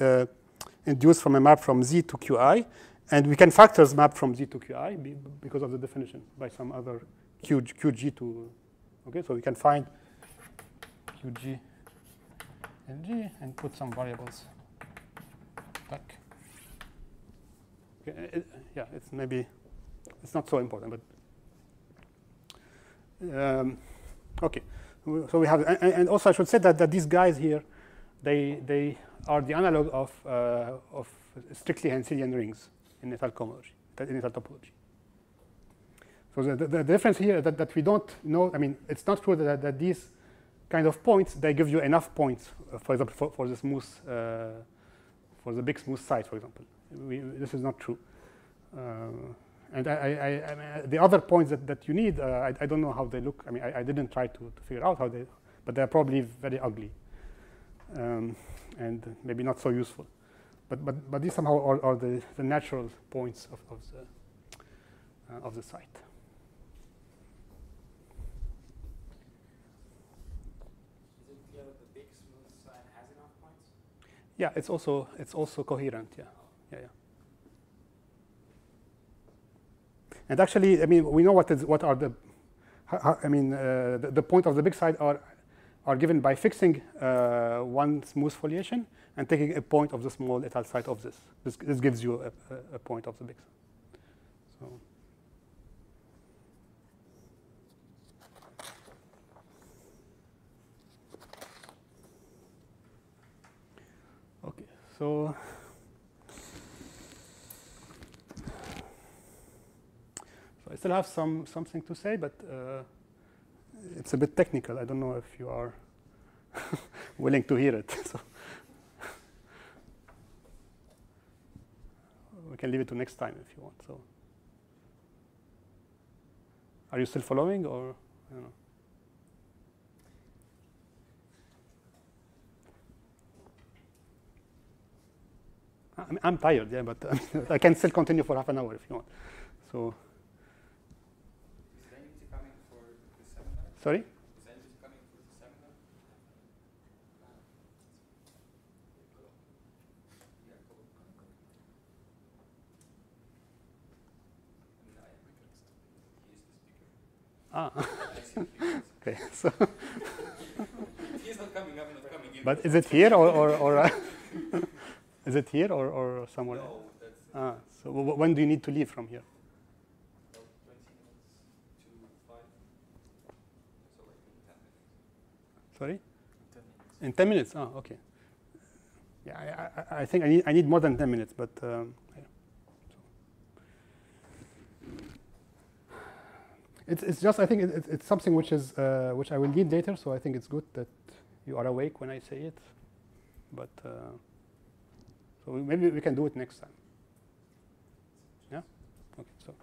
S2: induced from a map from Z to Qi. And we can factor the map from Z to Qi because of the definition by some other QG to. Okay, so we can find QG and G and put some variables. Back. Okay, yeah, it's not so important, but okay. So we have, and also I should say that these guys here, they are the analog of strictly Henselian rings in étale cohomology, in étale topology. So the difference here is that we don't know. I mean, it's not true that these kind of points they give you enough points, for example, for the smooth, for the big smooth side, for example. This is not true. And the other points that you need, I don't know how they look. I mean, I didn't try to figure out how they, but they're probably very ugly, and maybe not so useful. But these somehow are the natural points of the site.
S1: Is it clear that the big smooth side has enough points?
S2: Yeah, it's also coherent. Yeah. And actually, I mean, we know what are the, I mean, the point of the big side are given by fixing one smooth foliation and taking a point of the small étale side of this. This gives you a point of the big side. So. Okay, so. I still have something to say, but it's a bit technical. I don't know if you are willing to hear it. So we can leave it to next time if you want. So, are you still following, or I don't know? I'm tired, yeah, but I can still continue for half an hour if you want. So. Sorry?
S3: Is anybody coming for the seminar?
S2: Okay. So.
S3: He's not coming. I'm not coming.
S2: But is it here or is it here or somewhere?
S3: No, that's.
S2: So when do you need to leave from here?
S3: 20 minutes to 5. So like in 10 minutes.
S2: Sorry?
S3: 10 minutes.
S2: In 10 minutes? Oh, okay. Yeah, I think I need more than 10 minutes, but yeah. It's just, I think it's something which I will need later, so I think it's good that you are awake when I say it. But so maybe we can do it next time. Yeah? Okay, so.